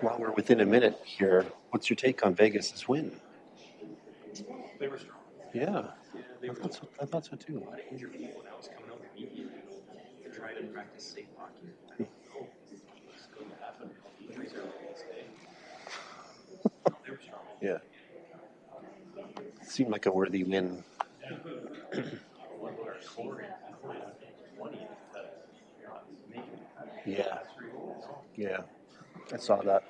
While we're within a minute here, what's your take on Vegas's win? They were strong. Yeah, Yeah, they were. I thought so too. A lot of injured people now is coming out immediately to try to practice safe hockey. I don't know what's going to happen. Injuries are going to stay. No, they were strong. Yeah, seemed like a worthy win. What about our scoring? 20 that not making it. Yeah, yeah, I saw that.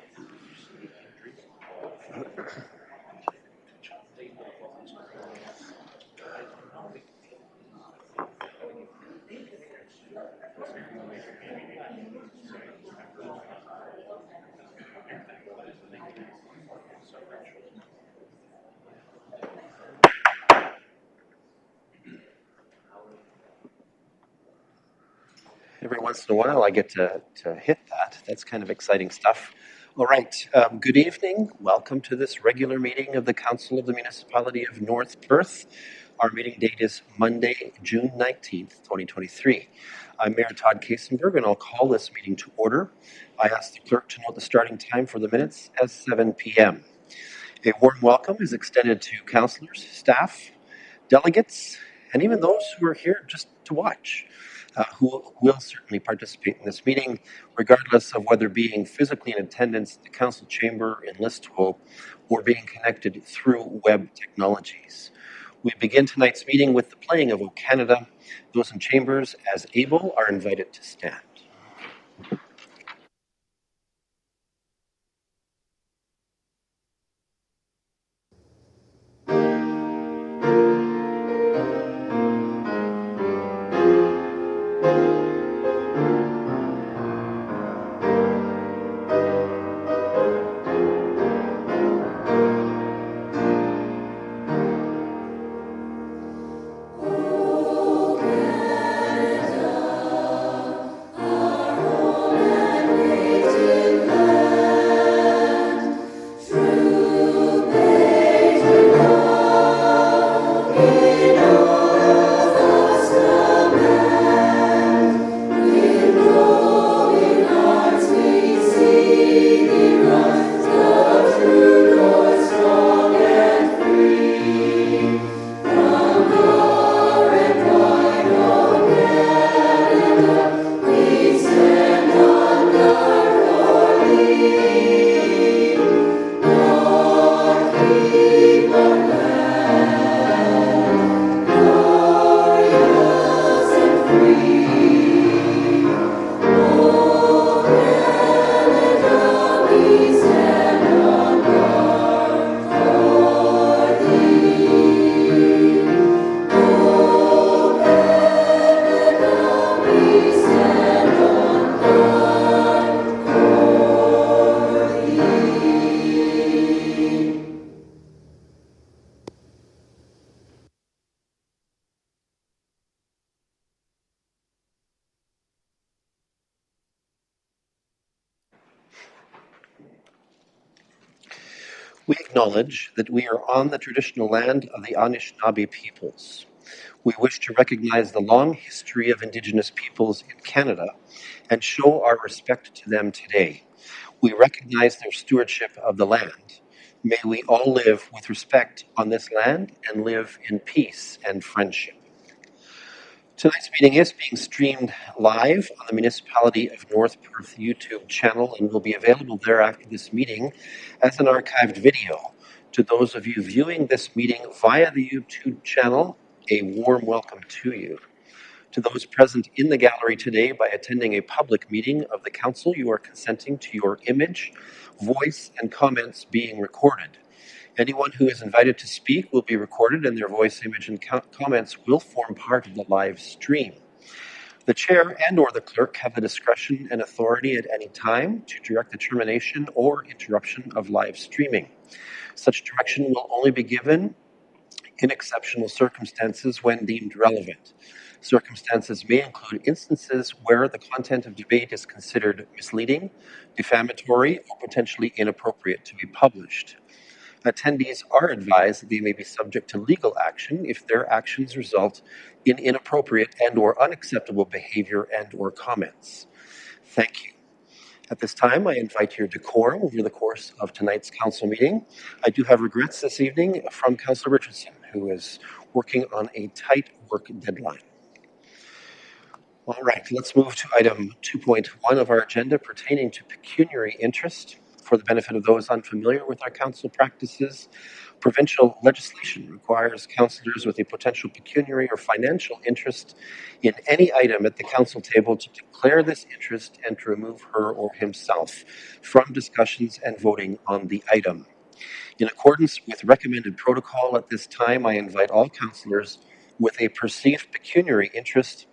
Every once in a while, I get to hit that. That's kind of exciting stuff. All right. Good evening. Welcome to this regular meeting of the Council of the Municipality of North Perth. Our meeting date is Monday, June 19th, 2023. I'm Mayor Todd Kasenberg, and I'll call this meeting to order. I ask the clerk to note the starting time for the minutes as 7 p.m. A warm welcome is extended to councillors, staff, delegates, and even those who are here just to watch, who will certainly participate in this meeting, regardless of whether being physically in attendance at the council chamber in Listowel or being connected through web technologies. We begin tonight's meeting with the playing of O Canada. Those in chambers as able are invited to stand. We acknowledge that we are on the traditional land of the Anishinaabe peoples. We wish to recognize the long history of Indigenous peoples in Canada and show our respect to them today. We recognize their stewardship of the land. May we all live with respect on this land and live in peace and friendship. Tonight's meeting is being streamed live on the Municipality of North Perth YouTube channel and will be available there after this meeting as an archived video. To those of you viewing this meeting via the YouTube channel, a warm welcome to you. To those present in the gallery today by attending a public meeting of the Council, you are consenting to your image, voice, and comments being recorded. Anyone who is invited to speak will be recorded, and their voice, image, and comments will form part of the live stream. The chair and/or the clerk have the discretion and authority at any time to direct the termination or interruption of live streaming. Such direction will only be given in exceptional circumstances when deemed relevant. Circumstances may include instances where the content of debate is considered misleading, defamatory, or potentially inappropriate to be published. Attendees are advised that they may be subject to legal action if their actions result in inappropriate and/or unacceptable behavior and/or comments. Thank you. At this time, I invite your decorum over the course of tonight's council meeting. I do have regrets this evening from Councillor Richardson, who is working on a tight work deadline. All right, let's move to item 2.1 of our agenda pertaining to pecuniary interest. For the benefit of those unfamiliar with our council practices, provincial legislation requires councillors with a potential pecuniary or financial interest in any item at the council table to declare this interest and to remove her or himself from discussions and voting on the item. In accordance with recommended protocol at this time, I invite all councillors with a perceived pecuniary interest,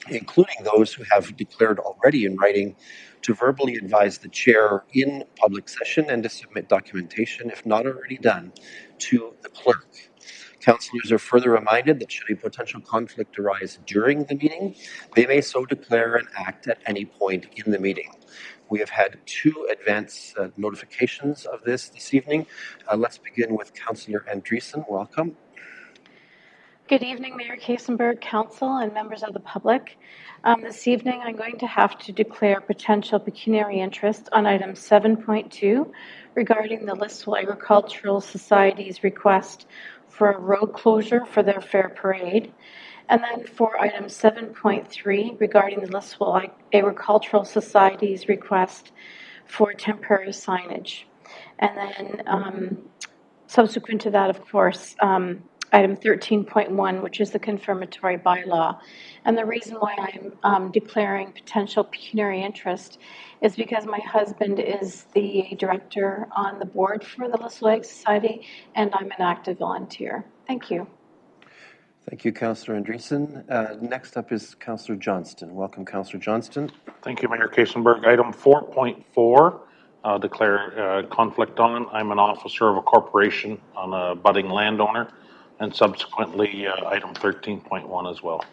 including those who have declared already in writing, to verbally advise the chair in public session and to submit documentation, if not already done, to the clerk. Councillors are further reminded that should a potential conflict arise during the meeting, they may so declare and act at any point in the meeting. We have had two advance notifications of this evening. Let's begin with Councillor Andreessen. Welcome. Good evening, Mayor Kasenberg, Council, and members of the public. This evening, I'm going to have to declare potential pecuniary interest on item 7.2 regarding the Listowel Agricultural Society's request for a road closure for their fair parade. And then for item 7.3 regarding the Listowel Agricultural Society's request for temporary signage. And then subsequent to that, of course, item 13.1, which is the confirmatory bylaw. And the reason why I'm declaring potential pecuniary interest is because my husband is the director on the board for the Listowel Ag Society, and I'm an active volunteer. Thank you. Thank you, Councillor Andreessen. Next up is Councillor Johnston. Welcome, Councillor Johnston. Thank you, Mayor Kasenberg. Item 4.4, declare conflict on. I'm an officer of a corporation on a budding landowner, and subsequently item 13.1 as well.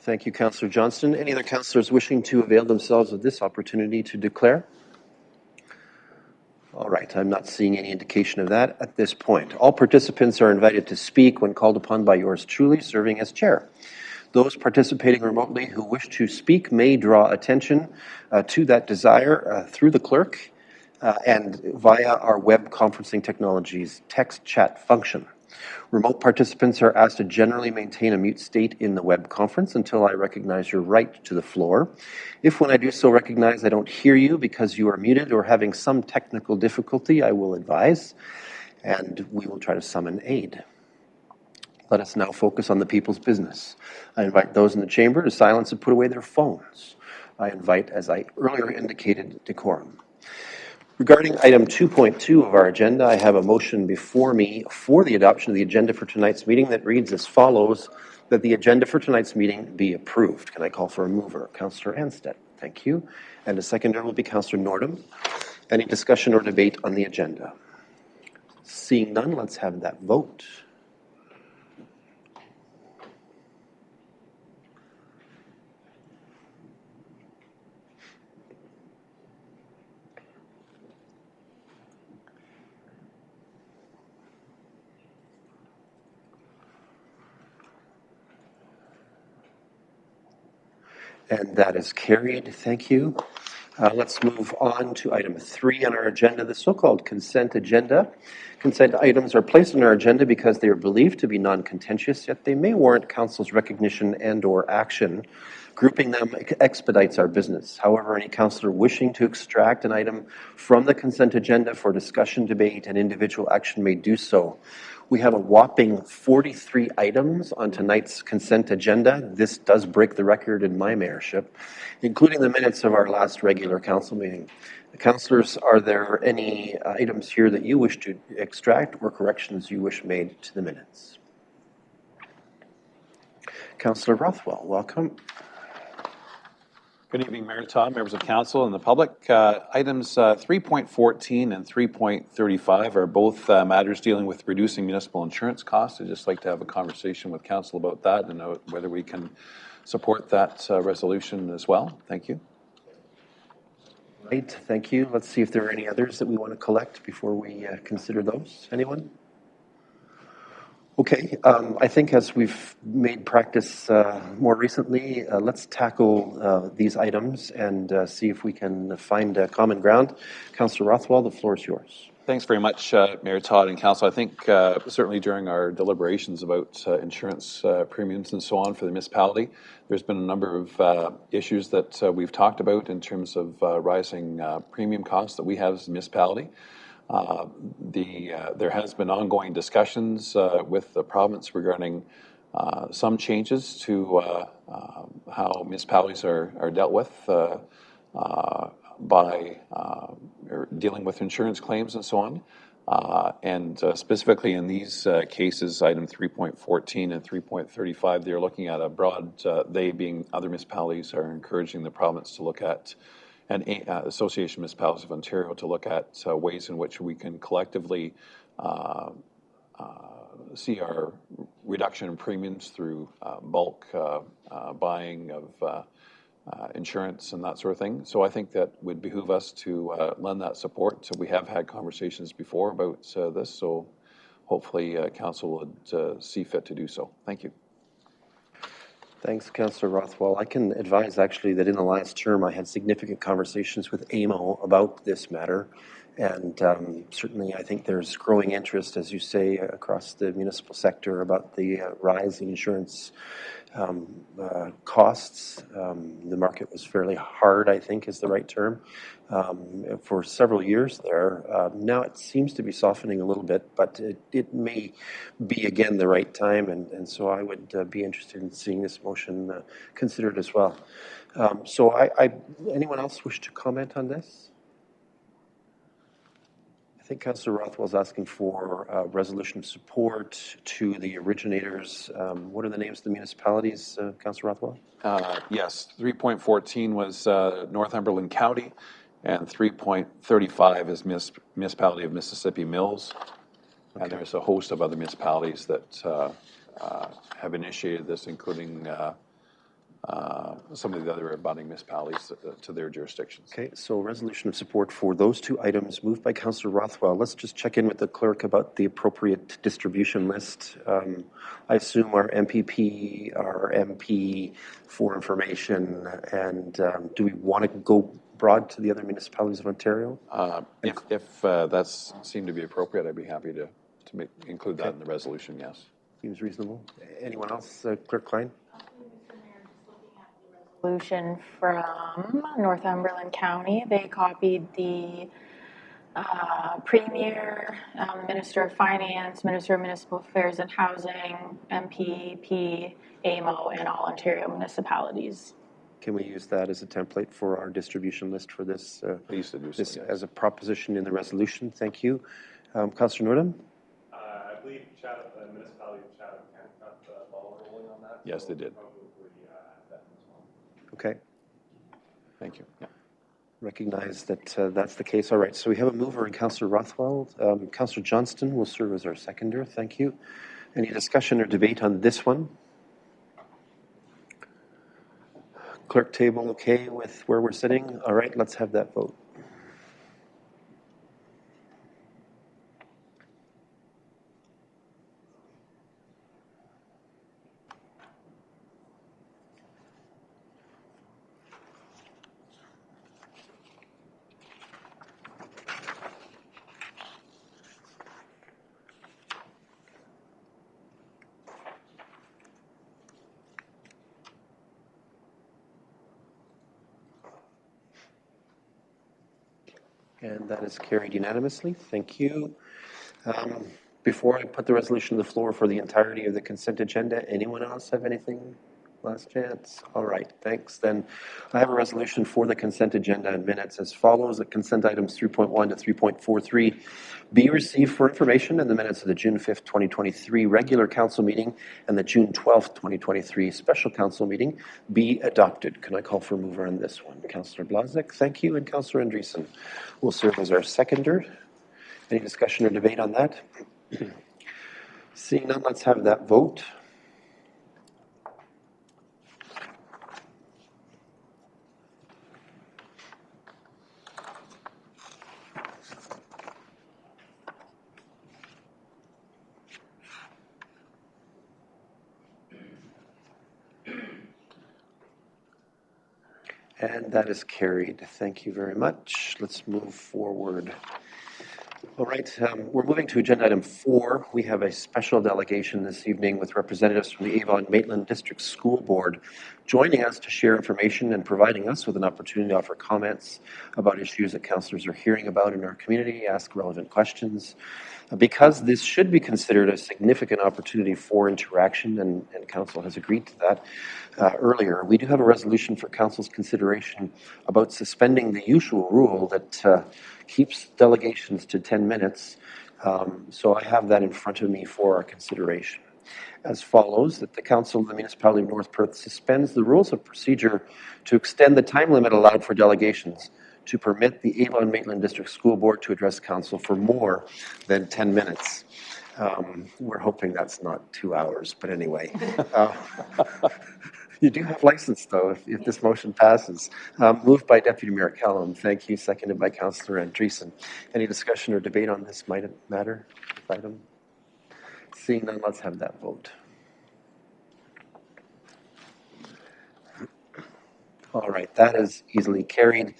Thank you, Councillor Johnston. Any other councillors wishing to avail themselves of this opportunity to declare? All right, I'm not seeing any indication of that at this point. All participants are invited to speak when called upon by yours truly, serving as chair. Those participating remotely who wish to speak may draw attention to that desire through the clerk and via our web conferencing technology's text chat function. Remote participants are asked to generally maintain a mute state in the web conference until I recognize your right to the floor. If when I do so recognize I don't hear you because you are muted or having some technical difficulty, I will advise, and we will try to summon aid. Let us now focus on the people's business. I invite those in the chamber to silence and put away their phones. I invite, as I earlier indicated, decorum. Regarding item 2.2 of our agenda, I have a motion before me for the adoption of the agenda for tonight's meeting that reads as follows, that the agenda for tonight's meeting be approved. Can I call for a mover? Councillor Anstead. Thank you. And a seconder will be Councillor Nordum. Any discussion or debate on the agenda? Seeing none, let's have that vote. And that is carried. Thank you. Let's move on to item 3 on our agenda, the so-called consent agenda. Consent items are placed on our agenda because they are believed to be non-contentious, yet they may warrant Council's recognition and/or action. Grouping them expedites our business. However, any councillor wishing to extract an item from the consent agenda for discussion, debate, and individual action may do so. We have a whopping 43 items on tonight's consent agenda. This does break the record in my mayorship, including the minutes of our last regular council meeting. Councillors, are there any items here that you wish to extract or corrections you wish made to the minutes? Councillor Rothwell, welcome. Good evening, Mayor Todd, members of council, and the public. Items 3.14 and 3.35 are both matters dealing with reducing municipal insurance costs. I'd just like to have a conversation with council about that and know whether we can support that resolution as well. Thank you. Right, thank you. Let's see if there are any others that we want to collect before we consider those. Anyone? Okay, I think as we've made practice more recently, let's tackle these items and see if we can find common ground. Councillor Rothwell, the floor is yours. Thanks very much, Mayor Todd and council. I think certainly during our deliberations about insurance premiums and so on for the municipality, there's been a number of issues that we've talked about in terms of rising premium costs that we have as a municipality. There has been ongoing discussions with the province regarding some changes to how municipalities are dealt with by dealing with insurance claims and so on. And specifically in these cases, item 3.14 and 3.35, they're looking at a broad, they being other municipalities are encouraging the province to look at, and Association of Municipalities of Ontario to look at ways in which we can collectively see our reduction in premiums through bulk buying of insurance and that sort of thing. So I think that would behoove us to lend that support. So we have had conversations before about this, so hopefully council would see fit to do so. Thank you. Thanks, Councillor Rothwell. I can advise actually that in the last term I had significant conversations with AMO about this matter, and certainly I think there's growing interest, as you say, across the municipal sector about the rise in insurance costs. The market was fairly hard, I think is the right term, for several years there. Now it seems to be softening a little bit, but it may be again the right time, and so I would be interested in seeing this motion considered as well. So anyone else wish to comment on this? I think Councillor Rothwell is asking for a resolution of support to the originators. What are the names of the municipalities, Councillor Rothwell? Yes, 3.14 was Northumberland County, and 3.35 is Municipality of Mississippi Mills. Okay. And there's a host of other municipalities that have initiated this, including some of the other abutting municipalities to their jurisdictions. Okay, so resolution of support for those two items moved by Councillor Rothwell. Let's just check in with the clerk about the appropriate distribution list. I assume our MPP, our MP for information, and do we want to go broad to the other municipalities of Ontario? If that's seemed to be appropriate, I'd be happy to include that in the resolution, yes. Seems reasonable. Anyone else, Clerk Klein? Resolution from Northumberland County. They copied the Premier, Minister of Finance, Minister of Municipal Affairs and Housing, MPP, AMO, and all Ontario municipalities. Can we use that as a template for our distribution list for this? Please do so, this yes. As a proposition in the resolution. Thank you. Councillor Nordham? I believe the municipality of Chatham got the ball rolling on that. Yes, they did. Okay. Thank you. Yeah. Recognize that that's the case. All right. So we have a mover in Councillor Rothwell. Councillor Johnston will serve as our seconder. Thank you. Any discussion or debate on this one? Clerk table okay with where we're sitting? All right. Let's have that vote. And that is carried unanimously. Thank you. Before I put the resolution to the floor for the entirety of the consent agenda, anyone else have anything Last chance. All right, thanks. Then I have a resolution for the consent agenda and minutes as follows. The consent items 3.1 to 3.43 be received for information, and the minutes of the June 5th, 2023 regular council meeting and the June 12th, 2023 special council meeting be adopted. Can I call for a mover on this one? Councillor Blazek, thank you, and Councillor Andreessen will serve as our seconder. Any discussion or debate on that? Seeing none, let's have that vote. And that is carried. Thank you very much. Let's move forward. All right, we're moving to agenda item 4. We have a special delegation this evening with representatives from the Avon-Maitland District School Board joining us to share information and providing us with an opportunity to offer comments about issues that councillors are hearing about in our community, ask relevant questions. Because this should be considered a significant opportunity for interaction, and Council has agreed to that earlier, we do have a resolution for Council's consideration about suspending the usual rule that keeps delegations to 10 minutes. So I have that in front of me for our consideration. As follows, that the Council of the Municipality of North Perth suspends the rules of procedure to extend the time limit allowed for delegations to permit the Avon-Maitland District School Board to address Council for more than 10 minutes. We're hoping that's not 2 hours, but anyway. You do have license, though, if this motion passes. Moved by Deputy Mayor Callum. Thank you. Seconded by Councillor Andreessen. Any discussion or debate on this matter? Item? Seeing none, let's have that vote. All right, that is easily carried.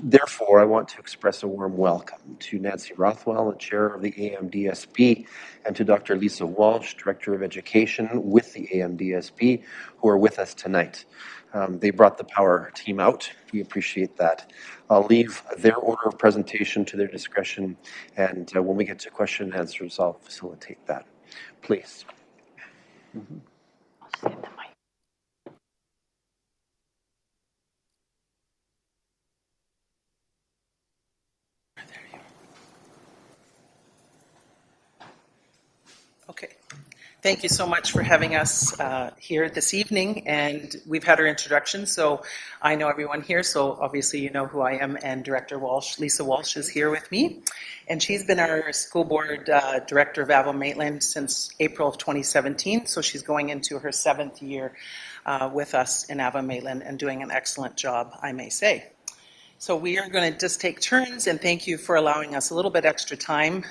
Therefore, I want to express a warm welcome to Nancy Rothwell, the chair of the AMDSB, and to Dr. Lisa Walsh, Director of Education with the AMDSB, who are with us tonight. They brought the power team out. We appreciate that. I'll leave their order of presentation to their discretion, and when we get to question and answers, I'll facilitate that. Please. Okay. Thank you so much for having us here this evening, and we've had our introduction, so I know everyone here, so obviously you know who I am, and Director Walsh, Lisa Walsh, is here with me, and she's been our school board director of Avon-Maitland since April of 2017, so she's going into her 7th year with us in Avon-Maitland and doing an excellent job, I may say. So we are going to just take turns, and thank you for allowing us a little bit extra time.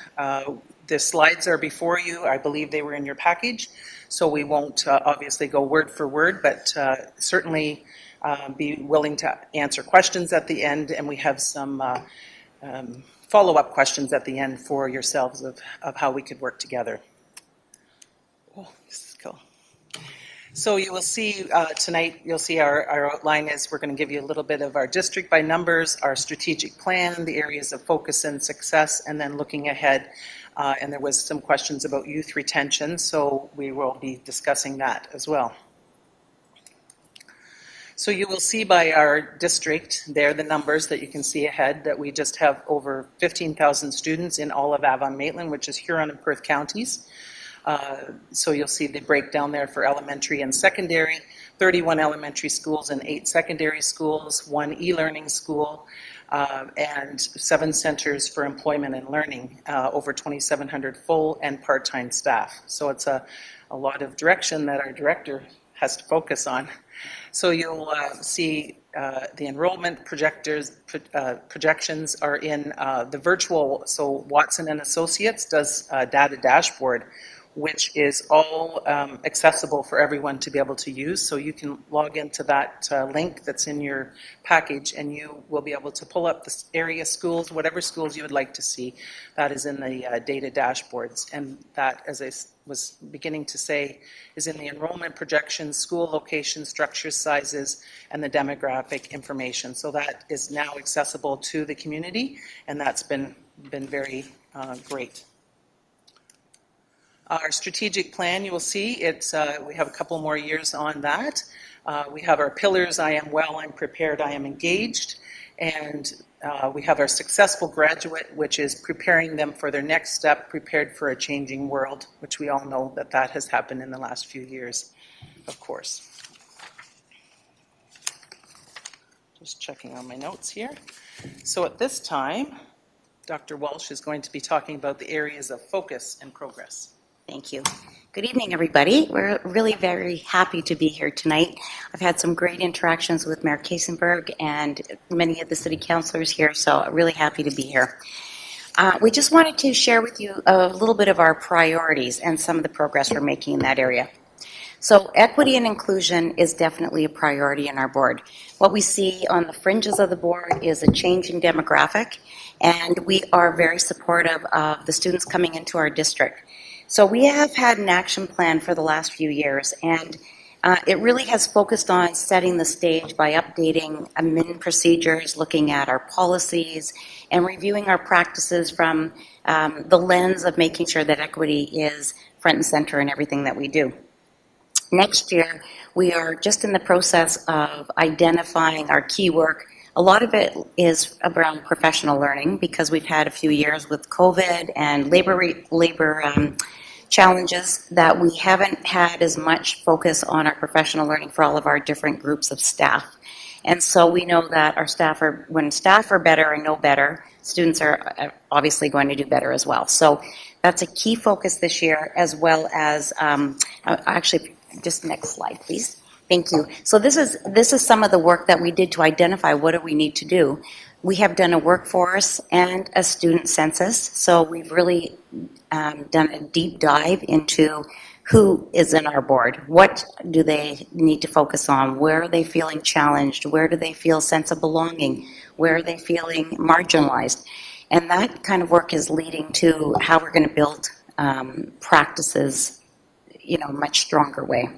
The slides are before you. I believe they were in your package, so we won't obviously go word for word, but certainly be willing to answer questions at the end, and we have some follow-up questions at the end for yourselves of how we could work together. Oh, this is cool. So you will see tonight, you'll see our outline is we're going to give you a little bit of our district by numbers, our strategic plan, the areas of focus and success, and then looking ahead. And there was some questions about youth retention, so we will be discussing that as well. So you will see by our district there, the numbers that you can see ahead, that we just have over 15,000 students in all of Avon-Maitland, which is Huron and Perth counties. So you'll see the breakdown there for elementary and secondary, 31 elementary schools and 8 secondary schools, 1 e-learning school, and 7 centers for employment and learning, over 2,700 full and part-time staff. So it's a lot of direction that our director has to focus on. So you'll see the enrollment projections are in the virtual, so Watson and Associates does a data dashboard, which is all accessible for everyone to be able to use. So you can log into that link that's in your package, and you will be able to pull up the area schools, whatever schools you would like to see. That is in the data dashboards. And that, as I was beginning to say, is in the enrollment projections, school location, structure sizes, and the demographic information. So that is now accessible to the community, and that's been very great. Our strategic plan, you will see, we have a couple more years on that. We have our pillars, I am well, I'm prepared, I am engaged. And we have our successful graduate, which is preparing them for their next step, prepared for a changing world, which we all know that that has happened in the last few years, of course. Just checking on my notes here. So at this time, Dr. Walsh is going to be talking about the areas of focus and progress. Thank you. Good evening, everybody. We're really very happy to be here tonight. I've had some great interactions with Mayor Kaysenberg and many of the city councilors here, so I'm really happy to be here. We just wanted to share with you a little bit of our priorities and some of the progress we're making in that area. So equity and inclusion is definitely a priority in our board. What we see on the fringes of the board is a changing demographic, and we are very supportive of the students coming into our district. So we have had an action plan for the last few years, and it really has focused on setting the stage by updating admin procedures, looking at our policies, and reviewing our practices from the lens of making sure that equity is front and center in everything that we do. Next year, we are just in the process of identifying our key work. A lot of it is around professional learning because we've had a few years with COVID and labor challenges that we haven't had as much focus on our professional learning for all of our different groups of staff. And so we know that our staff are, when staff are better and know better, students are obviously going to do better as well. So that's a key focus this year, as well as, actually, just next slide, please. Thank you. So this is some of the work that we did to identify what do we need to do. We have done a workforce and a student census, so we've really done a deep dive into who is in our board, what do they need to focus on, where are they feeling challenged, where do they feel sense of belonging, where are they feeling marginalized. And that kind of work is leading to how we're going to build practices, much stronger way.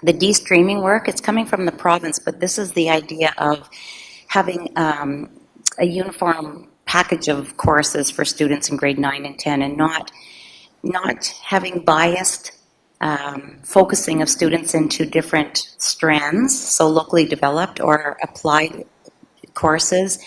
The de-streaming work, it's coming from the province, but this is the idea of having a uniform package of courses for students in grade 9 and 10 and not having biased focusing of students into different strands, so locally developed or applied courses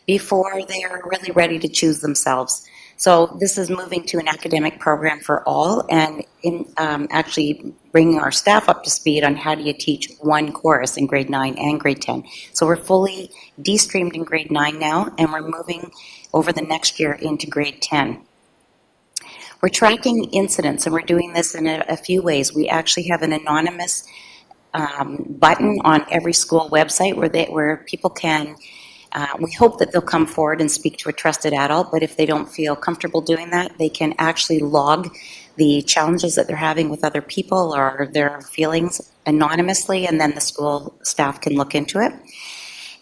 before they are really ready to choose themselves. So this is moving to an academic program for all and in actually bringing our staff up to speed on how do you teach one course in grade 9 and grade 10. So we're fully de-streamed in grade 9 now, and we're moving over the next year into grade 10. We're tracking incidents, and we're doing this in a few ways. We actually have an anonymous button on every school website where people can, we hope that they'll come forward and speak to a trusted adult, but if they don't feel comfortable doing that, they can actually log the challenges that they're having with other people or their feelings anonymously, and then the school staff can look into it.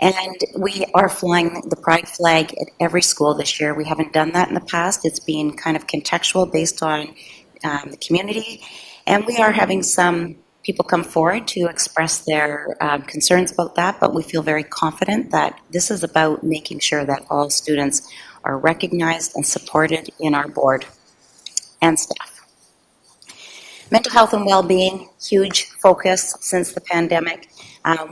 And we are flying the pride flag at every school this year. We haven't done that in the past. It's been kind of contextual based on the community. And we are having some people come forward to express their concerns about that, but we feel very confident that this is about making sure that all students are recognized and supported in our board and staff. Mental health and well-being, huge focus since the pandemic.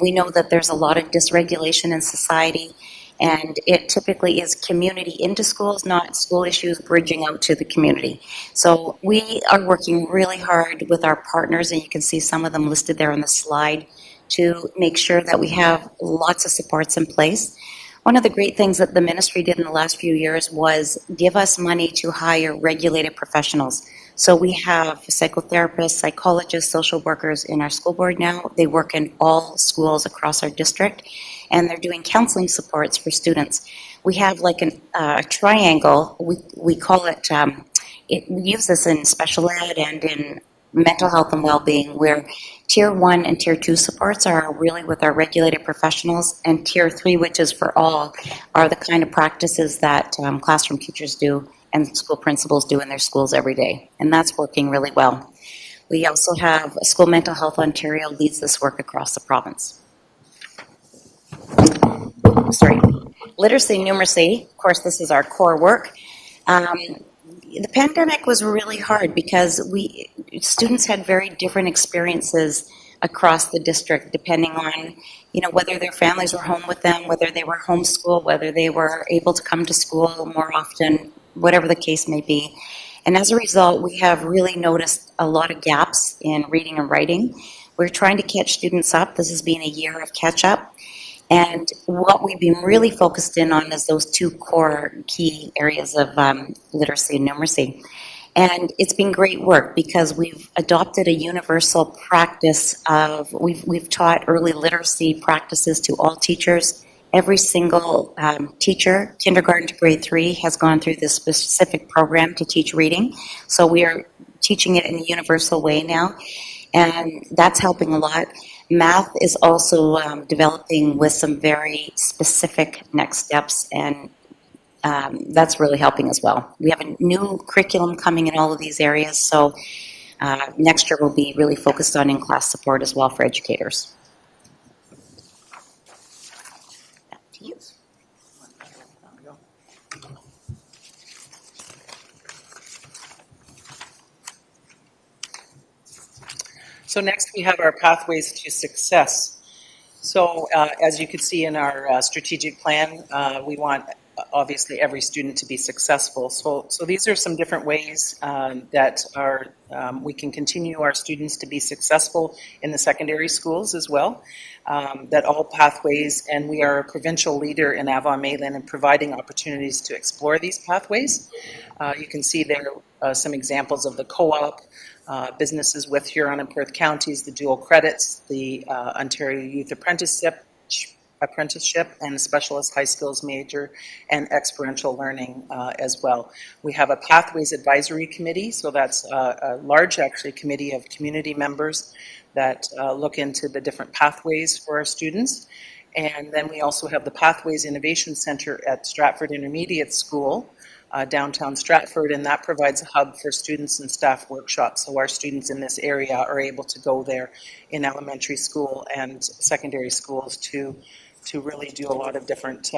We know that there's a lot of dysregulation in society, and it typically is community into schools, not school issues bridging out to the community. So we are working really hard with our partners, and you can see some of them listed there on the slide, to make sure that we have lots of supports in place. One of the great things that the ministry did in the last few years was give us money to hire regulated professionals. So we have psychotherapists, psychologists, social workers in our school board now. They work in all schools across our district, and they're doing counseling supports for students. We have like a triangle. We call it, we use this in special ed and in mental health and well-being, where Tier 1 and Tier 2 supports are really with our regulated professionals, and Tier 3, which is for all, are the kind of practices that classroom teachers do and school principals do in their schools every day, and that's working really well. We also have School Mental Health Ontario leads this work across the province. Sorry. Literacy and numeracy, of course, this is our core work. The pandemic was really hard because students had very different experiences across the district, depending on, whether their families were home with them, whether they were homeschooled, whether they were able to come to school more often, whatever the case may be. And as a result, we have really noticed a lot of gaps in reading and writing. We're trying to catch students up. This has been a year of catch up. And what we've been really focused in on is those two core key areas of literacy and numeracy. And it's been great work because we've adopted a universal practice of, we've taught early literacy practices to all teachers. Every single teacher, kindergarten to grade 3, has gone through this specific program to teach reading. So we are teaching it in a universal way now, and that's helping a lot. Math is also developing with some very specific next steps, and that's really helping as well. We have a new curriculum coming in all of these areas, so next year we'll be really focused on in-class support as well for educators. Back to you. So next we have our pathways to success. So as you can see in our strategic plan, we want obviously every student to be successful. So these are some different ways that we can continue our students to be successful in the secondary schools as well. That all pathways, and we are a provincial leader in Avon-Maitland in providing opportunities to explore these pathways. You can see there some examples of the co-op, businesses with Huron and Perth counties, the dual credits, the Ontario Youth Apprenticeship, and the Specialist High Skills Major, and experiential learning as well. We have a Pathways Advisory Committee, so that's a large, actually, committee of community members that look into the different pathways for our students. And then we also have the Pathways Innovation Center at Stratford Intermediate School, downtown Stratford, and that provides a hub for students and staff workshops. So our students in this area are able to go there in elementary school and secondary schools to really do a lot of different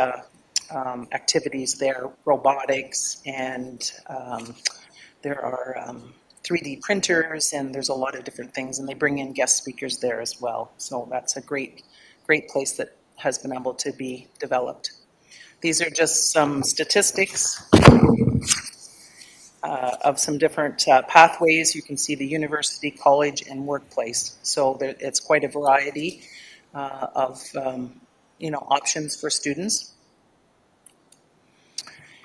activities there, robotics, and there are 3D printers, and there's a lot of different things, and they bring in guest speakers there as well. So that's a great place that has been able to be developed. These are just some statistics of some different pathways. You can see the university, college, and workplace. So it's quite a variety of options for students.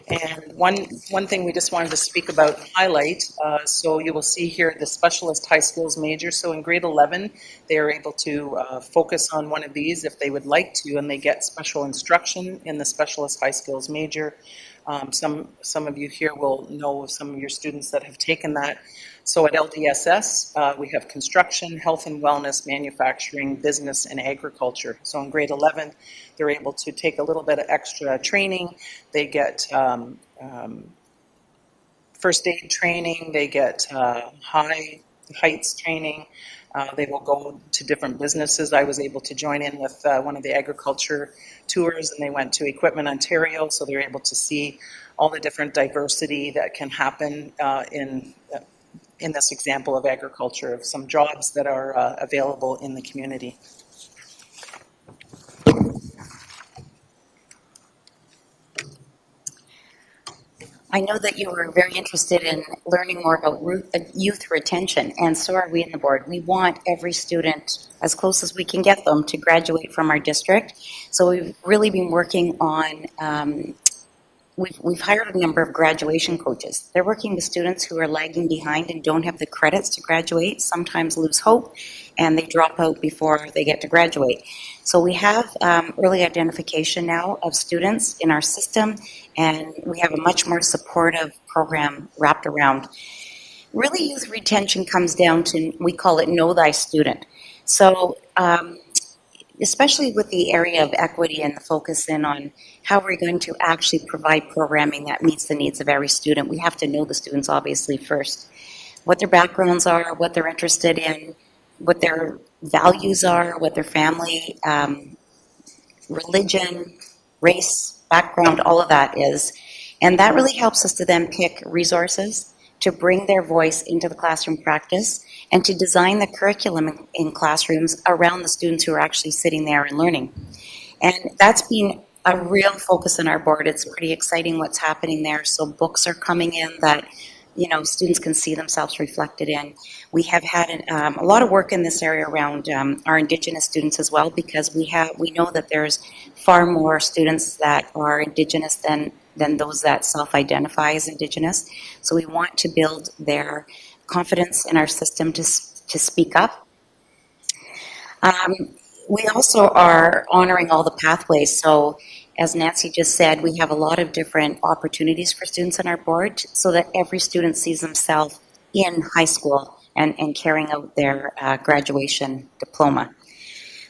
And one thing we just wanted to speak about and highlight, so you will see here the Specialist High Skills Major. So in grade 11, they are able to focus on one of these if they would like to, and they get special instruction in the Specialist High Skills Major. Some of you here will know of some of your students that have taken that. So at LDSS, we have construction, health and wellness, manufacturing, business, and agriculture. So in grade 11, they're able to take a little bit of extra training. They get first aid training. They get heights training. They will go to different businesses. I was able to join in with one of the agriculture tours, and they went to Equipment Ontario, so they're able to see all the different diversity that can happen in this example of agriculture, of some jobs that are available in the community. I know that you were very interested in learning more about youth retention, and so are we in the board. We want every student, as close as we can get them, to graduate from our district. So we've really been working on, we've hired a number of graduation coaches. They're working with students who are lagging behind and don't have the credits to graduate, sometimes lose hope, and they drop out before they get to graduate. So we have early identification now of students in our system, and we have a much more supportive program wrapped around. Really, youth retention comes down to, we call it know thy student. So especially with the area of equity and the focus in on how we're going to actually provide programming that meets the needs of every student, we have to know the students obviously first. What their backgrounds are, what they're interested in, what their values are, what their family, religion, race, background, all of that is. And that really helps us to then pick resources to bring their voice into the classroom practice and to design the curriculum in classrooms around the students who are actually sitting there and learning. And that's been a real focus in our board. It's pretty exciting what's happening there. So books are coming in that students can see themselves reflected in. We have had a lot of work in this area around our Indigenous students as well, because we know that there's far more students that are Indigenous than those that self-identify as Indigenous. So we want to build their confidence in our system to speak up. We also are honoring all the pathways. So as Nancy just said, we have a lot of different opportunities for students on our board so that every student sees themselves in high school and carrying out their graduation diploma.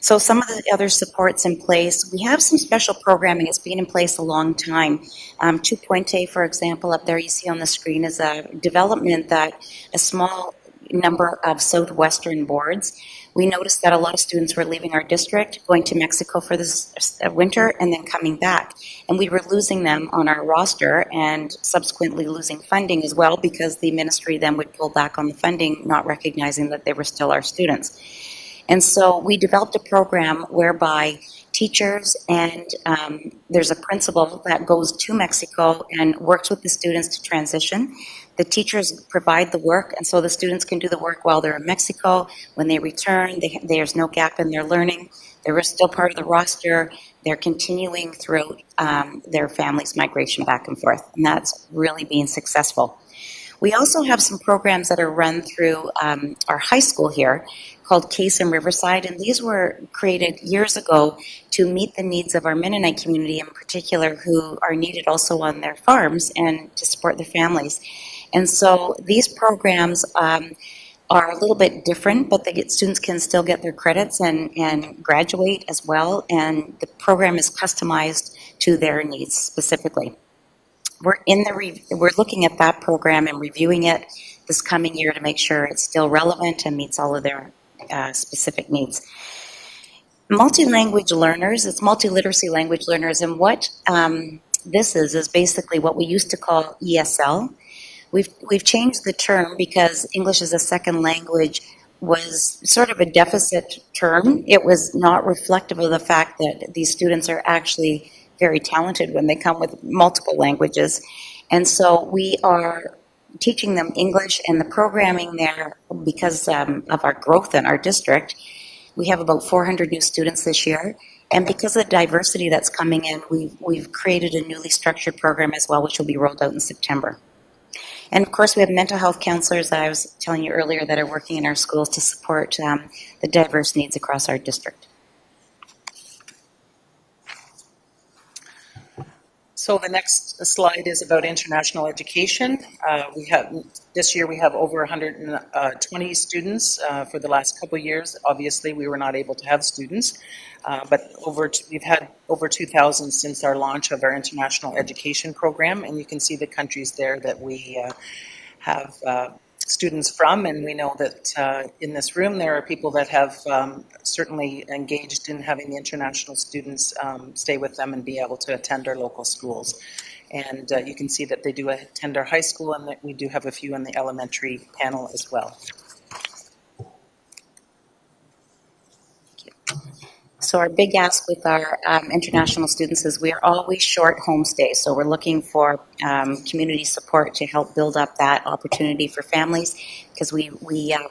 So some of the other supports in place, we have some special programming. It's been in place a long time. 2.A, for example, up there you see on the screen is a development that a small number of Southwestern boards. We noticed that a lot of students were leaving our district, going to Mexico for this winter, and then coming back. And we were losing them on our roster and subsequently losing funding as well, because the ministry then would pull back on the funding, not recognizing that they were still our students. And so we developed a program whereby teachers and there's a principal that goes to Mexico and works with the students to transition. The teachers provide the work, and so the students can do the work while they're in Mexico. When they return, there's no gap in their learning. They're still part of the roster. They're continuing through their family's migration back and forth, and that's really being successful. We also have some programs that are run through our high school here called Case and Riverside, and these were created years ago to meet the needs of our Mennonite community in particular, who are needed also on their farms and to support their families. And so these programs are a little bit different, but the students can still get their credits and graduate as well, and the program is customized to their needs specifically. We're looking at that program and reviewing it this coming year to make sure it's still relevant and meets all of their specific needs. Multi-language learners, it's multi-literacy language learners, and what this is basically what we used to call ESL. We've changed the term because English as a second language was sort of a deficit term. It was not reflective of the fact that these students are actually very talented when they come with multiple languages. And so we are teaching them English, and the programming there, because of our growth in our district, we have about 400 new students this year. And because of the diversity that's coming in, we've created a newly structured program as well, which will be rolled out in September. And of course, we have mental health counselors that I was telling you earlier that are working in our schools to support the diverse needs across our district. So the next slide is about international education. This year we have over 120 students. For the last couple of years, obviously we were not able to have students, but we've had over 2,000 since our launch of our international education program, and you can see the countries there that we have students from, and we know that in this room there are people that have certainly engaged in having the international students stay with them and be able to attend our local schools. And you can see that they do attend our high school, and that we do have a few in the elementary panel as well. So our big ask with our international students is we are always short homestays. So we're looking for community support to help build up that opportunity for families, because we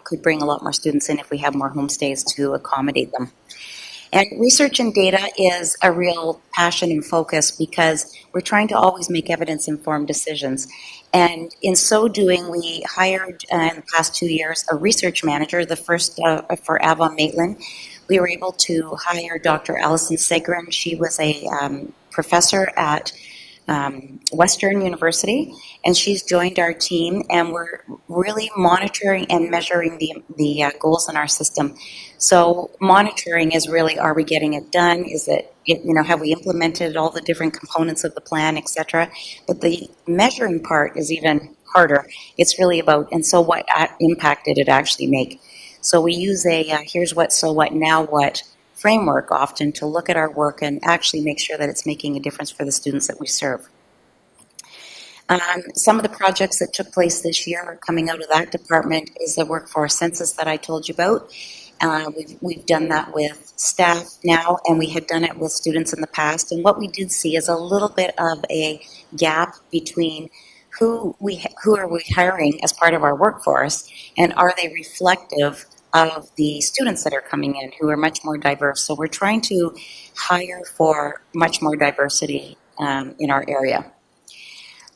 could bring a lot more students in if we have more homestays to accommodate them. And research and data is a real passion and focus, because we're trying to always make evidence-informed decisions. And in so doing, we hired in the past 2 years a research manager, the first for Avon-Maitland. We were able to hire Dr. Alison Segrin. She was a professor at Western University, and she's joined our team, and we're really monitoring and measuring the goals in our system. So monitoring is really, are we getting it done? Is have we implemented all the different components of the plan, etc.? But the measuring part is even harder. It's really about, and so what impact did it actually make? So we use a here's what, so what, now what framework often to look at our work and actually make sure that it's making a difference for the students that we serve. Some of the projects that took place this year coming out of that department is the workforce census that I told you about. We've done that with staff now, and we had done it with students in the past. And what we did see is a little bit of a gap between who are we hiring as part of our workforce, and are they reflective of the students that are coming in, who are much more diverse. So we're trying to hire for much more diversity in our area.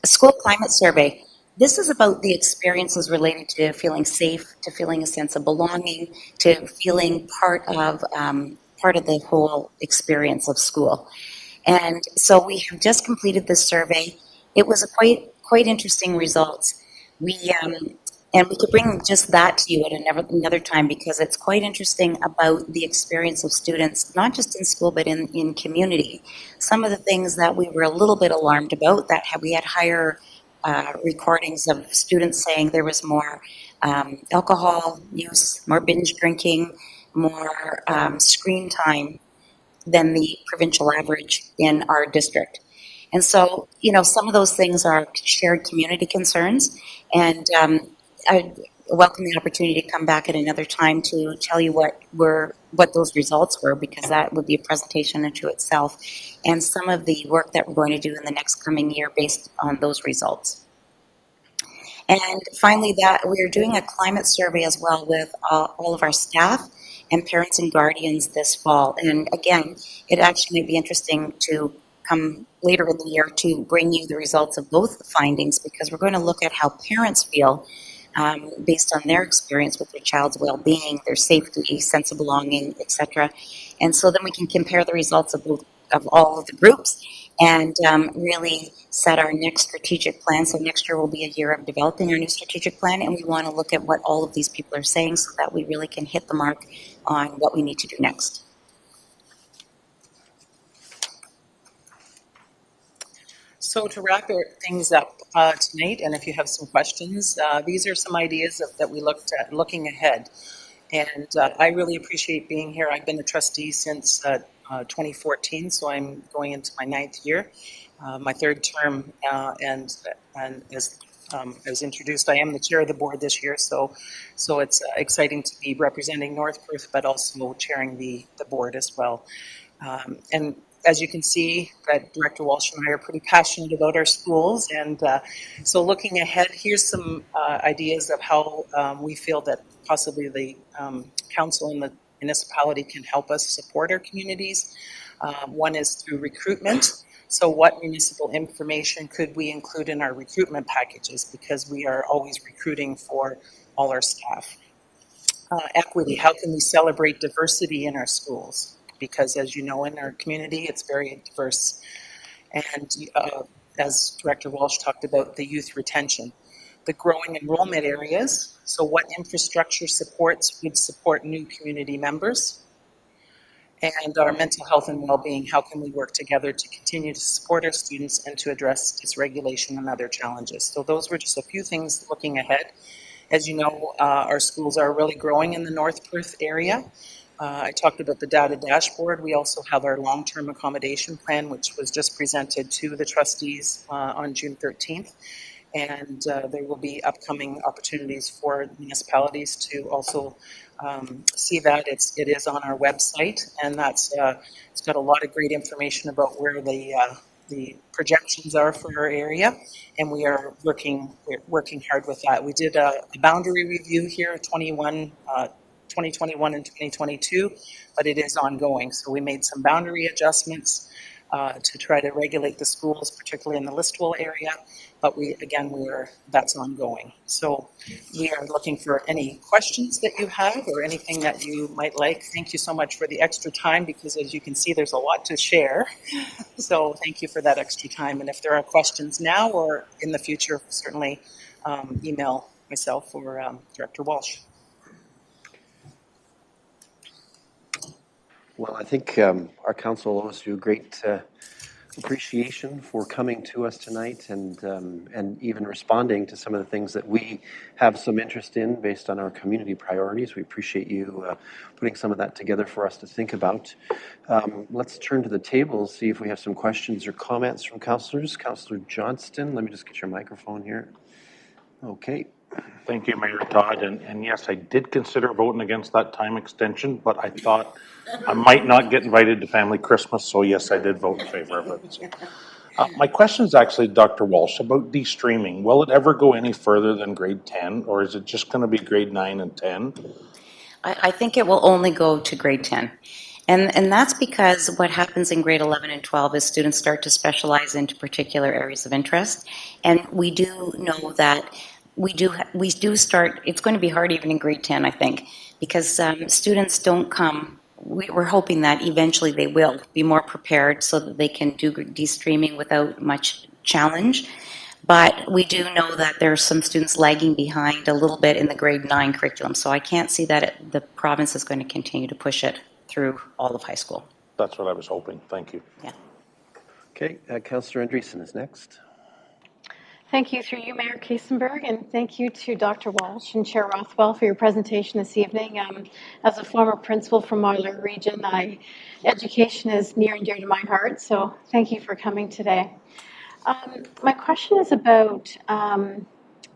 A school climate survey. This is about the experiences related to feeling safe, to feeling a sense of belonging, to feeling part of the whole experience of school. And so we have just completed this survey. It was a quite interesting results. We and we could bring just that to you at another time, because it's quite interesting about the experience of students, not just in school, but in community. Some of the things that we were a little bit alarmed about, that we had higher recordings of students saying there was more alcohol use, more binge drinking, more screen time than the provincial average in our district. And so, some of those things are shared community concerns, and I welcome the opportunity to come back at another time to tell you what those results were, because that would be a presentation into itself, and some of the work that we're going to do in the next coming year based on those results. And finally, that we are doing a climate survey as well with all of our staff and parents and guardians this fall. And again, it actually may be interesting to come later in the year to bring you the results of both findings, because we're going to look at how parents feel based on their experience with their child's well-being, their safety, sense of belonging, etc. And so then we can compare the results of all of the groups and really set our next strategic plan. So next year will be a year of developing our new strategic plan, and we want to look at what all of these people are saying so that we really can hit the mark on what we need to do next. So to wrap things up tonight, and if you have some questions, these are some ideas that we looked at looking ahead. And I really appreciate being here. I've been a trustee since 2014, so I'm going into my 9th year, my 3rd term, and as introduced, I am the chair of the board this year, so it's exciting to be representing North Perth, but also chairing the board as well. And as you can see, that Director Walsh and I are pretty passionate about our schools, and so looking ahead, here's some ideas of how we feel that possibly the council and the municipality can help us support our communities. One is through recruitment. So what municipal information could we include in our recruitment packages, because we are always recruiting for all our staff. Equity, how can we celebrate diversity in our schools? Because as you know, in our community, it's very diverse. And as Director Walsh talked about, the youth retention. The growing enrollment areas, so what infrastructure supports would support new community members? And our mental health and well-being, how can we work together to continue to support our students and to address dysregulation and other challenges? So those were just a few things looking ahead. As you know, our schools are really growing in the North Perth area. I talked about the data dashboard. We also have our long-term accommodation plan, which was just presented to the trustees on June 13th. And there will be upcoming opportunities for municipalities to also see that. It is on our website, and it's got a lot of great information about where the projections are for our area, and we're working hard with that. We did a boundary review here, 2021 and 2022, but it is ongoing. So we made some boundary adjustments to try to regulate the schools, particularly in the Listowel area. But that's ongoing. So we are looking for any questions that you have or anything that you might like. Thank you so much for the extra time, because as you can see, there's a lot to share. So thank you for that extra time. And if there are questions now or in the future, certainly email myself or Director Walsh. Well, I think our council will always do a great appreciation for coming to us tonight and even responding to some of the things that we have some interest in based on our community priorities. We appreciate you putting some of that together for us to think about. Let's turn to the table, see if we have some questions or comments from councillors. Councillor Johnston, let me just get your microphone here. Okay. Thank you, Mayor Todd. And yes, I did consider voting against that time extension, but I thought I might not get invited to family Christmas, so yes, I did vote in favor of it. So. My question is actually Dr. Walsh about de-streaming. Will it ever go any further than grade 10, or is it just going to be grade 9 and 10? I think it will only go to grade 10. And that's because what happens in grade 11 and 12 is students start to specialize into particular areas of interest. And we do know that we do start, it's going to be hard even in grade 10, I think, because students don't come, we're hoping that eventually they will be more prepared so that they can do de-streaming without much challenge. But we do know that there are some students lagging behind a little bit in the grade 9 curriculum. So I can't see that the province is going to continue to push it through all of high school. That's what I was hoping. Thank you. Yeah. Okay, Councillor Andreessen is next. Thank you through you, Mayor Kiesenberg, and thank you to Dr. Walsh and Chair Rothwell for your presentation this evening. As a former principal from Marlborough Region, education is near and dear to my heart, so thank you for coming today. My question is about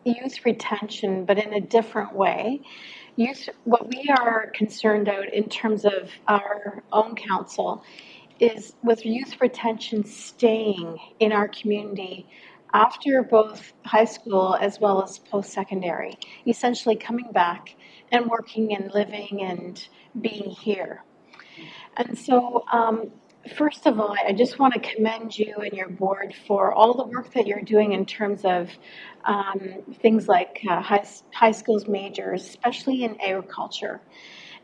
youth retention, but in a different way. What we are concerned about in terms of our own council is with youth retention staying in our community after both high school as well as post-secondary, essentially coming back and working and living and being here. And so, first of all, I just want to commend you and your board for all the work that you're doing in terms of things like high skills majors, especially in agriculture.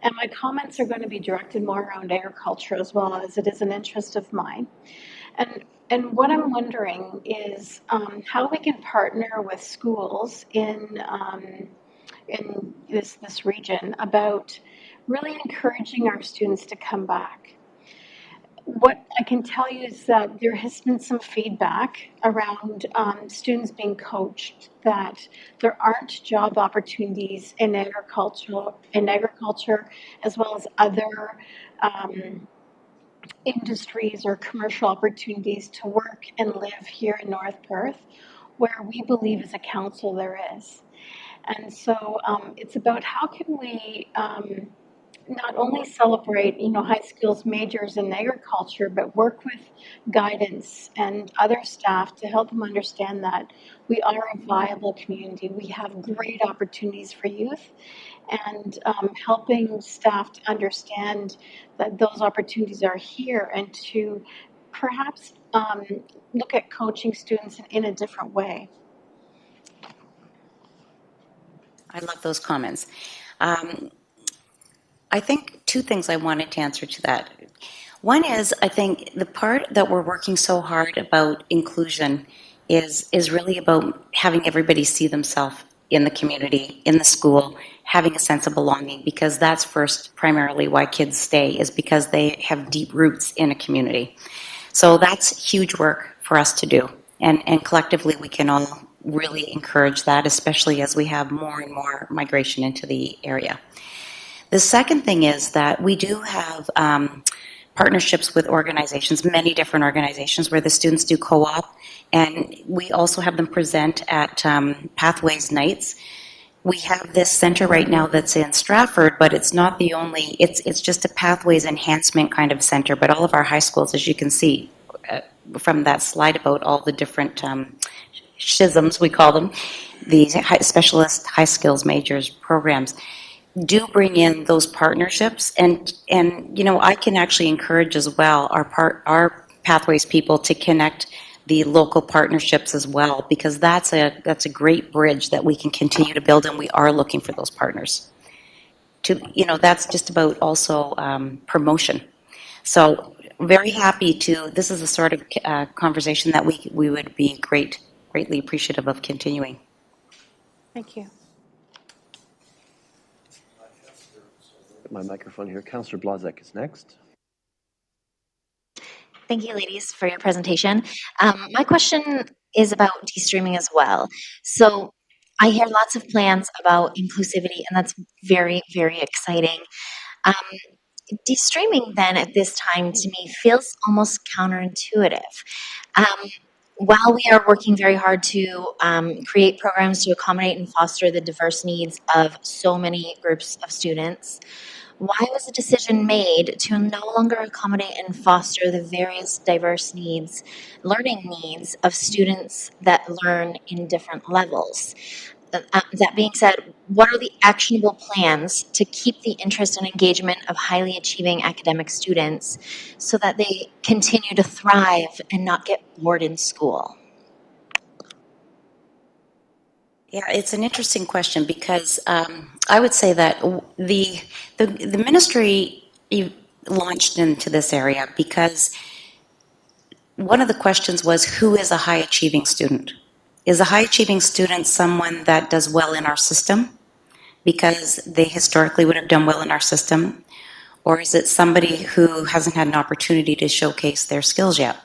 And my comments are going to be directed more around agriculture as well, as it is an interest of mine. And what I'm wondering is how we can partner with schools in this region about really encouraging our students to come back. What I can tell you is that there has been some feedback around students being coached that there aren't job opportunities in agriculture as well as other industries or commercial opportunities to work and live here in North Perth, where we believe as a council there is. And so it's about how can we not only celebrate, high skills majors in agriculture, but work with guidance and other staff to help them understand that we are a viable community. We have great opportunities for youth, and helping staff to understand that those opportunities are here and to perhaps look at coaching students in a different way. I love those comments. I think two things I wanted to answer to that. One is, I think the part that we're working so hard about inclusion is really about having everybody see themselves in the community, in the school, having a sense of belonging, because that's first primarily why kids stay, is because they have deep roots in a community. So that's huge work for us to do. And collectively we can all really encourage that, especially as we have more and more migration into the area. The second thing is that we do have partnerships with organizations, many different organizations, where the students do co-op, and we also have them present at Pathways Nights. We have this center right now that's in Stratford, but it's not the only, it's just a Pathways enhancement kind of center, but all of our high schools, as you can see from that slide about all the different schisms, we call them, the specialist high skills majors programs, do bring in those partnerships, and I can actually encourage as well our Pathways people to connect the local partnerships as well, because that's a great bridge that we can continue to build, and we are looking for those partners. That's just about also promotion. So very happy to. This is the sort of conversation that we would be greatly appreciative of continuing. Thank you. My microphone here. Councillor Blazek is next. Thank you, ladies, for your presentation. My question is about de-streaming as well. So I hear lots of plans about inclusivity, and that's very, very exciting. Um, De-streaming then at this time to me feels almost counterintuitive. Um, while we are working very hard to create programs to accommodate and foster the diverse needs of so many groups of students, why was the decision made to no longer accommodate and foster the various diverse needs, learning needs of students that learn in different levels? That being said, what are the actionable plans to keep the interest and engagement of highly achieving academic students so that they continue to thrive and not get bored in school? Yeah, it's an interesting question because I would say that the ministry launched into this area because one of the questions was, who is a high achieving student? Is a high achieving student someone that does well in our system because they historically would have done well in our system? Or is it somebody who hasn't had an opportunity to showcase their skills yet?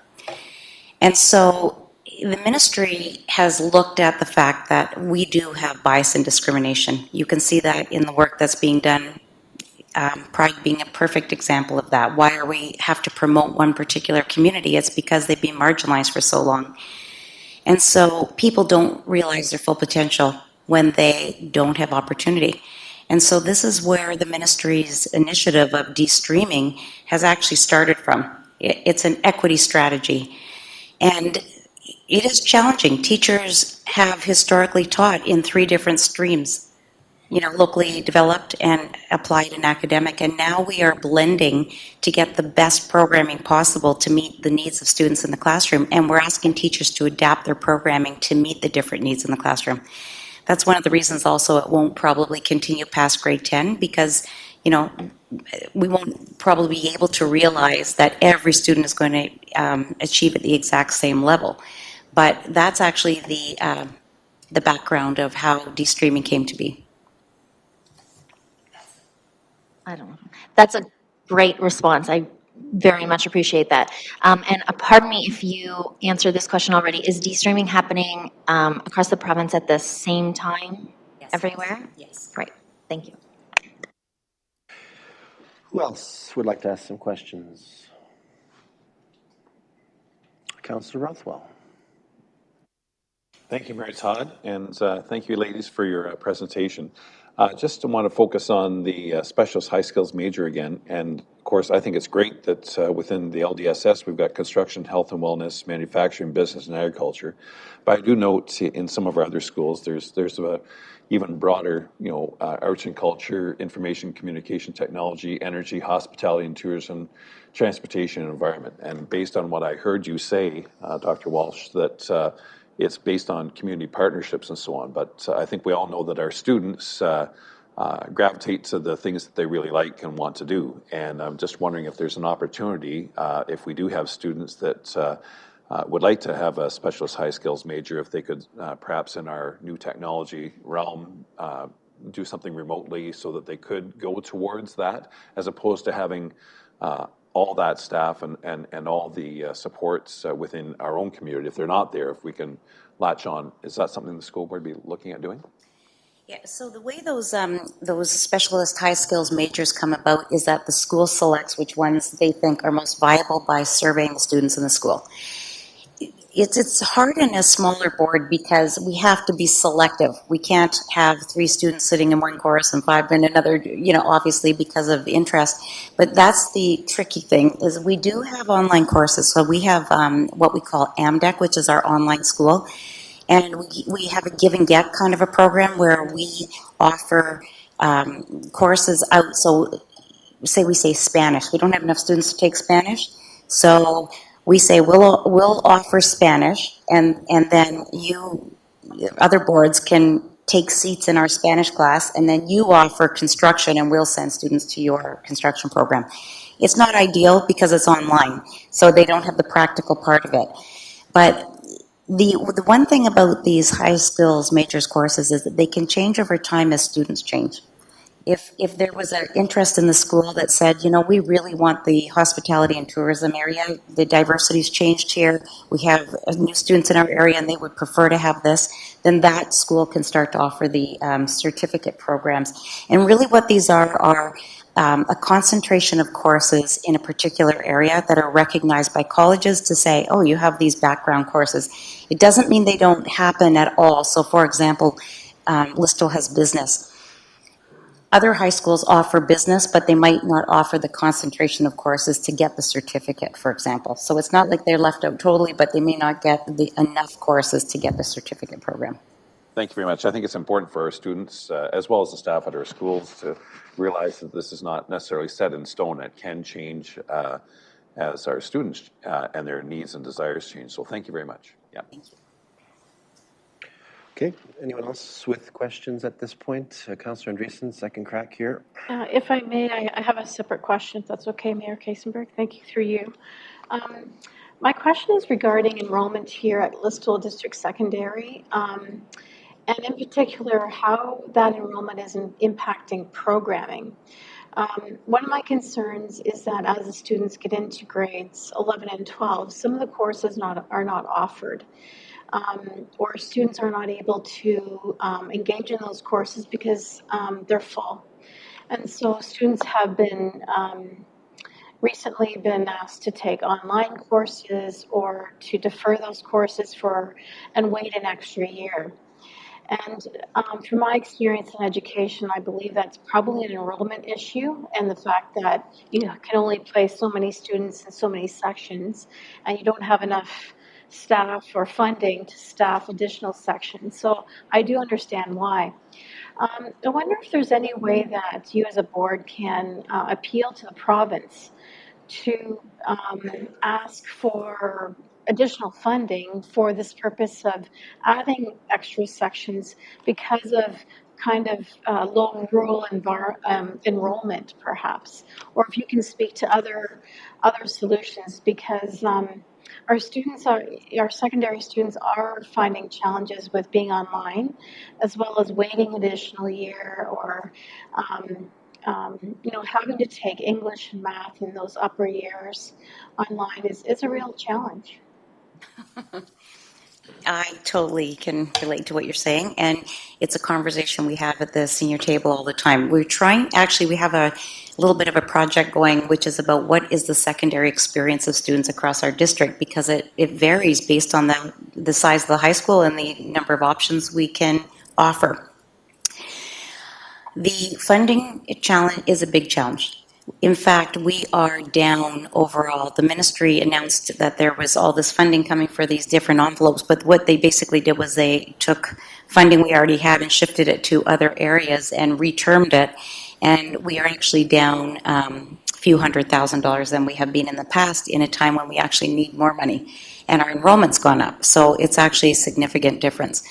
And so the ministry has looked at the fact that we do have bias and discrimination. You can see that in the work that's being done, Pride being a perfect example of that. Why are we have to promote one particular community? It's because they've been marginalized for so long. And so people don't realize their full potential when they don't have opportunity. And so this is where the ministry's initiative of de-streaming has actually started from. It's an equity strategy. And it is challenging. Teachers have historically taught in 3 different streams, locally developed and applied and academic. And now we are blending to get the best programming possible to meet the needs of students in the classroom. And we're asking teachers to adapt their programming to meet the different needs in the classroom. That's one of the reasons also it won't probably continue past grade 10 because, we won't probably be able to realize that every student is going to achieve at the exact same level. But that's actually the background of how de-streaming came to be. I don't know. That's a great response. I very much appreciate that. And pardon me if you answered this question already. Is de-streaming happening across the province at the same time everywhere? Yes. Great. Thank you. Who else would like to ask some questions? Councillor Rothwell. Thank you, Mary Todd, and thank you, ladies, for your presentation. Just want to focus on the specialist high skills major again, and of course, I think it's great that within the LDSS we've got construction, health and wellness, manufacturing, business, and agriculture. But I do note in some of our other schools, there's a even broader, arts and culture, information, communication, technology, energy, hospitality and tourism, transportation and environment. And based on what I heard you say, Dr. Walsh, that it's based on community partnerships and so on. But I think we all know that our students gravitate to the things that they really like and want to do. And I'm just wondering if there's an opportunity, if we do have students that would like to have a specialist high skills major, if they could perhaps in our new technology realm do something remotely so that they could go towards that, as opposed to having all that staff and all the supports within our own community. If they're not there, if we can latch on, is that something the school board would be looking at doing? Yeah, so the way those specialist high skills majors come about is that the school selects which ones they think are most viable by surveying the students in the school. It's hard in a smaller board because we have to be selective. We can't have 3 students sitting in one course and 5 in another, obviously because of interest. But that's the tricky thing, is we do have online courses. So we have what we call AMDEC, which is our online school. And we have a give and get kind of a program where we offer courses out. So we say Spanish. We don't have enough students to take Spanish. So we say we'll offer Spanish, and then you other boards can take seats in our Spanish class, and then you offer construction, and we'll send students to your construction program. It's not ideal because it's online, so they don't have the practical part of it. But the one thing about these high skills majors courses is that they can change over time as students change. if there was an interest in the school that said, you know, we really want the hospitality and tourism area, the diversity's changed here, we have new students in our area and they would prefer to have this, then that school can start to offer the certificate programs. And really what these are a concentration of courses in a particular area that are recognized by colleges to say, oh, you have these background courses. It doesn't mean they don't happen at all. So for example, Listowel has business. Other high schools offer business, but they might not offer the concentration of courses to get the certificate, for example. So it's not like they're left out totally, but they may not get enough courses to get the certificate program. Thank you very much. I think it's important for our students, as well as the staff at our schools, to realize that this is not necessarily set in stone. It can change as our students and their needs and desires change. So thank you very much. Yeah. Thank you. Okay, anyone else with questions at this point? Councillor Andreessen, second crack here. If I may, I have a separate question, if that's okay, Mayor Kaysenberg. Thank you, through you. My question is regarding enrollment here at Listowel District Secondary, and in particular, how that enrollment is impacting programming. One of my concerns is that as the students get into grades 11 and 12, some of the courses are not offered. Or students are not able to engage in those courses because they're full. And so students have been recently been asked to take online courses or to defer those courses and wait an extra year. And from my experience in education, I believe that's probably an enrollment issue, and the fact that you can only place so many students in so many sections and you don't have enough staff or funding to staff additional sections. So I do understand why. I wonder if there's any way that you as a board can appeal to the province to ask for additional funding for this purpose of adding extra sections because of kind of low rural enrollment, perhaps, or if you can speak to other solutions, because our secondary students are finding challenges with being online, as well as waiting an additional year, or having to take English and math in those upper years online is a real challenge. I totally can relate to what you're saying, and it's a conversation we have at the senior table all the time. We have a little bit of a project going, which is about what is the secondary experience of students across our district, because it varies based on the size of the high school and the number of options we can offer. The funding challenge is a big challenge. In fact, we are down overall. The ministry announced that there was all this funding coming for these different envelopes, but what they basically did was they took funding we already had and shifted it to other areas and retermed it, and we are actually down a few $100,000 than we have been in the past, in a time when we actually need more money, and our enrollment's gone up, so it's actually a significant difference.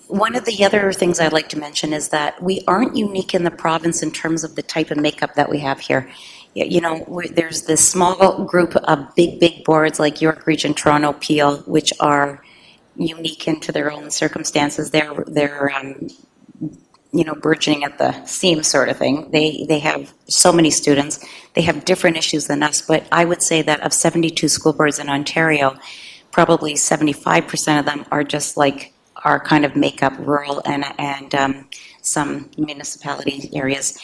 One of the other things I'd like to mention is that we aren't unique in the province in terms of the type of makeup that we have here. There's this small group of big boards like York Region, Toronto, Peel, which are unique into their own circumstances. They're burgeoning at the seams, sort of thing. They have so many students. They have different issues than us, but I would say that of 72 school boards in Ontario, probably 75% of them are just like our kind of makeup, rural and some municipality areas.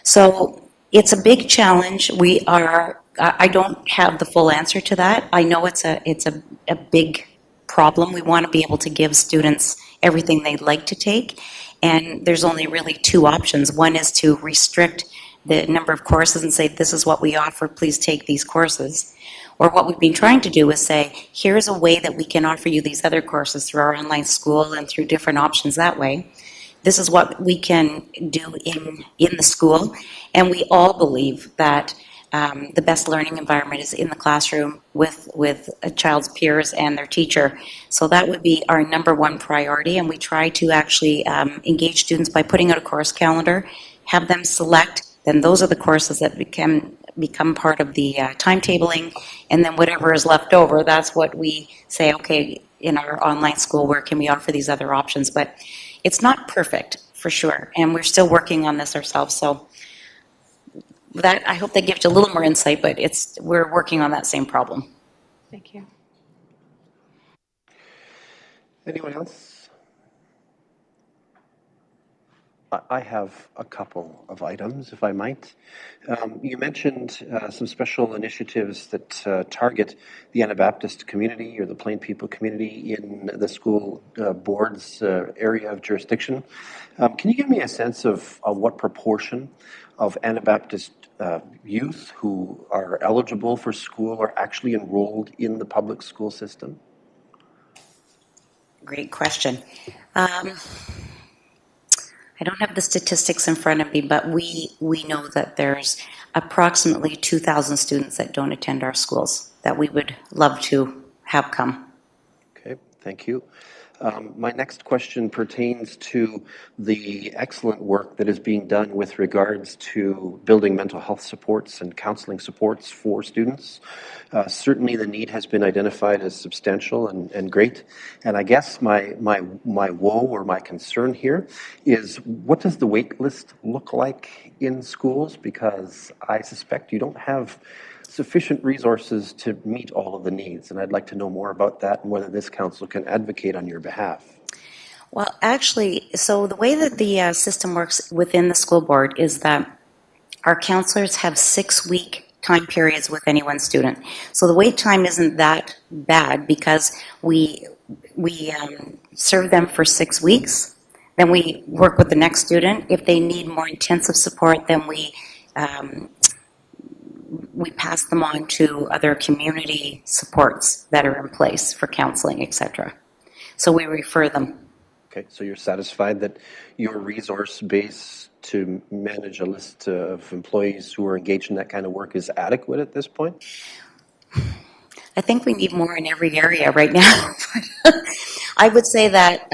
So it's a big challenge. I don't have the full answer to that. I know it's a big problem. We want to be able to give students everything they'd like to take, and there's only really two options. One is to restrict the number of courses and say, this is what we offer, please take these courses. Or what we've been trying to do is say, here's a way that we can offer you these other courses through our online school and through different options that way. This is what we can do in the school. And we all believe that the best learning environment is in the classroom with a child's peers and their teacher. So that would be our number one priority. And we try to actually engage students by putting out a course calendar, have them select, then those are the courses that become part of the timetabling, and then whatever is left over, that's what we say, okay, in our online school, where can we offer these other options? But it's not perfect. for sure. And we're still working on this ourselves. So that, I hope that gives you a little more insight, but we're working on that same problem. Thank you. Anyone else? I have a couple of items, if I might. You mentioned some special initiatives that target the Anabaptist community or the Plain People community in the school board's area of jurisdiction. Can you give me a sense of what proportion of Anabaptist youth who are eligible for school are actually enrolled in the public school system? Great question. I don't have the statistics in front of me, but we know that there's approximately 2,000 students that don't attend our schools that we would love to have come. Okay, thank you. My next question pertains to the excellent work that is being done with regards to building mental health supports and counseling supports for students. Certainly the need has been identified as substantial and great. And I guess my woe or my concern here is, what does the wait list look like in schools? Because I suspect you don't have sufficient resources to meet all of the needs. And I'd like to know more about that and whether this council can advocate on your behalf. Well, actually, so the way that the system works within the school board is that our counselors have 6-week time periods with any one student. So the wait time isn't that bad because we serve them for 6 weeks. Then we work with the next student. If they need more intensive support, then we pass them on to other community supports that are in place for counseling, etc. So we refer them. Okay, so you're satisfied that your resource base to manage a list of employees who are engaged in that kind of work is adequate at this point? I think we need more in every area right now. I would say that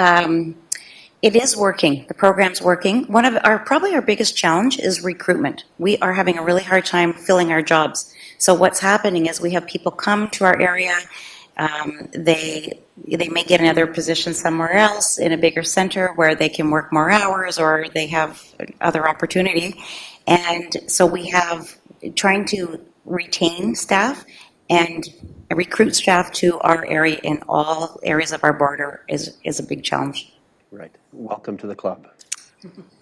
it is working. The program's working. One of probably our biggest challenge is recruitment. We are having a really hard time filling our jobs. So what's happening is we have people come to our area. They may get another position somewhere else in a bigger center where they can work more hours, or they have other opportunity. And so we have trying to retain staff and recruit staff to our area in all areas of our border is a big challenge. Right. Welcome to the club.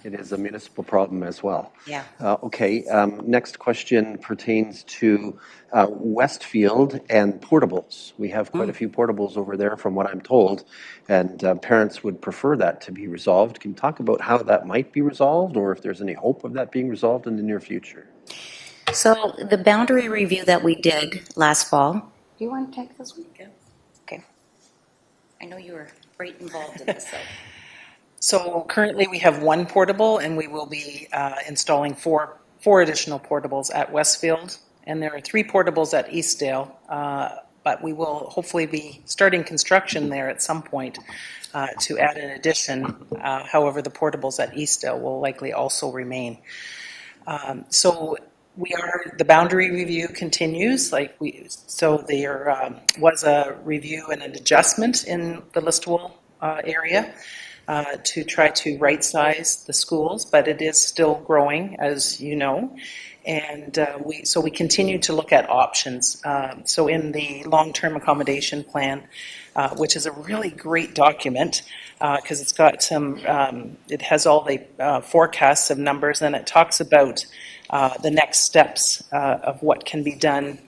It is a municipal problem as well. Yeah. Okay. Next question pertains to Westfield and portables. We have quite a few portables over there, from what I'm told, and parents would prefer that to be resolved. Can you talk about how that might be resolved, or if there's any hope of that being resolved in the near future? So the boundary review that we did last fall. Do you want to take this week? Okay. I know you were right involved in this. So currently we have one portable, and we will be installing four additional portables at Westfield, and there are 3 portables at Eastdale, but we will hopefully be starting construction there at some point to add an addition. However, the portables at Eastdale will likely also remain. So the boundary review continues. So there was a review and an adjustment in the Listowel area to try to right-size the schools, but it is still growing, as you know. And we continue to look at options. So in the long-term accommodation plan, which is a really great document, because it's got it has all the forecasts of numbers, and it talks about the next steps of what can be done,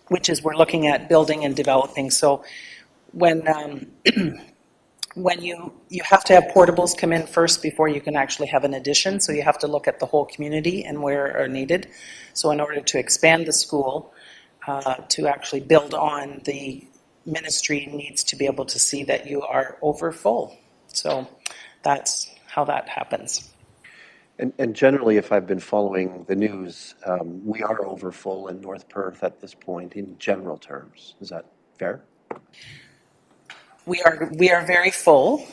which is we're looking at building and developing. So when you have to have portables come in first before you can actually have an addition, so you have to look at the whole community and where are needed. So in order to expand the school, to actually build on, the ministry needs to be able to see that you are over full. So that's how that happens. And generally, if I've been following the news, we are over full in North Perth at this point in general terms. Is that fair? We are very full,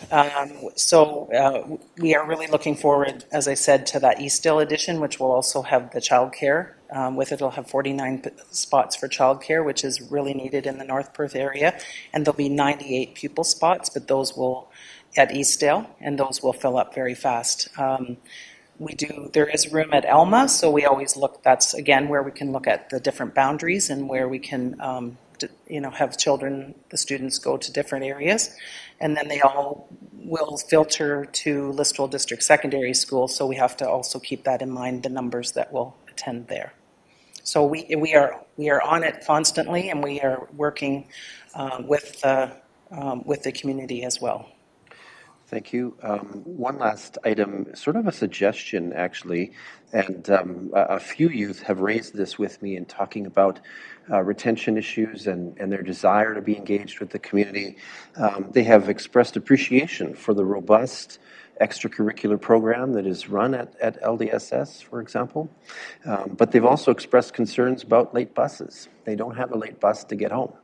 so we are really looking forward, as I said, to that Eastdale edition, which will also have the childcare. With it, it'll have 49 spots for childcare, which is really needed in the North Perth area, and there'll be 98 pupil spots, but those will at Eastdale, and those will fill up very fast. There is room at Elma, so we always look, that's again where we can look at the different boundaries and where we can, have the students go to different areas. And then they all will filter to Listowel District Secondary School, so we have to also keep that in mind, the numbers that will attend there. So we are on it constantly, and we are working with the community as well. Thank you. One last item, sort of a suggestion, actually, and a few youth have raised this with me in talking about retention issues and their desire to be engaged with the community. They have expressed appreciation for the robust extracurricular program that is run at LDSS, for example, but they've also expressed concerns about late buses. They don't have a late bus to get home.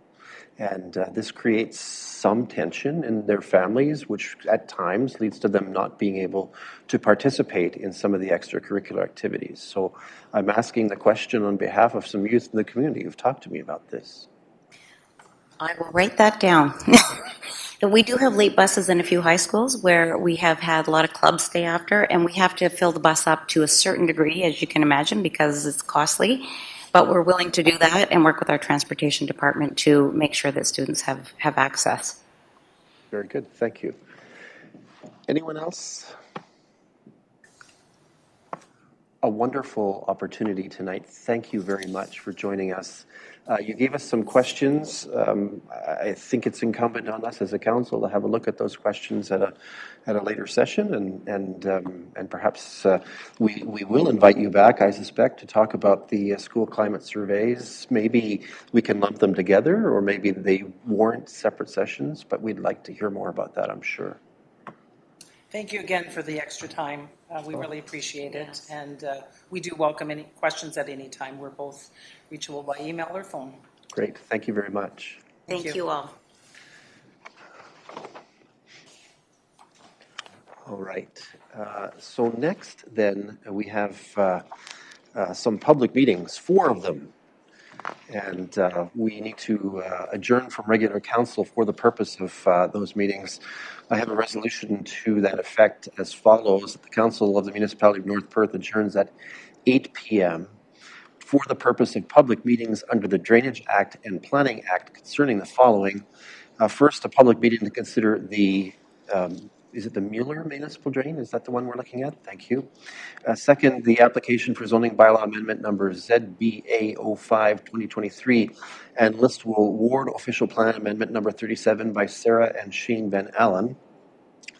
And this creates some tension in their families, which at times leads to them not being able to participate in some of the extracurricular activities. So I'm asking the question on behalf of some youth in the community who've talked to me about this. I will write that down. We do have late buses in a few high schools where we have had a lot of clubs stay after, and we have to fill the bus up to a certain degree, as you can imagine, because it's costly. But we're willing to do that and work with our transportation department to make sure that students have access. Very good. Thank you. Anyone else? A wonderful opportunity tonight. Thank you very much for joining us. You gave us some questions. I think it's incumbent on us as a council to have a look at those questions at a later session, and perhaps we will invite you back, I suspect, to talk about the school climate surveys. Maybe we can lump them together, or maybe they warrant separate sessions, but we'd like to hear more about that, I'm sure. Thank you again for the extra time. We really appreciate it, and we do welcome any questions at any time. We're both reachable by email or phone. Great. Thank you very much. Thank you all. All right. So next, then, we have some public meetings, 4 of them. And we need to adjourn from regular council for the purpose of those meetings. I have a resolution to that effect as follows. The Council of the Municipality of North Perth adjourns at 8 p.m. for the purpose of public meetings under the Drainage Act and Planning Act concerning the following. First, a public meeting to consider the is it the Mueller Municipal Drain? Is that the one we're looking at? Thank you. Second, the application for zoning bylaw amendment number ZBA 05-2023 and Listowel Ward Official Plan Amendment number 37 by Sarah and Shane Van Allen.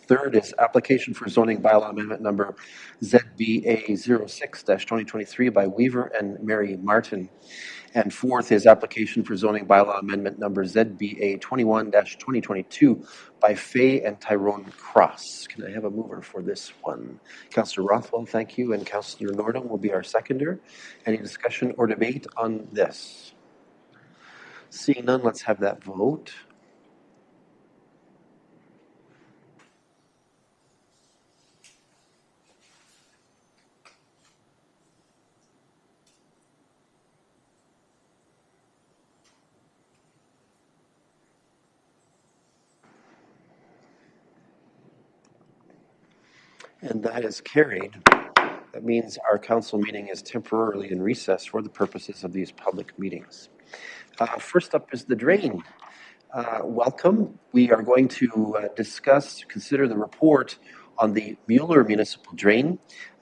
Third is application for zoning bylaw amendment number ZBA 06-2023 by Weaver and Mary Martin. And fourth is application for zoning bylaw amendment number ZBA 21-2022 by Faye and Tyrone Cross. Can I have a mover for this one? Councillor Rothwell, thank you, and Councillor Nordum will be our seconder. Any discussion or debate on this? Seeing none, let's have that vote. And that is carried. That means our council meeting is temporarily in recess for the purposes of these public meetings. First up is the drain. Welcome. We are going to consider the report on the Mueller Municipal Drain.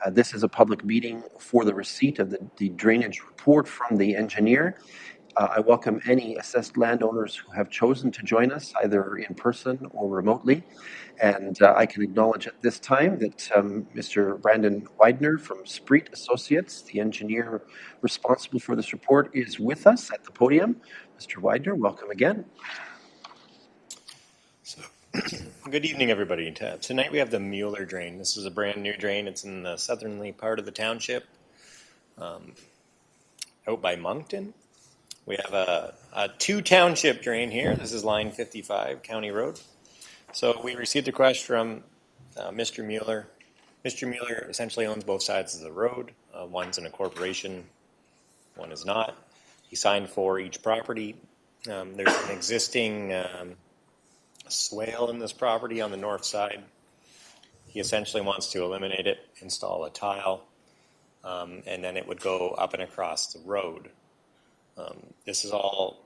This is a public meeting for the receipt of the drainage report from the engineer. I welcome any assessed landowners who have chosen to join us, either in person or remotely. And I can acknowledge at this time that Mr. Brandon Widener from Spreet Associates, the engineer responsible for this report, is with us at the podium. Mr. Widener, welcome again. So, good evening, everybody. Tonight we have the Mueller Drain. This is a brand new drain. It's in the southerly part of the township, out by Moncton. We have a 2-township drain here. This is line 55, County Road. So we received a request from Mr. Mueller. Mr. Mueller essentially owns both sides of the road. One's in a corporation, one is not. He signed for each property. There's an existing a swale in this property on the north side. He essentially wants to eliminate it, install a tile, and then it would go up and across the road. This is all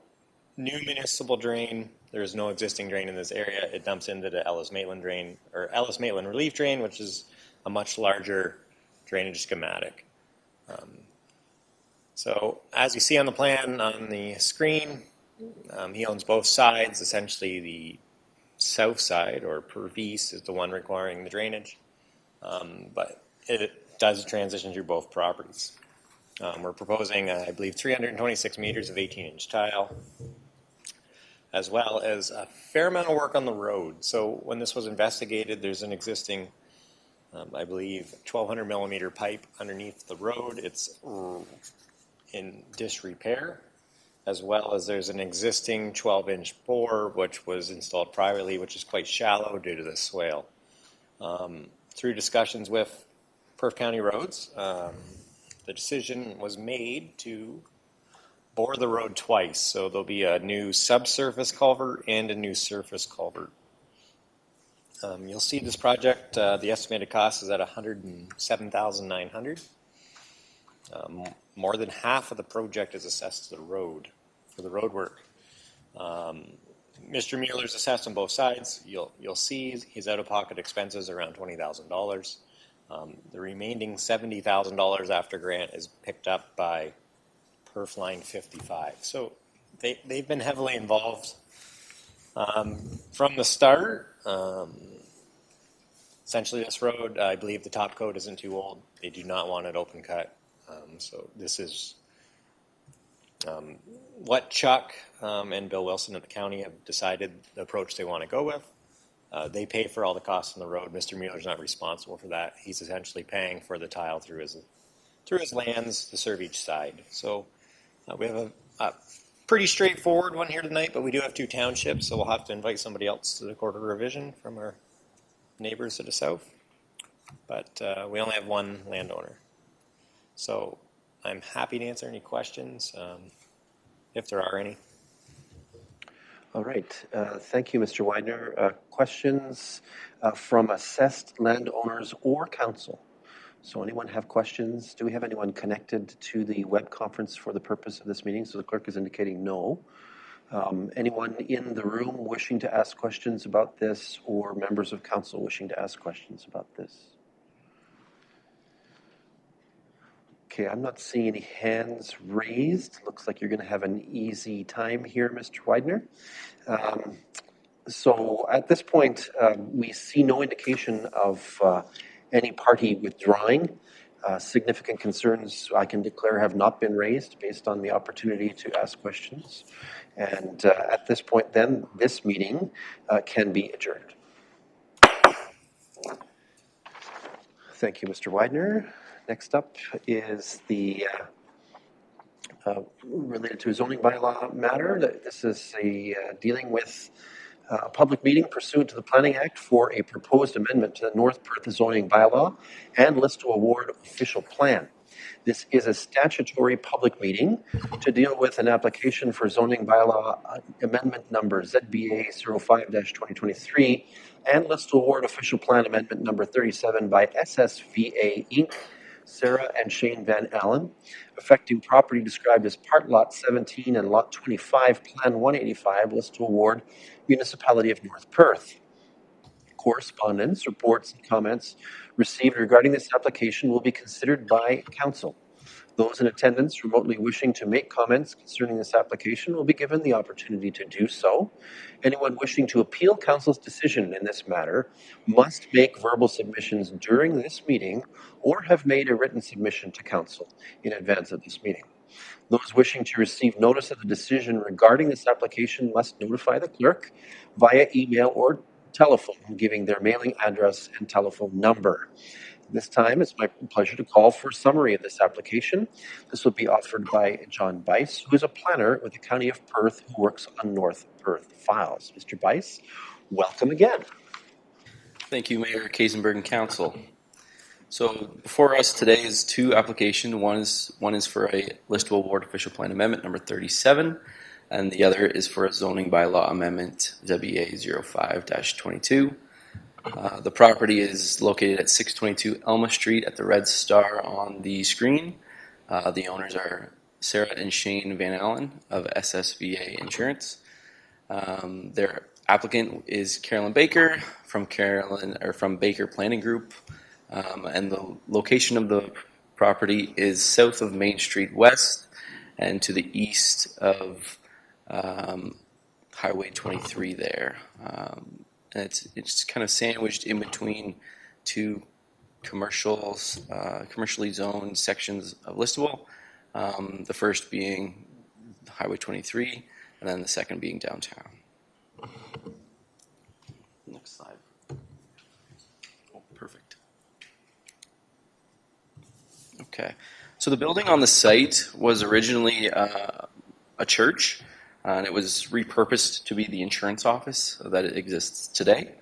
new municipal drain. There is no existing drain in this area. It dumps into the Ellis-Maitland drain, or Ellis-Maitland relief drain, which is a much larger drainage schematic. So as you see on the plan on the screen, he owns both sides. Essentially, the south side, or Pervis, is the one requiring the drainage, but it does transition through both properties. We're proposing, I believe, 326 meters of 18-inch tile, as well as a fair amount of work on the road. So when this was investigated, there's an existing, I believe, 1,200 millimeter pipe underneath the road. It's in disrepair, as well as there's an existing 12-inch bore, which was installed privately, which is quite shallow due to the swale. Through discussions with Perth County Roads, the decision was made to bore the road twice. So there'll be a new subsurface culvert and a new surface culvert. You'll see this project, the estimated cost is at $107,900. More than half of the project is assessed to the road for the road work. Mr. Mueller's assessed on both sides. You'll see his out-of-pocket expenses around $20,000. The remaining $70,000 after grant is picked up by Perf Line 55. So they've been heavily involved from the start. Essentially, this road, I believe the top coat isn't too old. They do not want it open cut. So this is what Chuck and Bill Wilson at the county have decided the approach they want to go with. They pay for all the costs on the road. Mr. Mueller's not responsible for that. He's essentially paying for the tile through his lands to serve each side. So we have a pretty straightforward one here tonight, but we do have two townships, so we'll have to invite somebody else to the Court of Revision from our neighbors to the south. But we only have one landowner. So I'm happy to answer any questions, if there are any. All right. Thank you, Mr. Widener. Questions from assessed landowners or council? So anyone have questions? Do we have anyone connected to the web conference for the purpose of this meeting? So the clerk is indicating no. Anyone in the room wishing to ask questions about this, or members of council wishing to ask questions about this? Okay, I'm not seeing any hands raised. Looks like you're going to have an easy time here, Mr. Widener. So at this point, we see no indication of any party withdrawing. Significant concerns, I can declare, have not been raised based on the opportunity to ask questions. And at this point, then, this meeting can be adjourned. Thank you, Mr. Widener. Next up is the related to a zoning bylaw matter. This is dealing with a public meeting pursuant to the Planning Act for a proposed amendment to the North Perth zoning bylaw and list to award official plan. This is a statutory public meeting to deal with an application for zoning bylaw amendment number ZBA 05-2023 and list to award official plan amendment number 37 by SSVA Inc., Sarah and Shane Van Allen, affecting property described as Part Lot 17 and Lot 25, Plan 185, list to award Municipality of North Perth. Correspondence, reports, and comments received regarding this application will be considered by council. Those in attendance remotely wishing to make comments concerning this application will be given the opportunity to do so. Anyone wishing to appeal council's decision in this matter must make verbal submissions during this meeting or have made a written submission to council in advance of this meeting. Those wishing to receive notice of the decision regarding this application must notify the clerk via email or telephone, giving their mailing address and telephone number. This time, it's my pleasure to call for a summary of this application. This will be offered by John Bice, who is a planner with the County of Perth who works on North Perth files. Mr. Bice, welcome again. Thank you, Mayor Kaysenberg and Council. So before us today is two applications. One is for a list of award official plan amendment number 37, and the other is for a zoning bylaw amendment, ZBA 05-22. The property is located at 622 Elma Street at the red star on the screen. The owners are Sarah and Shane Van Allen of SSVA Insurance. Their applicant is Carolyn Baker from Baker Planning Group, and the location of the property is south of Main Street West and to the east of Highway 23 there. And it's kind of sandwiched in between two commercially zoned sections of Listowel. The first being Highway 23, and then the second being downtown. Next slide. Oh, perfect. Okay, so the building on the site was originally a church, and it was repurposed to be the insurance office that it exists today.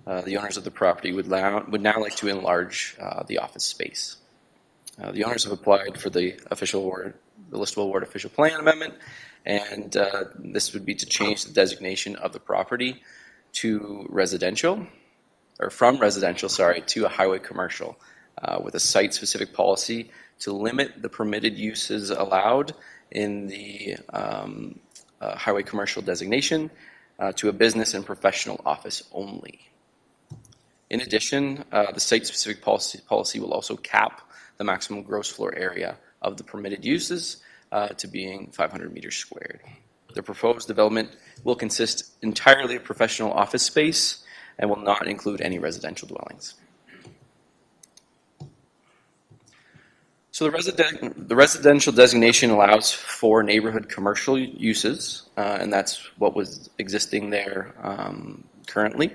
The owners of the property would now like to enlarge the office space. The owners have applied for the Listowel Ward official plan amendment, and this would be to change the designation of the property to residential, or from residential, to a highway commercial, with a site-specific policy to limit the permitted uses allowed in the highway commercial designation to a business and professional office only. In addition, the site-specific policy will also cap the maximum gross floor area of the permitted uses to being 500 meters squared. The proposed development will consist entirely of professional office space and will not include any residential dwellings. So the residential designation allows for neighborhood commercial uses, and that's what was existing there currently.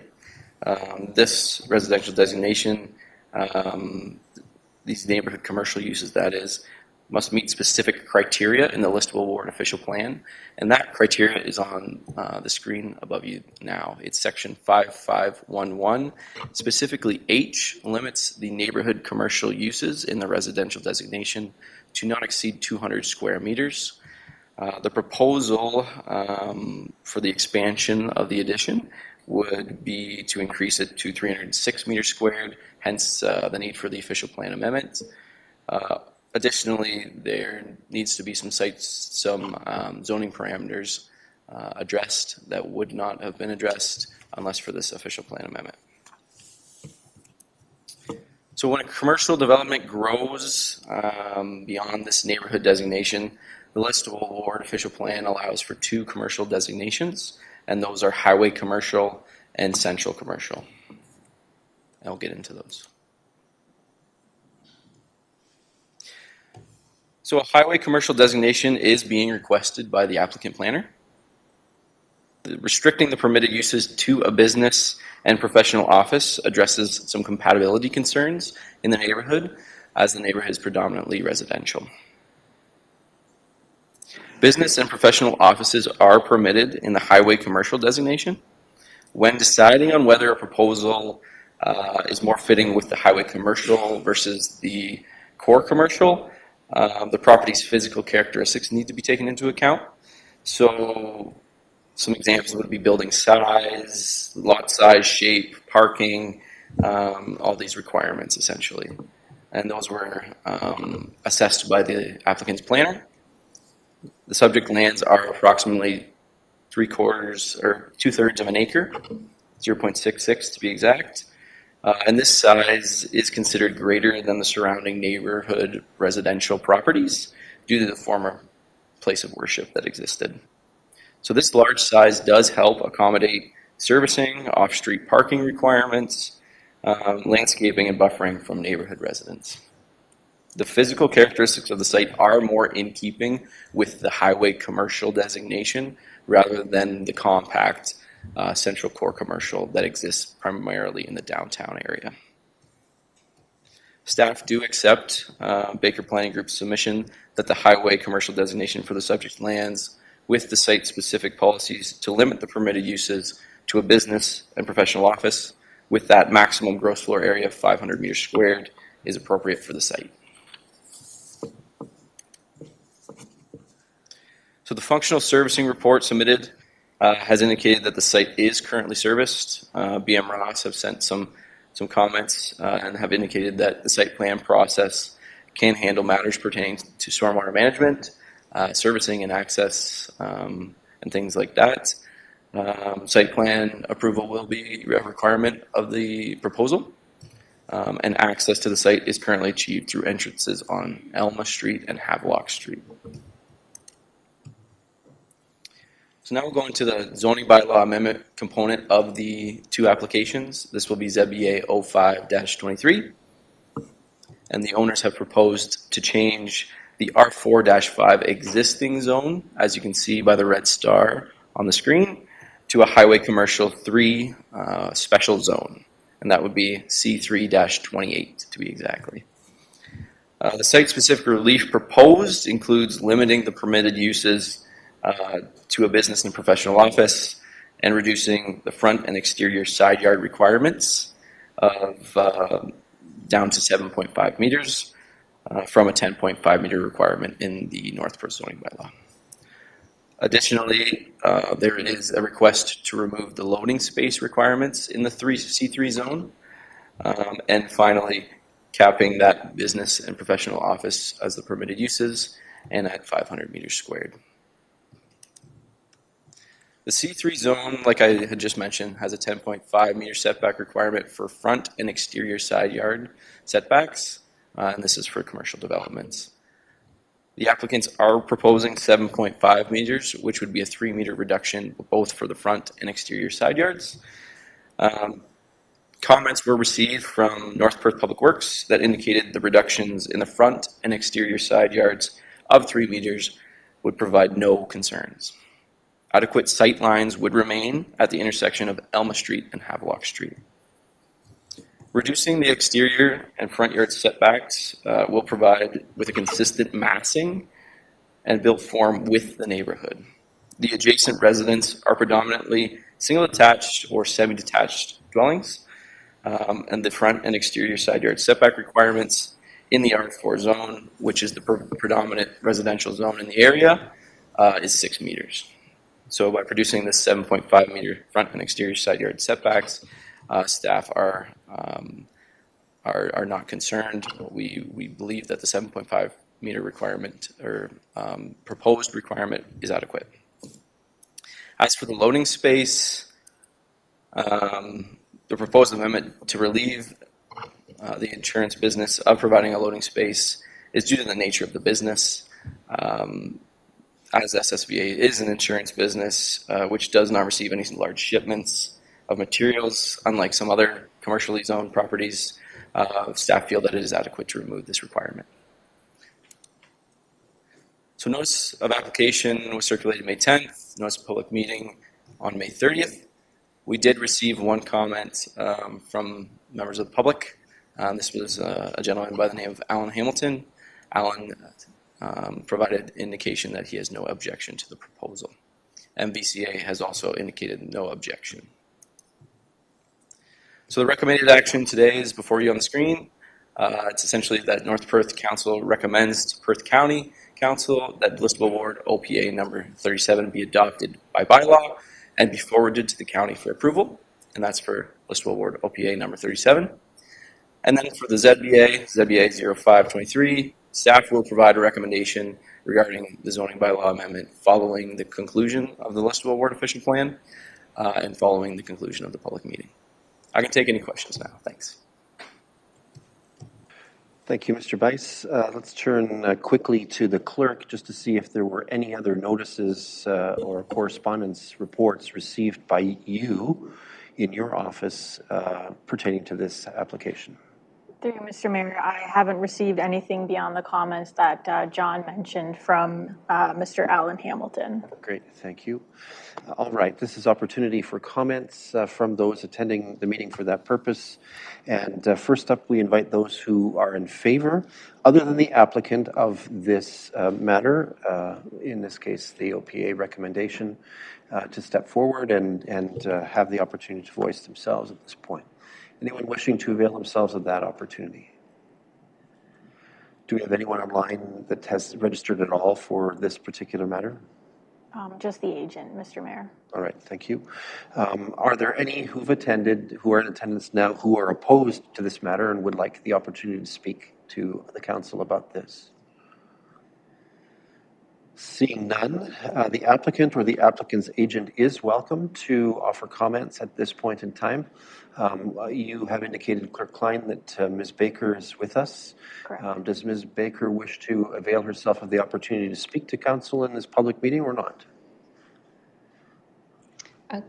This residential designation, these neighborhood commercial uses, that is, must meet specific criteria in the Listowel Ward official plan, and that criteria is on the screen above you now. It's section 5511. Specifically, H limits the neighborhood commercial uses in the residential designation to not exceed 200 square meters. The proposal for the expansion of the addition would be to increase it to 306 meters squared, hence the need for the official plan amendment. Additionally, there needs to be some zoning parameters addressed that would not have been addressed unless for this official plan amendment. So when a commercial development grows beyond this neighborhood designation, the Listowel Ward official plan allows for two commercial designations, and those are highway commercial and central commercial. I'll get into those. So a highway commercial designation is being requested by the applicant planner. Restricting the permitted uses to a business and professional office addresses some compatibility concerns in the neighborhood, as the neighborhood is predominantly residential. Business and professional offices are permitted in the highway commercial designation. When deciding on whether a proposal is more fitting with the highway commercial versus the core commercial, the property's physical characteristics need to be taken into account. So some examples would be building size, lot size, shape, parking, all these requirements essentially. And those were assessed by the applicant's planner. The subject lands are approximately 2/3 of an acre, 0.66 to be exact. And this size is considered greater than the surrounding neighborhood residential properties due to the former place of worship that existed. So this large size does help accommodate servicing, off-street parking requirements, landscaping, and buffering from neighborhood residents. The physical characteristics of the site are more in keeping with the highway commercial designation rather than the compact central core commercial that exists primarily in the downtown area. Staff do accept Baker Planning Group's submission that the highway commercial designation for the subject lands with the site-specific policies to limit the permitted uses to a business and professional office with that maximum gross floor area of 500 meters squared is appropriate for the site. So the functional servicing report submitted has indicated that the site is currently serviced. BM Ross have sent some comments and have indicated that the site plan process can handle matters pertaining to stormwater management, servicing and access, and things like that. Site plan approval will be a requirement of the proposal, and access to the site is currently achieved through entrances on Elma Street and Havelock Street. So now we'll go into the zoning bylaw amendment component of the two applications. This will be ZBA 05-23. And the owners have proposed to change the R4-5 existing zone, as you can see by the red star on the screen, to a Highway Commercial 3 special zone. And that would be C3-28 to be exactly. The site-specific relief proposed includes limiting the permitted uses to a business and professional office, and reducing the front and exterior side yard requirements of down to 7.5 meters from a 10.5 meter requirement in the North Perth zoning bylaw. Additionally, there is a request to remove the loading space requirements in the C3 zone, and finally capping that business and professional office as the permitted uses and at 500 meters squared. The C3 zone, like I had just mentioned, has a 10.5 meter setback requirement for front and exterior side yard setbacks, and this is for commercial developments. The applicants are proposing 7.5 meters, which would be a 3 meter reduction both for the front and exterior side yards. Comments were received from North Perth Public Works that indicated the reductions in the front and exterior side yards of 3 meters would provide no concerns. Adequate sight lines would remain at the intersection of Elma Street and Havelock Street. Reducing the exterior and front yard setbacks will provide with a consistent massing and built form with the neighborhood. The adjacent residents are predominantly single-attached or semi-detached dwellings, and the front and exterior side yard setback requirements in the R4 zone, which is the predominant residential zone in the area, is 6 meters. So by producing this 7.5 meter front and exterior side yard setbacks, staff are not concerned. We believe that the 7.5 meter requirement or proposed requirement is adequate. As for the loading space, the proposed amendment to relieve the insurance business of providing a loading space is due to the nature of the business. As SSVA is an insurance business which does not receive any large shipments of materials, unlike some other commercially zoned properties, staff feel that it is adequate to remove this requirement. So notice of application was circulated May 10th, notice of public meeting on May 30th. We did receive one comment from members of the public. This was a gentleman by the name of Alan Hamilton. Alan provided indication that he has no objection to the proposal. MVCA has also indicated no objection. So the recommended action today is before you on the screen. It's essentially that North Perth Council recommends to Perth County Council that Listable Ward OPA number 37 be adopted by bylaw and be forwarded to the county for approval. And that's for Listable Ward OPA number 37. And then for the ZBA 0523, staff will provide a recommendation regarding the zoning bylaw amendment following the conclusion of the Listable Ward official plan and following the conclusion of the public meeting. I can take any questions now. Thanks. Thank you, Mr. Bice. Let's turn quickly to the clerk just to see if there were any other notices or correspondence reports received by you in your office pertaining to this application. Through you, Mr. Mayor, I haven't received anything beyond the comments that John mentioned from Mr. Alan Hamilton. Great, thank you. All right, this is opportunity for comments from those attending the meeting for that purpose. And first up, we invite those who are in favor, other than the applicant, of this matter, in this case, the OPA recommendation, to step forward and have the opportunity to voice themselves at this point. Anyone wishing to avail themselves of that opportunity? Do we have anyone online that has registered at all for this particular matter? Just the agent, Mr. Mayor. All right, thank you. Are there any who are in attendance now, who are opposed to this matter and would like the opportunity to speak to the council about this? Seeing none, the applicant or the applicant's agent is welcome to offer comments at this point in time. You have indicated, Clerk Klein, that Ms. Baker is with us. Correct. Does Ms. Baker wish to avail herself of the opportunity to speak to council in this public meeting or not?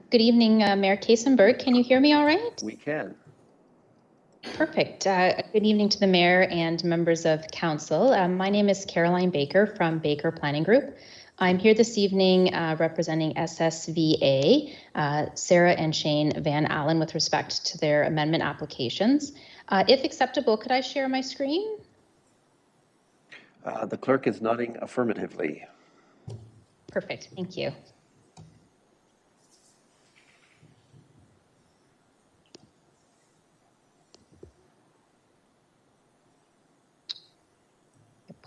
Good evening, Mayor Kasenberg. Can you hear me all right? We can. Perfect. Good evening to the mayor and members of council. My name is Caroline Baker from Baker Planning Group. I'm here this evening representing SSVA, Sarah and Shane Van Allen, with respect to their amendment applications. If acceptable, could I share my screen? The clerk is nodding affirmatively. Perfect. Thank you.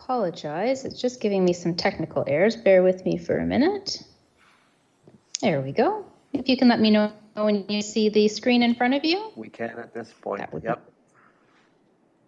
Apologize, it's just giving me some technical errors. Bear with me for a minute. There we go. If you can let me know when you see the screen in front of you. We can at this point. Yep.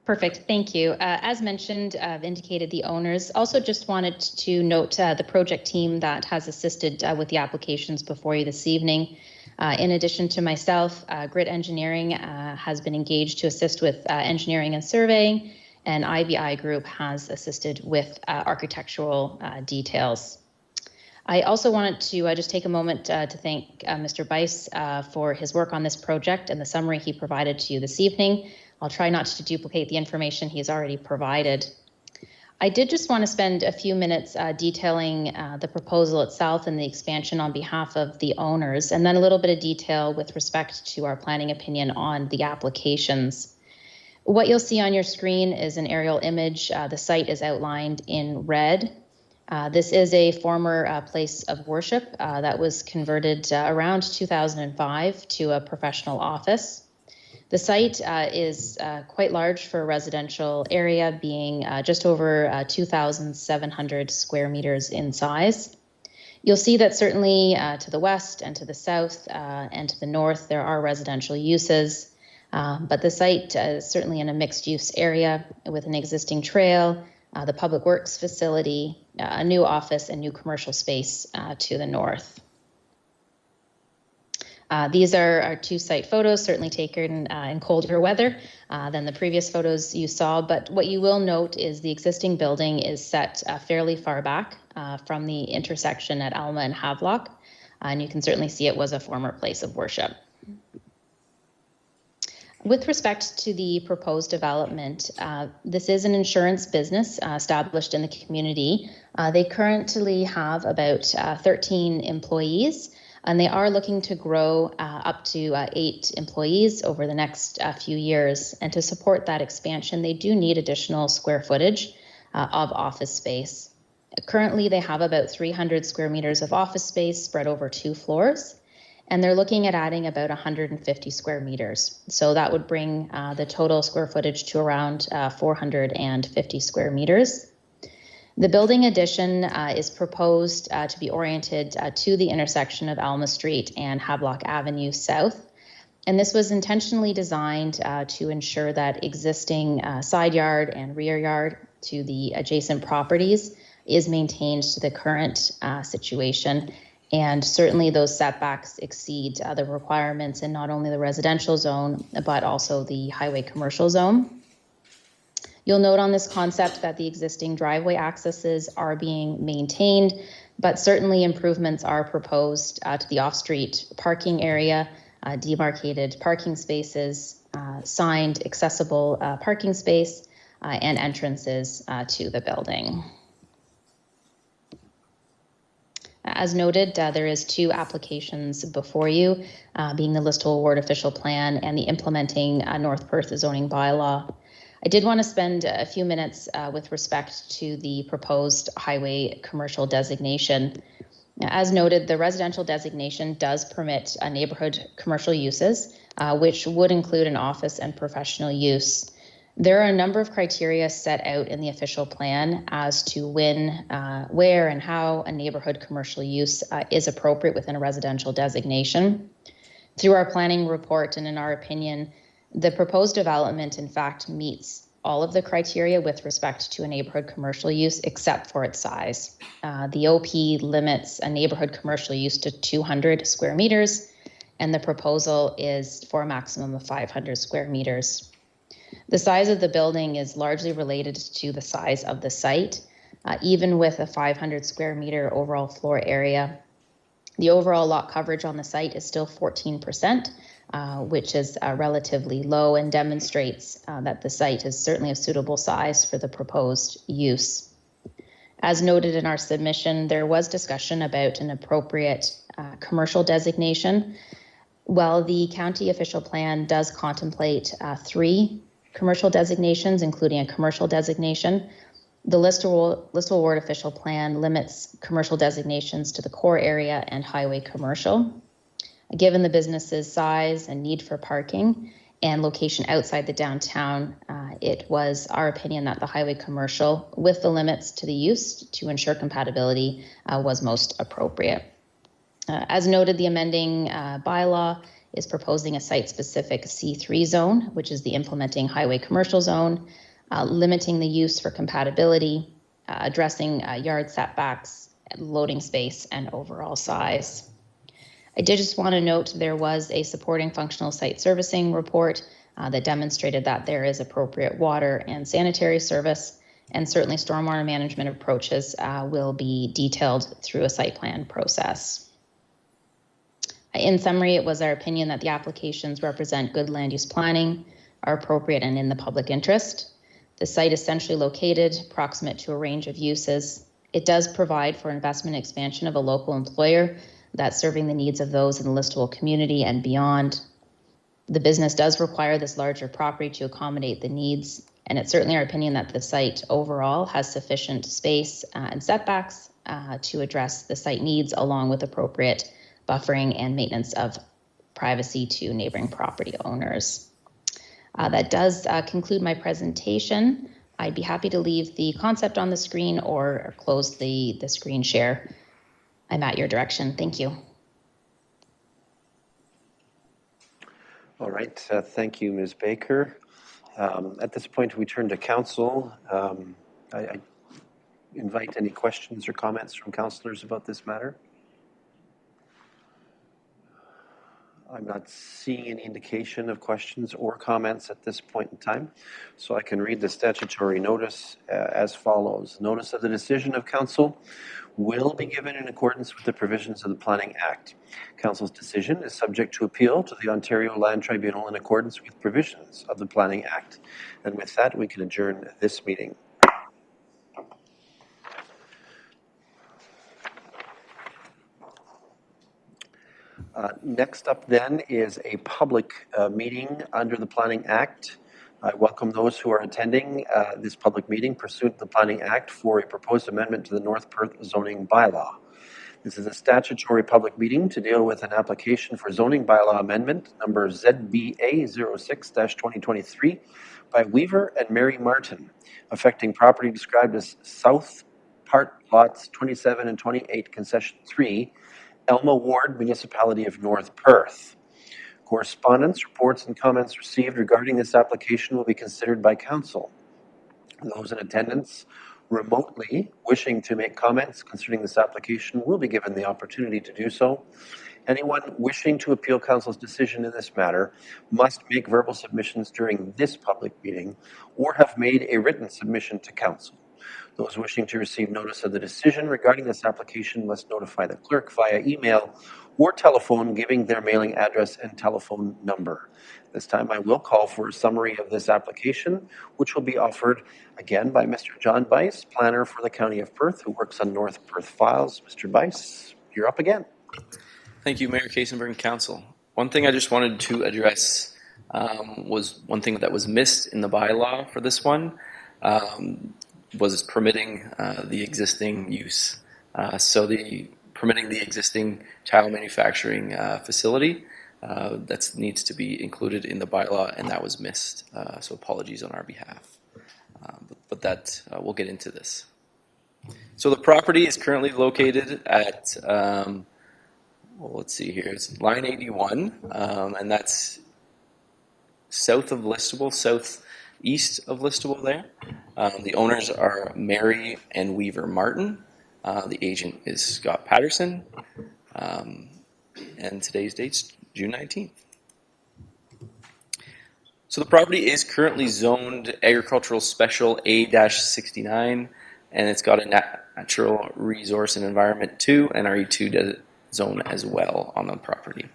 Perfect, thank you. As mentioned, I've indicated the owners. Also just wanted to note the project team that has assisted with the applications before you this evening. In addition to myself, Grit Engineering has been engaged to assist with engineering and surveying, and IBI Group has assisted with architectural details. I also wanted to just take a moment to thank Mr. Bice for his work on this project and the summary he provided to you this evening. I'll try not to duplicate the information he's already provided. I did just want to spend a few minutes detailing the proposal itself and the expansion on behalf of the owners, and then a little bit of detail with respect to our planning opinion on the applications. What you'll see on your screen is an aerial image. The site is outlined in red. This is a former place of worship that was converted around 2005 to a professional office. The site is quite large for a residential area, being just over 2,700 square meters in size. You'll see that certainly to the west and to the south and to the north, there are residential uses. But the site is certainly in a mixed use area with an existing trail, the public works facility, a new office and new commercial space to the north. These are our two site photos, certainly taken in colder weather than the previous photos you saw. But what you will note is the existing building is set fairly far back from the intersection at Alma and Havelock. And you can certainly see it was a former place of worship. With respect to the proposed development, this is an insurance business established in the community. They currently have about 13 employees, and they are looking to grow up to 8 employees over the next few years. And to support that expansion, they do need additional square footage of office space. Currently, they have about 300 square meters of office space spread over 2 floors. And they're looking at adding about 150 square meters. So that would bring the total square footage to around 450 square meters. The building addition is proposed to be oriented to the intersection of Alma Street and Havelock Avenue South. And this was intentionally designed to ensure that existing side yard and rear yard to the adjacent properties is maintained to the current situation. And certainly those setbacks exceed the requirements in not only the residential zone, but also the highway commercial zone. You'll note on this concept that the existing driveway accesses are being maintained, but certainly improvements are proposed to the off-street parking area, demarcated parking spaces, signed accessible parking space, and entrances to the building. As noted, there is 2 applications before you, being the listable ward official plan and the implementing North Perth zoning bylaw. I did want to spend a few minutes with respect to the proposed highway commercial designation. As noted, the residential designation does permit neighborhood commercial uses, which would include an office and professional use. There are a number of criteria set out in the official plan as to when, where, and how a neighborhood commercial use is appropriate within a residential designation. Through our planning report and in our opinion, the proposed development in fact meets all of the criteria with respect to a neighborhood commercial use except for its size. The OP limits a neighborhood commercial use to 200 square meters, and the proposal is for a maximum of 500 square meters. The size of the building is largely related to the size of the site. Even with a 500 square meter overall floor area, the overall lot coverage on the site is still 14%, which is relatively low and demonstrates that the site is certainly a suitable size for the proposed use. As noted in our submission, there was discussion about an appropriate commercial designation. While the county official plan does contemplate 3 commercial designations, including a commercial designation, the Listowel Ward official plan limits commercial designations to the core area and highway commercial. Given the business's size and need for parking and location outside the downtown, it was our opinion that the highway commercial, with the limits to the use to ensure compatibility, was most appropriate. As noted, the amending bylaw is proposing a site-specific C3 zone, which is the implementing highway commercial zone, limiting the use for compatibility, addressing yard setbacks, loading space, and overall size. I did just want to note there was a supporting functional site servicing report that demonstrated that there is appropriate water and sanitary service, and certainly stormwater management approaches will be detailed through a site plan process. In summary, it was our opinion that the applications represent good land use planning, are appropriate and in the public interest. The site is centrally located, proximate to a range of uses. It does provide for investment expansion of a local employer that's serving the needs of those in the Listowel community and beyond. The business does require this larger property to accommodate the needs, and it's certainly our opinion that the site overall has sufficient space and setbacks to address the site needs, along with appropriate buffering and maintenance of privacy to neighboring property owners. That does conclude my presentation. I'd be happy to leave the concept on the screen or close the screen share. I'm at your direction. Thank you. All right. Thank you, Ms. Baker. At this point, we turn to council. I invite any questions or comments from councillors about this matter. I'm not seeing any indication of questions or comments at this point in time, so I can read the statutory notice as follows. Notice of the decision of council will be given in accordance with the provisions of the Planning Act. Council's decision is subject to appeal to the Ontario Land Tribunal in accordance with provisions of the Planning Act. And with that, we can adjourn this meeting. Next up then is a public meeting under the Planning Act. I welcome those who are attending this public meeting pursuant to the Planning Act for a proposed amendment to the North Perth zoning bylaw. This is a statutory public meeting to deal with an application for zoning bylaw amendment number ZBA 06-2023 by Weaver and Mary Martin, affecting property described as South Part Lots 27 and 28, Concession 3, Elma Ward, Municipality of North Perth. Correspondence, reports, and comments received regarding this application will be considered by council. Those in attendance remotely wishing to make comments concerning this application will be given the opportunity to do so. Anyone wishing to appeal council's decision in this matter must make verbal submissions during this public meeting or have made a written submission to council. Those wishing to receive notice of the decision regarding this application must notify the clerk via email or telephone, giving their mailing address and telephone number. This time I will call for a summary of this application, which will be offered again by Mr. John Bice, planner for the County of Perth, who works on North Perth files. Mr. Bice, you're up again. Thank you, Mayor Kaysenberg and Council. One thing I just wanted to address was one thing that was missed in the bylaw for this one. Was permitting the existing use. So permitting the existing tile manufacturing facility that needs to be included in the bylaw, and that was missed. So apologies on our behalf. But that we'll get into this. So the property is currently located at, well, let's see here, it's line 81, and that's south of Listowel, southeast of Listowel there. The owners are Mary and Weaver Martin. The agent is Scott Patterson. And today's date's June 19th. So the property is currently zoned agricultural special A-69, and it's got a natural resource and environment 2 and RE2 zone as well on the property.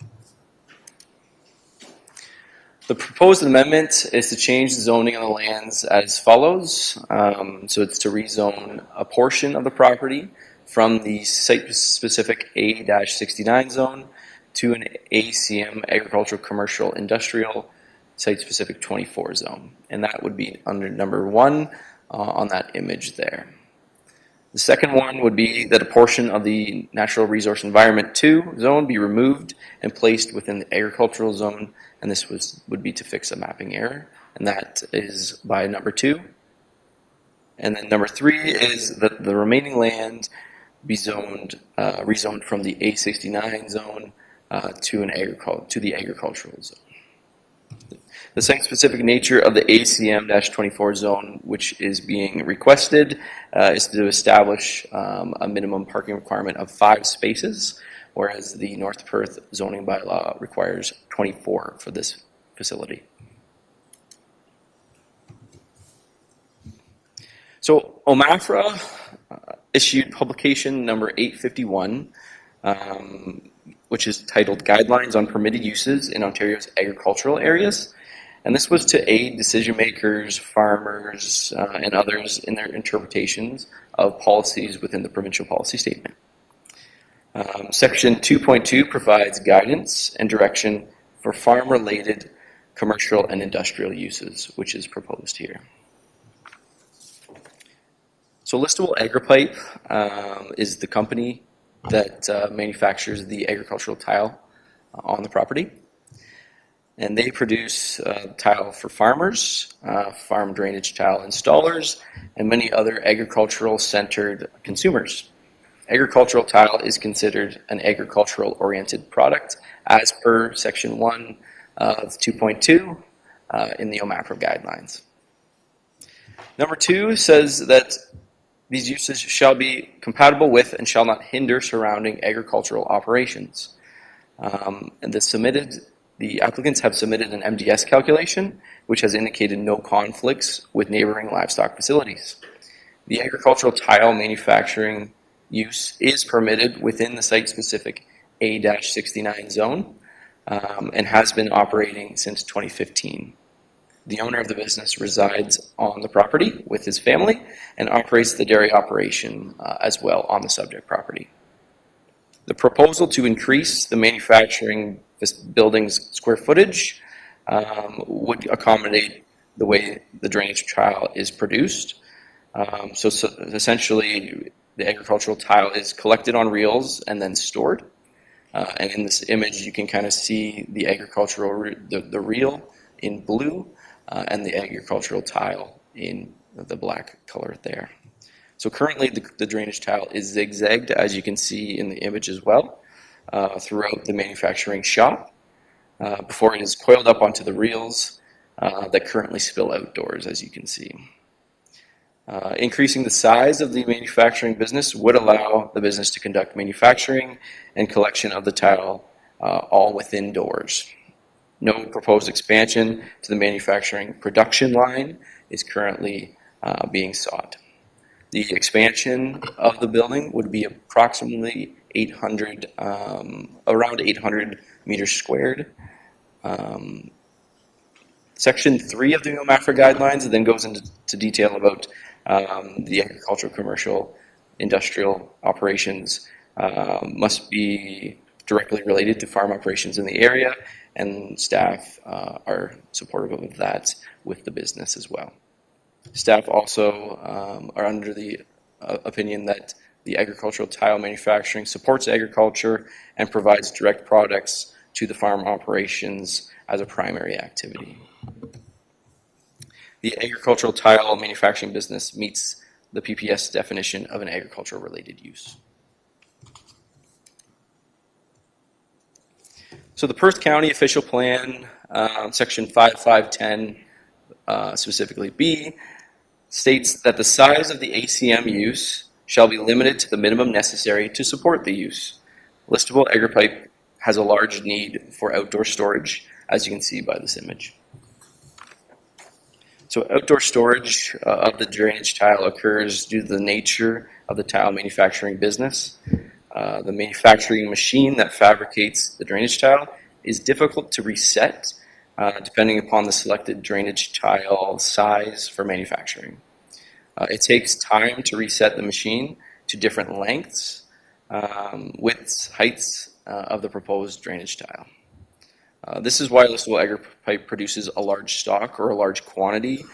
The proposed amendment is to change the zoning on the lands as follows. So it's to rezone a portion of the property from the site-specific A-69 zone to an ACM agricultural commercial industrial site-specific 24 zone. And that would be under number 1 on that image there. The second one would be that a portion of the natural resource environment 2 zone be removed and placed within the agricultural zone, and this would be to fix a mapping error, and that is by number 2. And then number 3 is that the remaining land be rezoned from the A69 zone to the agricultural zone. The site-specific nature of the ACM-24 zone, which is being requested, is to establish a minimum parking requirement of 5 spaces, whereas the North Perth zoning bylaw requires 24 for this facility. So OMAFRA issued publication number 851, which is titled Guidelines on Permitted Uses in Ontario's Agricultural Areas. And this was to aid decision makers, farmers, and others in their interpretations of policies within the provincial policy statement. Section 2.2 provides guidance and direction for farm-related commercial and industrial uses, which is proposed here. So Listowel AgriPipe is the company that manufactures the agricultural tile on the property. And they produce tile for farmers, farm drainage tile installers, and many other agricultural-centered consumers. Agricultural tile is considered an agricultural-oriented product as per Section 1 of 2.2 in the OMAPRA guidelines. Number 2 says that these uses shall be compatible with and shall not hinder surrounding agricultural operations. And the applicants have submitted an MDS calculation, which has indicated no conflicts with neighboring livestock facilities. The agricultural tile manufacturing use is permitted within the site-specific A-69 zone and has been operating since 2015. The owner of the business resides on the property with his family and operates the dairy operation as well on the subject property. The proposal to increase the manufacturing building's square footage would accommodate the way the drainage tile is produced. So essentially, the agricultural tile is collected on reels and then stored. And in this image, you can kind of see the agricultural, the reel in blue and the agricultural tile in the black color there. So currently, the drainage tile is zigzagged, as you can see in the image as well, throughout the manufacturing shop before it is coiled up onto the reels that currently spill outdoors, as you can see. Increasing the size of the manufacturing business would allow the business to conduct manufacturing and collection of the tile all within doors. No proposed expansion to the manufacturing production line is currently being sought. The expansion of the building would be approximately around 800 meters squared. Section 3 of the OMAFRA guidelines then goes into detail about the agricultural, commercial, industrial operations must be directly related to farm operations in the area, and staff are supportive of that with the business as well. Staff also are under the opinion that the agricultural tile manufacturing supports agriculture and provides direct products to the farm operations as a primary activity. The agricultural tile manufacturing business meets the PPS definition of an agricultural related use. So the Perth County Official Plan, Section 5510, specifically B, states that the size of the ACM use shall be limited to the minimum necessary to support the use. Listable agri-pipe has a large need for outdoor storage, as you can see by this image. So outdoor storage of the drainage tile occurs due to the nature of the tile manufacturing business. The manufacturing machine that fabricates the drainage tile is difficult to reset depending upon the selected drainage tile size for manufacturing. It takes time to reset the machine to different lengths, widths, heights of the proposed drainage tile. This is why listable agri-pipe produces a large stock or a large quantity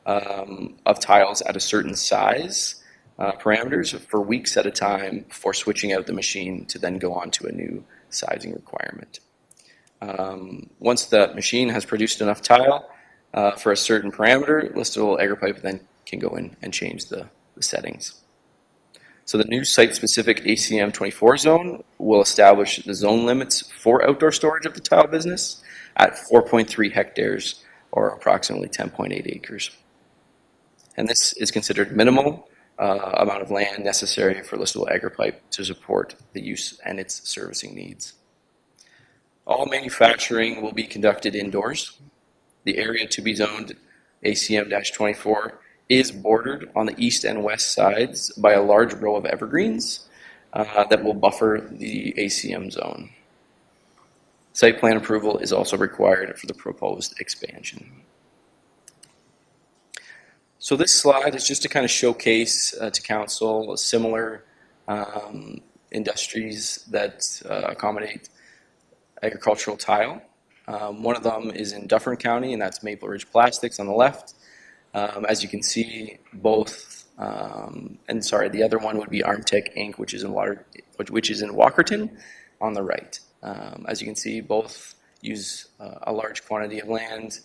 of tiles at a certain size parameters for weeks at a time before switching out the machine to then go on to a new sizing requirement. Once that machine has produced enough tile for a certain parameter, listable agri-pipe then can go in and change the settings. So the new site-specific ACM 24 zone will establish the zone limits for outdoor storage of the tile business at 4.3 hectares or approximately 10.8 acres. And this is considered minimal amount of land necessary for listable agri-pipe to support the use and its servicing needs. All manufacturing will be conducted indoors. The area to be zoned ACM-24 is bordered on the east and west sides by a large row of evergreens that will buffer the ACM zone. Site plan approval is also required for the proposed expansion. So this slide is just to kind of showcase to council similar industries that accommodate agricultural tile. One of them is in Dufferin County, and that's Maple Ridge Plastics on the left. As you can see, both, the other one would be Armtech Inc., which is in Walkerton on the right. As you can see, both use a large quantity of land.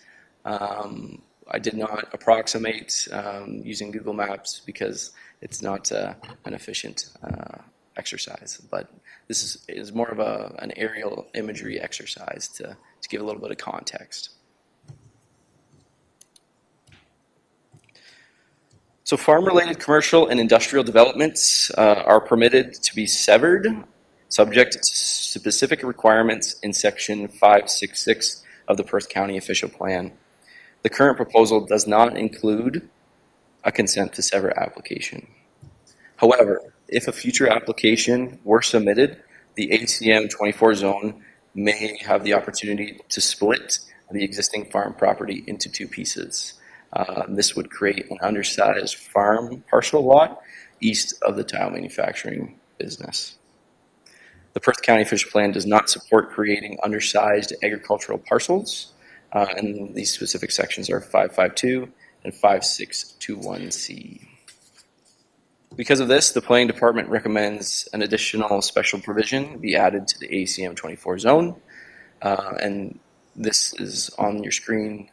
I did not approximate using Google Maps because it's not an efficient exercise, but this is more of an aerial imagery exercise to give a little bit of context. So farm-related commercial and industrial developments are permitted to be severed, subject to specific requirements in Section 566 of the Perth County Official Plan. The current proposal does not include a consent to sever application. However, if a future application were submitted, the ACM 24 zone may have the opportunity to split the existing farm property into two pieces. This would create an undersized farm parcel lot east of the tile manufacturing business. The Perth County Official Plan does not support creating undersized agricultural parcels, and these specific sections are 552 and 5621C. Because of this, the Planning Department recommends an additional special provision be added to the ACM 24 zone, and this is on your screen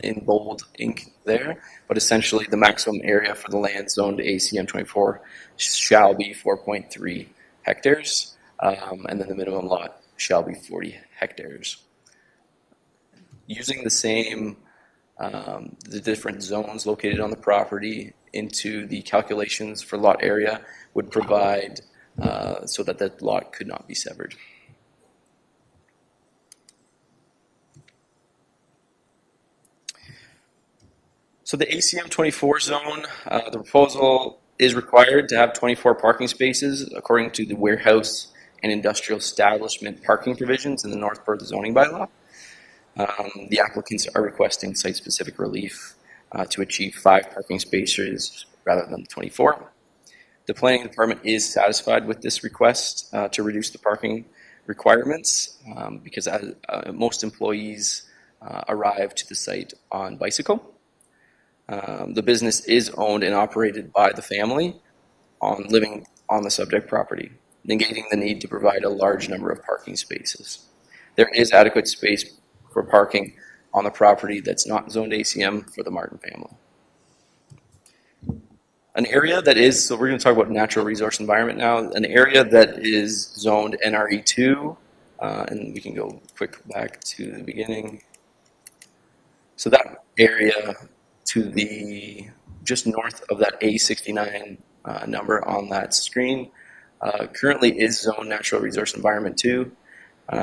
in bold ink there, but essentially the maximum area for the land zoned to ACM 24 shall be 4.3 hectares, and then the minimum lot shall be 40 hectares. Using the same, the different zones located on the property into the calculations for lot area would provide so that the lot could not be severed. So the ACM 24 zone, the proposal is required to have 24 parking spaces according to the warehouse and industrial establishment parking provisions in the North Perth zoning bylaw. The applicants are requesting site-specific relief to achieve 5 parking spaces rather than 24. The Planning Department is satisfied with this request to reduce the parking requirements because most employees arrive to the site on bicycle. The business is owned and operated by the family living on the subject property. negating the need to provide a large number of parking spaces. There is adequate space for parking on the property that's not zoned ACM for the Martin family. An area that is, so we're going to talk about natural resource environment now, an area that is zoned NRE2, and we can go quick back to the beginning. So that area to the, just north of that A69 number on that screen, currently is zoned natural resource environment 2.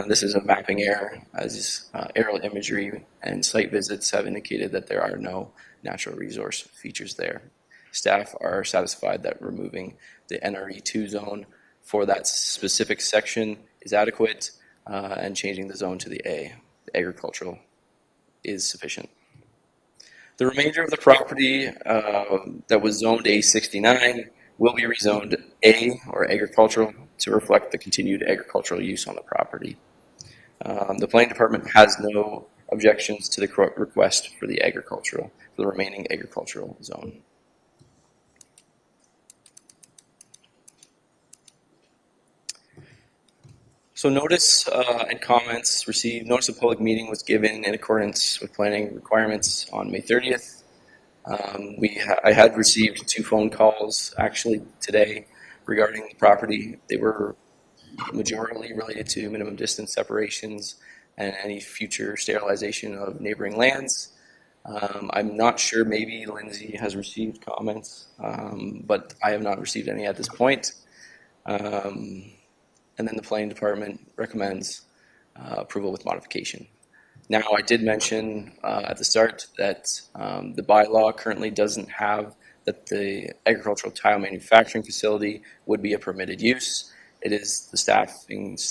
This is a mapping error, as aerial imagery and site visits have indicated that there are no natural resource features there. Staff are satisfied that removing the NRE2 zone for that specific section is adequate, and changing the zone to the A, the agricultural, is sufficient. The remainder of the property that was zoned A69 will be rezoned A, or agricultural, to reflect the continued agricultural use on the property. The planning department has no objections to the request for the remaining agricultural zone. So notice and comments received. Notice of public meeting was given in accordance with planning requirements on May 30th. I had received 2 phone calls actually today regarding the property. They were majorly related to minimum distance separations and any future sterilization of neighboring lands. I'm not sure, maybe Lindsay has received comments, but I have not received any at this point. And then the planning department recommends approval with modification. Now, I did mention at the start that the bylaw currently doesn't have that the agricultural tile manufacturing facility would be a permitted use. It is the staffing's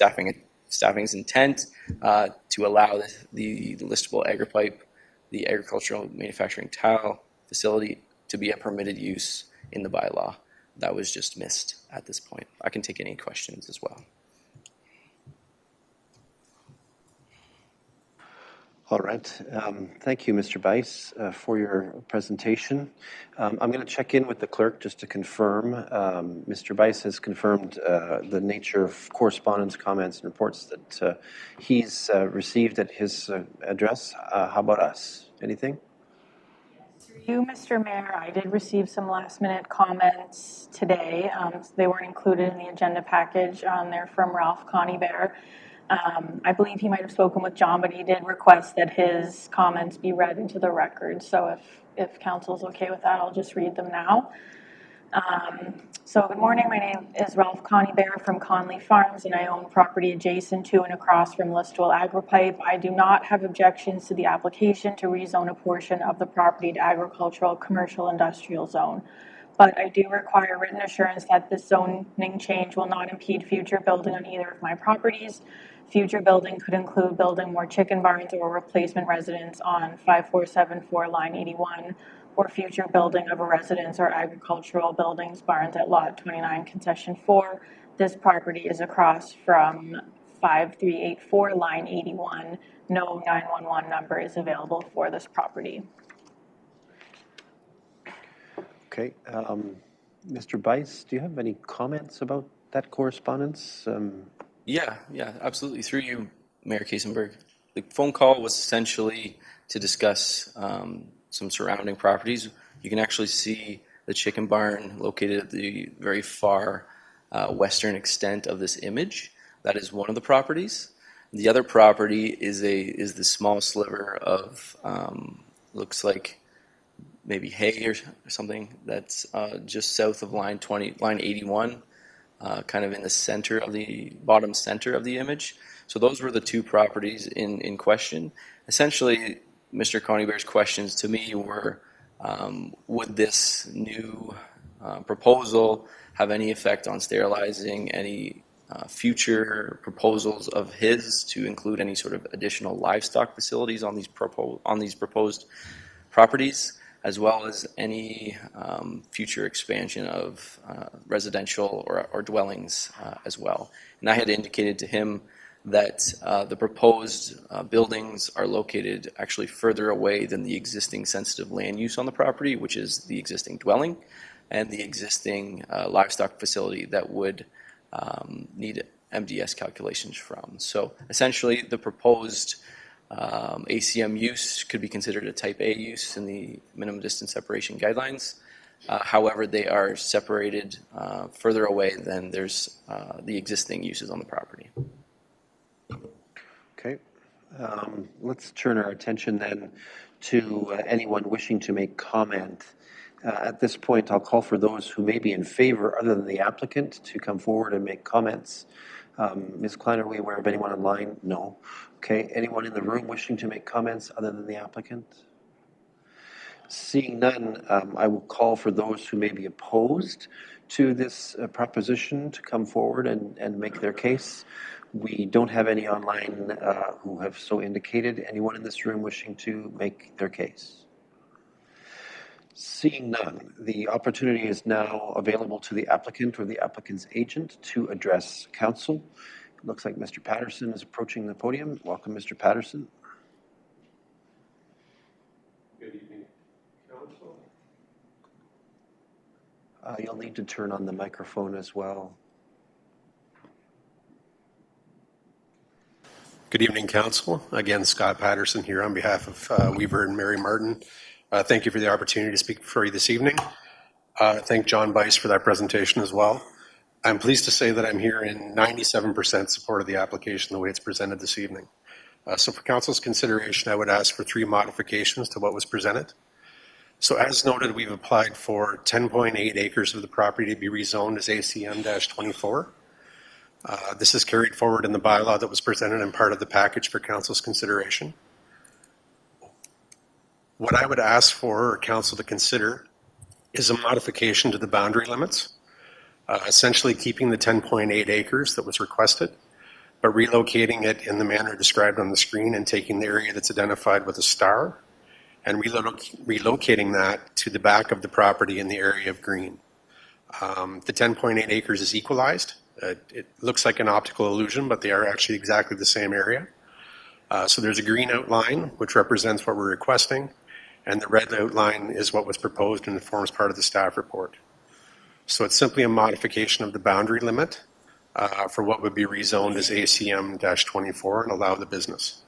intent to allow the listable agri-pipe, the agricultural manufacturing tile facility, to be a permitted use in the bylaw. That was just missed at this point. I can take any questions as well. All right. Thank you, Mr. Bice, for your presentation. I'm going to check in with the clerk just to confirm. Mr. Bice has confirmed the nature of correspondence, comments, and reports that he's received at his address. How about us? Anything? Through you, Mr. Mayor, I did receive some last-minute comments today. They weren't included in the agenda package. They're from Ralph Coneybear. I believe he might have spoken with John, but he did request that his comments be read into the record. So if council's okay with that, I'll just read them now. So good morning, my name is Ralph Coneybear from Conley Farms, and I own property adjacent to and across from Listowel Agri-Pipe. I do not have objections to the application to rezone a portion of the property to agricultural, commercial, industrial zone. But I do require written assurance that this zoning change will not impede future building on either of my properties. Future building could include building more chicken barns or replacement residence on 5474 line 81, or future building of a residence or agricultural buildings barns at lot 29 concession 4. This property is across from 5384 line 81. No 911 number is available for this property. Okay. Mr. Bice, do you have any comments about that correspondence? Yeah, absolutely. Through you, Mayor Kaysenberg. The phone call was essentially to discuss some surrounding properties. You can actually see the chicken barn located at the very far western extent of this image. That is one of the properties. The other property is the small sliver of looks like maybe hay or something that's just south of line 81. Kind of in the center of the bottom center of the image. So those were the 2 properties in question. Essentially, Mr. Coneybear's questions to me were, would this new proposal have any effect on sterilizing any future proposals of his to include any sort of additional livestock facilities on these proposed properties, as well as any future expansion of residential or dwellings as well. And I had indicated to him that the proposed buildings are located actually further away than the existing sensitive land use on the property, which is the existing dwelling and the existing livestock facility that would need MDS calculations from. So essentially, the proposed ACM use could be considered a type A use in the minimum distance separation guidelines. However, they are separated further away than there's the existing uses on the property. Okay. Let's turn our attention then to anyone wishing to make comment. At this point, I'll call for those who may be in favor, other than the applicant, to come forward and make comments. Ms. Klein, are we aware of anyone online? No. Okay. Anyone in the room wishing to make comments other than the applicant? Seeing none, I will call for those who may be opposed to this proposition to come forward and make their case. We don't have any online who have so indicated. Anyone in this room wishing to make their case? Seeing none, the opportunity is now available to the applicant or the applicant's agent to address council. It looks like Mr. Patterson is approaching the podium. Welcome, Mr. Patterson. Good evening, council. You'll need to turn on the microphone as well. Good evening, council. Again, Scott Patterson here on behalf of Weaver and Mary Martin. Thank you for the opportunity to speak before you this evening. Thank John Bice for that presentation as well. I'm pleased to say that I'm here in 97% support of the application the way it's presented this evening. So for council's consideration, I would ask for 3 modifications to what was presented. So as noted, we've applied for 10.8 acres of the property to be rezoned as ACM-24. This is carried forward in the bylaw that was presented and part of the package for council's consideration. What I would ask for council to consider is a modification to the boundary limits, essentially keeping the 10.8 acres that was requested, but relocating it in the manner described on the screen and taking the area that's identified with a star and relocating that to the back of the property in the area of green. The 10.8 acres is equalized. It looks like an optical illusion, but they are actually exactly the same area. So there's a green outline, which represents what we're requesting, and the red outline is what was proposed and it forms part of the staff report. So it's simply a modification of the boundary limit for what would be rezoned as ACM-24 and allow the business.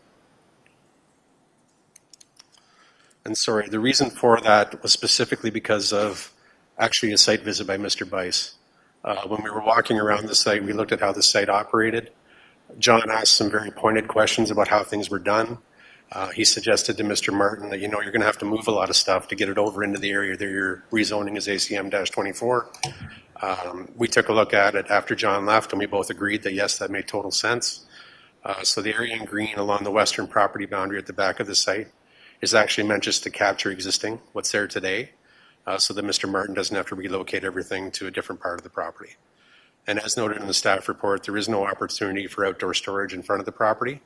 And sorry, the reason for that was specifically because of actually a site visit by Mr. Bice. When we were walking around the site, we looked at how the site operated. John asked some very pointed questions about how things were done. He suggested to Mr. Martin that, you're going to have to move a lot of stuff to get it over into the area that you're rezoning as ACM-24. We took a look at it after John left, and we both agreed that, yes, that made total sense. So the area in green along the western property boundary at the back of the site is actually meant just to capture existing, what's there today, so that Mr. Martin doesn't have to relocate everything to a different part of the property. And as noted in the staff report, there is no opportunity for outdoor storage in front of the property.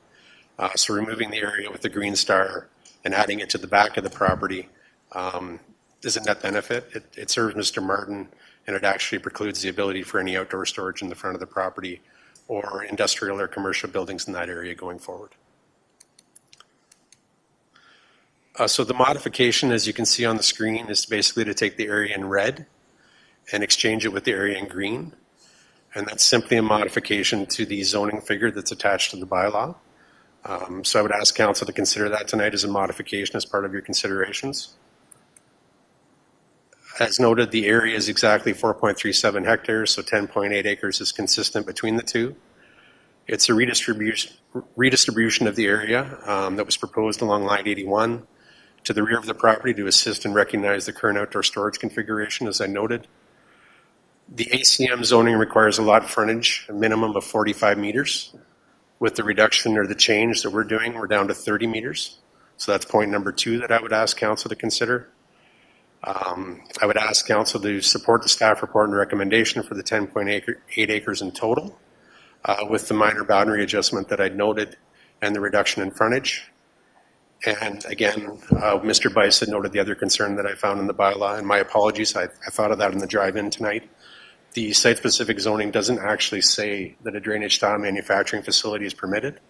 So removing the area with the green star and adding it to the back of the property is a net benefit. It serves Mr. Martin, and it actually precludes the ability for any outdoor storage in the front of the property or industrial or commercial buildings in that area going forward. So the modification, as you can see on the screen, is basically to take the area in red and exchange it with the area in green. And that's simply a modification to the zoning figure that's attached to the bylaw. So I would ask council to consider that tonight as a modification as part of your considerations. As noted, the area is exactly 4.37 hectares, so 10.8 acres is consistent between the two. It's a redistribution of the area that was proposed along Line 81 to the rear of the property to assist and recognize the current outdoor storage configuration, as I noted. The ACM zoning requires a lot frontage, a minimum of 45 meters. With the reduction or the change that we're doing, we're down to 30 meters. So that's point number 2 that I would ask council to consider. I would ask council to support the staff report and recommendation for the 10.8 acres in total, with the minor boundary adjustment that I'd noted and the reduction in frontage. And again, Mr. Bice had noted the other concern that I found in the bylaw, and my apologies, I thought of that in the drive-in tonight. The site-specific zoning doesn't actually say that a drainage-style manufacturing facility is permitted.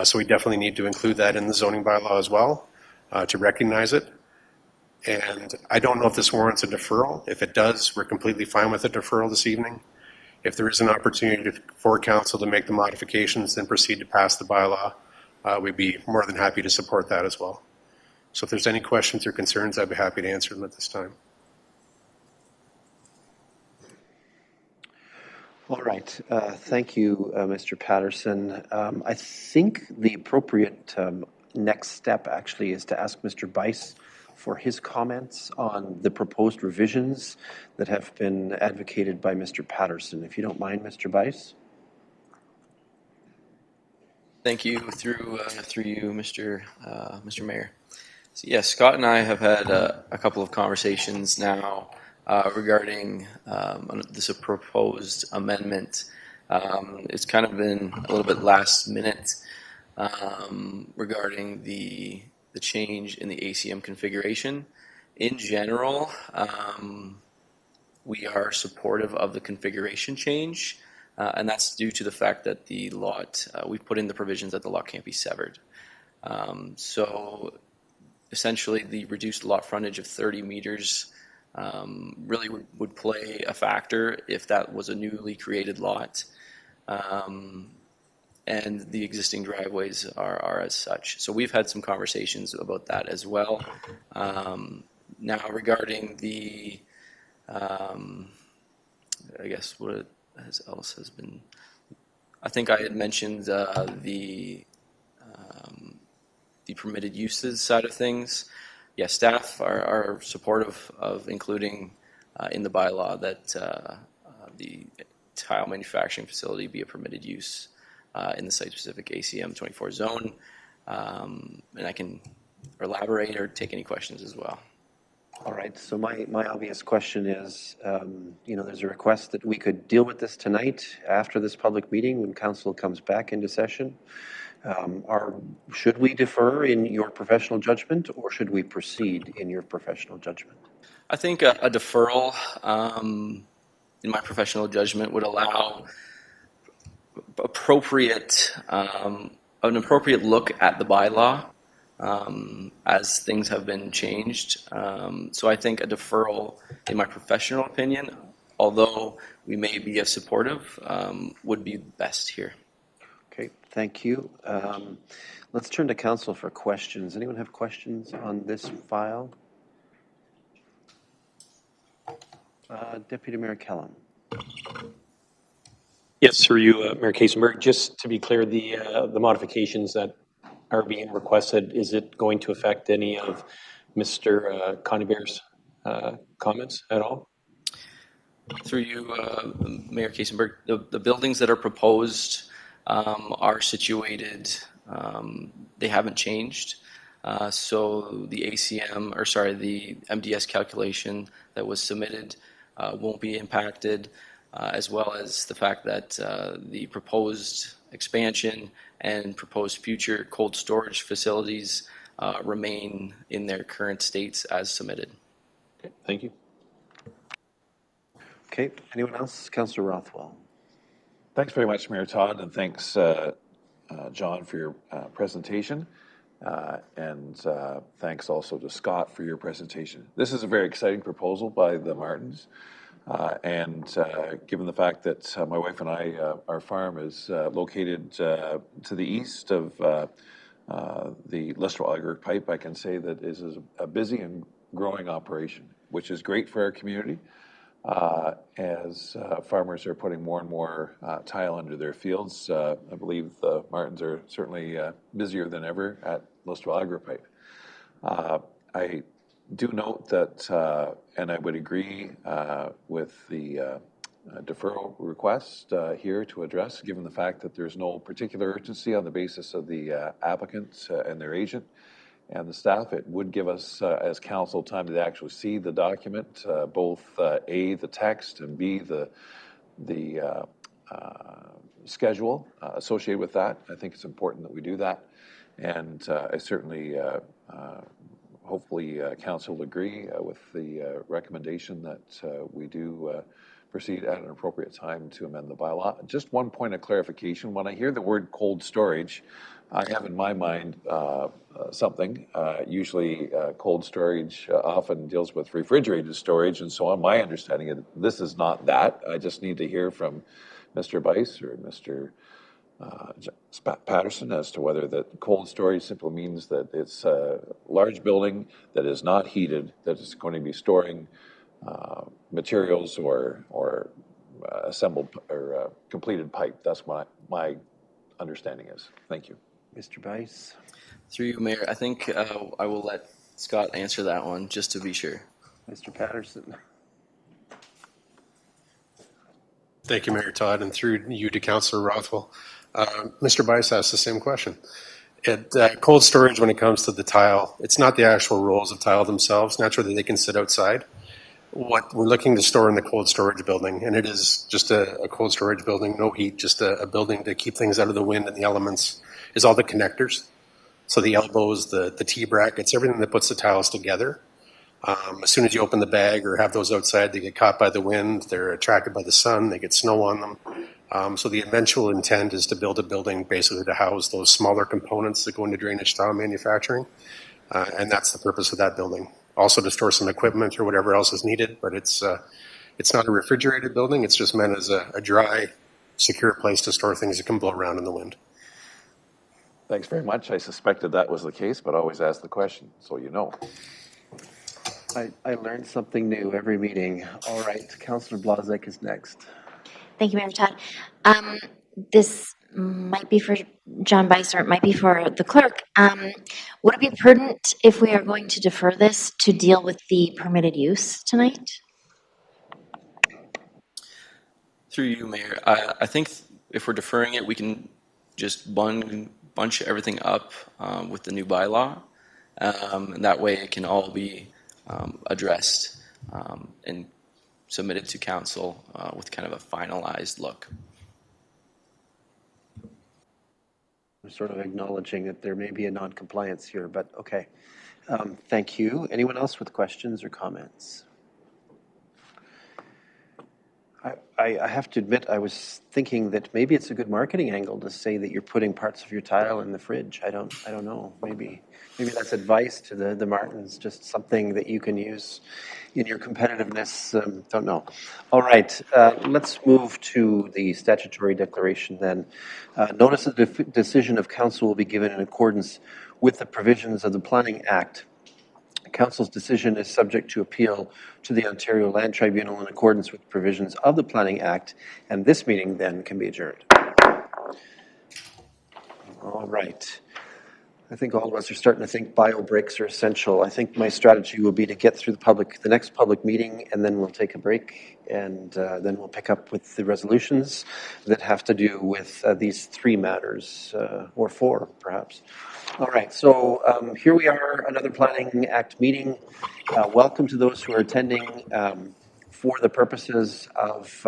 So we definitely need to include that in the zoning bylaw as well to recognize it. And I don't know if this warrants a deferral. If it does, we're completely fine with a deferral this evening. If there is an opportunity for council to make the modifications and proceed to pass the bylaw, we'd be more than happy to support that as well. So if there's any questions or concerns, I'd be happy to answer them at this time. All right. Thank you, Mr. Patterson. I think the appropriate next step actually is to ask Mr. Bice for his comments on the proposed revisions that have been advocated by Mr. Patterson. If you don't mind, Mr. Bice. Thank you through you, Mr. Mayor. So, yes, Scott and I have had a couple of conversations now regarding this proposed amendment. It's kind of been a little bit last minute regarding the change in the ACM configuration. In general, we are supportive of the configuration change, and that's due to the fact that the lot, we've put in the provisions that the lot can't be severed. So essentially the reduced lot frontage of 30 meters really would play a factor if that was a newly created lot. And the existing driveways are as such. So we've had some conversations about that as well. Now regarding the, I guess what else has been, I think I had mentioned the permitted uses side of things. Yeah, staff are supportive of including in the bylaw that the tile manufacturing facility be a permitted use in the site-specific ACM 24 zone. And I can elaborate or take any questions as well. All right, so my obvious question is, there's a request that we could deal with this tonight after this public meeting when council comes back into session. Should we defer in your professional judgment, or should we proceed in your professional judgment? I think a deferral, in my professional judgment, would allow an appropriate look at the bylaw as things have been changed. So I think a deferral, in my professional opinion, although we may be supportive, would be best here. Okay, thank you. Let's turn to council for questions. Anyone have questions on this file? Deputy Mayor Kellam. Yes, through you, Mayor Kaysenberg. Just to be clear, the modifications that are being requested, is it going to affect any of Mr. Conybeare's comments at all? Through you, Mayor Kaysenberg, the buildings that are proposed are situated, they haven't changed. So the the MDS calculation that was submitted won't be impacted, as well as the fact that the proposed expansion and proposed future cold storage facilities remain in their current states as submitted. Okay, thank you. Okay, anyone else? Councillor Rothwell. Thanks very much, Mayor Todd, and thanks, John, for your presentation. And thanks also to Scott for your presentation. This is a very exciting proposal by the Martins. And given the fact that my wife and I, our farm is located to the east of the Listowel pipe, I can say that this is a busy and growing operation, which is great for our community as farmers are putting more and more tile under their fields. I believe the Martins are certainly busier than ever at Listowel pipe. I do note that, and I would agree with the deferral request here to address, given the fact that there's no particular urgency on the basis of the applicant and their agent and the staff. It would give us, as council, time to actually see the document, both A, the text, and B, the schedule associated with that. I think it's important that we do that. And I certainly hopefully council will agree with the recommendation that we do proceed at an appropriate time to amend the bylaw. Just one point of clarification. When I hear the word cold storage, I have in my mind something. Usually, cold storage often deals with refrigerated storage and so on. My understanding is this is not that. I just need to hear from Mr. Bice or Mr. Patterson as to whether that cold storage simply means that it's a large building that is not heated, that is going to be storing materials or assembled or completed pipe. That's what my understanding is. Thank you. Mr. Bice? Through you, Mayor, I think I will let Scott answer that one just to be sure. Mr. Patterson? Thank you, Mayor Todd, and through you to Councillor Rothwell. Mr. Bice asked the same question. Cold storage, when it comes to the tile, it's not the actual rolls of tile themselves. Naturally, they can sit outside. What we're looking to store in the cold storage building, and it is just a cold storage building, no heat, just a building to keep things out of the wind and the elements, is all the connectors. So the elbows, the T-brackets, everything that puts the tiles together. As soon as you open the bag or have those outside, they get caught by the wind, they're attracted by the sun, they get snow on them. So the eventual intent is to build a building basically to house those smaller components that go into drainage tile manufacturing. And that's the purpose of that building. Also to store some equipment or whatever else is needed, but it's not a refrigerated building, it's just meant as a dry, secure place to store things that can blow around in the wind. Thanks very much. I suspected that was the case, but always ask the question, so you know. I learned something new every meeting. All right, Councillor Blazek is next. Thank you, Mayor Todd. This might be for John Bice or it might be for the clerk. Would it be prudent if we are going to defer this to deal with the permitted use tonight? Through you, Mayor, I think if we're deferring it, we can just bunch everything up with the new bylaw. And that way it can all be addressed and submitted to council with kind of a finalized look. I'm sort of acknowledging that there may be a non-compliance here, but okay. Thank you. Anyone else with questions or comments? I have to admit, I was thinking that maybe it's a good marketing angle to say that you're putting parts of your tile in the fridge. I don't know. Maybe that's advice to the Martins, just something that you can use in your competitiveness. Don't know. All right, let's move to the statutory declaration then. Notice of the decision of council will be given in accordance with the provisions of the Planning Act. Council's decision is subject to appeal to the Ontario Land Tribunal in accordance with provisions of the Planning Act, and this meeting then can be adjourned. All right. I think all of us are starting to think bio breaks are essential. I think my strategy will be to get through the next public meeting, and then we'll take a break, and then we'll pick up with the resolutions that have to do with these three matters, or four, perhaps. All right, so here we are, another Planning Act meeting. Welcome to those who are attending for the purposes of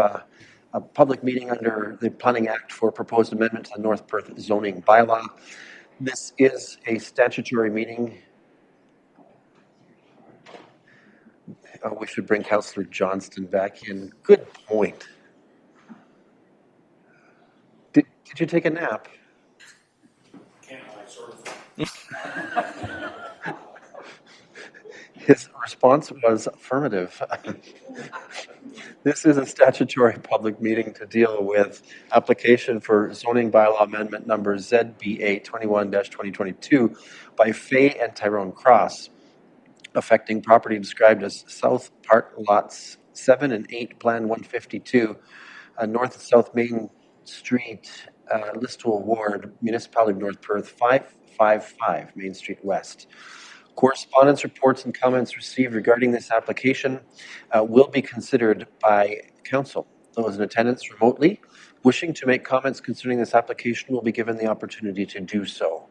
a public meeting under the Planning Act for proposed amendment to the North Perth zoning bylaw. This is a statutory meeting. We should bring Councillor Johnston back in. Good point. Did you take a nap? His response was affirmative. This is a statutory public meeting to deal with application for zoning bylaw amendment number ZBA 21-2022 by Fay and Tyrone Cross, affecting property described as South Part Lots 7 and 8, Plan 152, North and South Main Street, Listowel Ward, Municipality of North Perth, 555 Main Street West. Correspondence, reports, and comments received regarding this application will be considered by council. Those in attendance remotely wishing to make comments concerning this application will be given the opportunity to do so.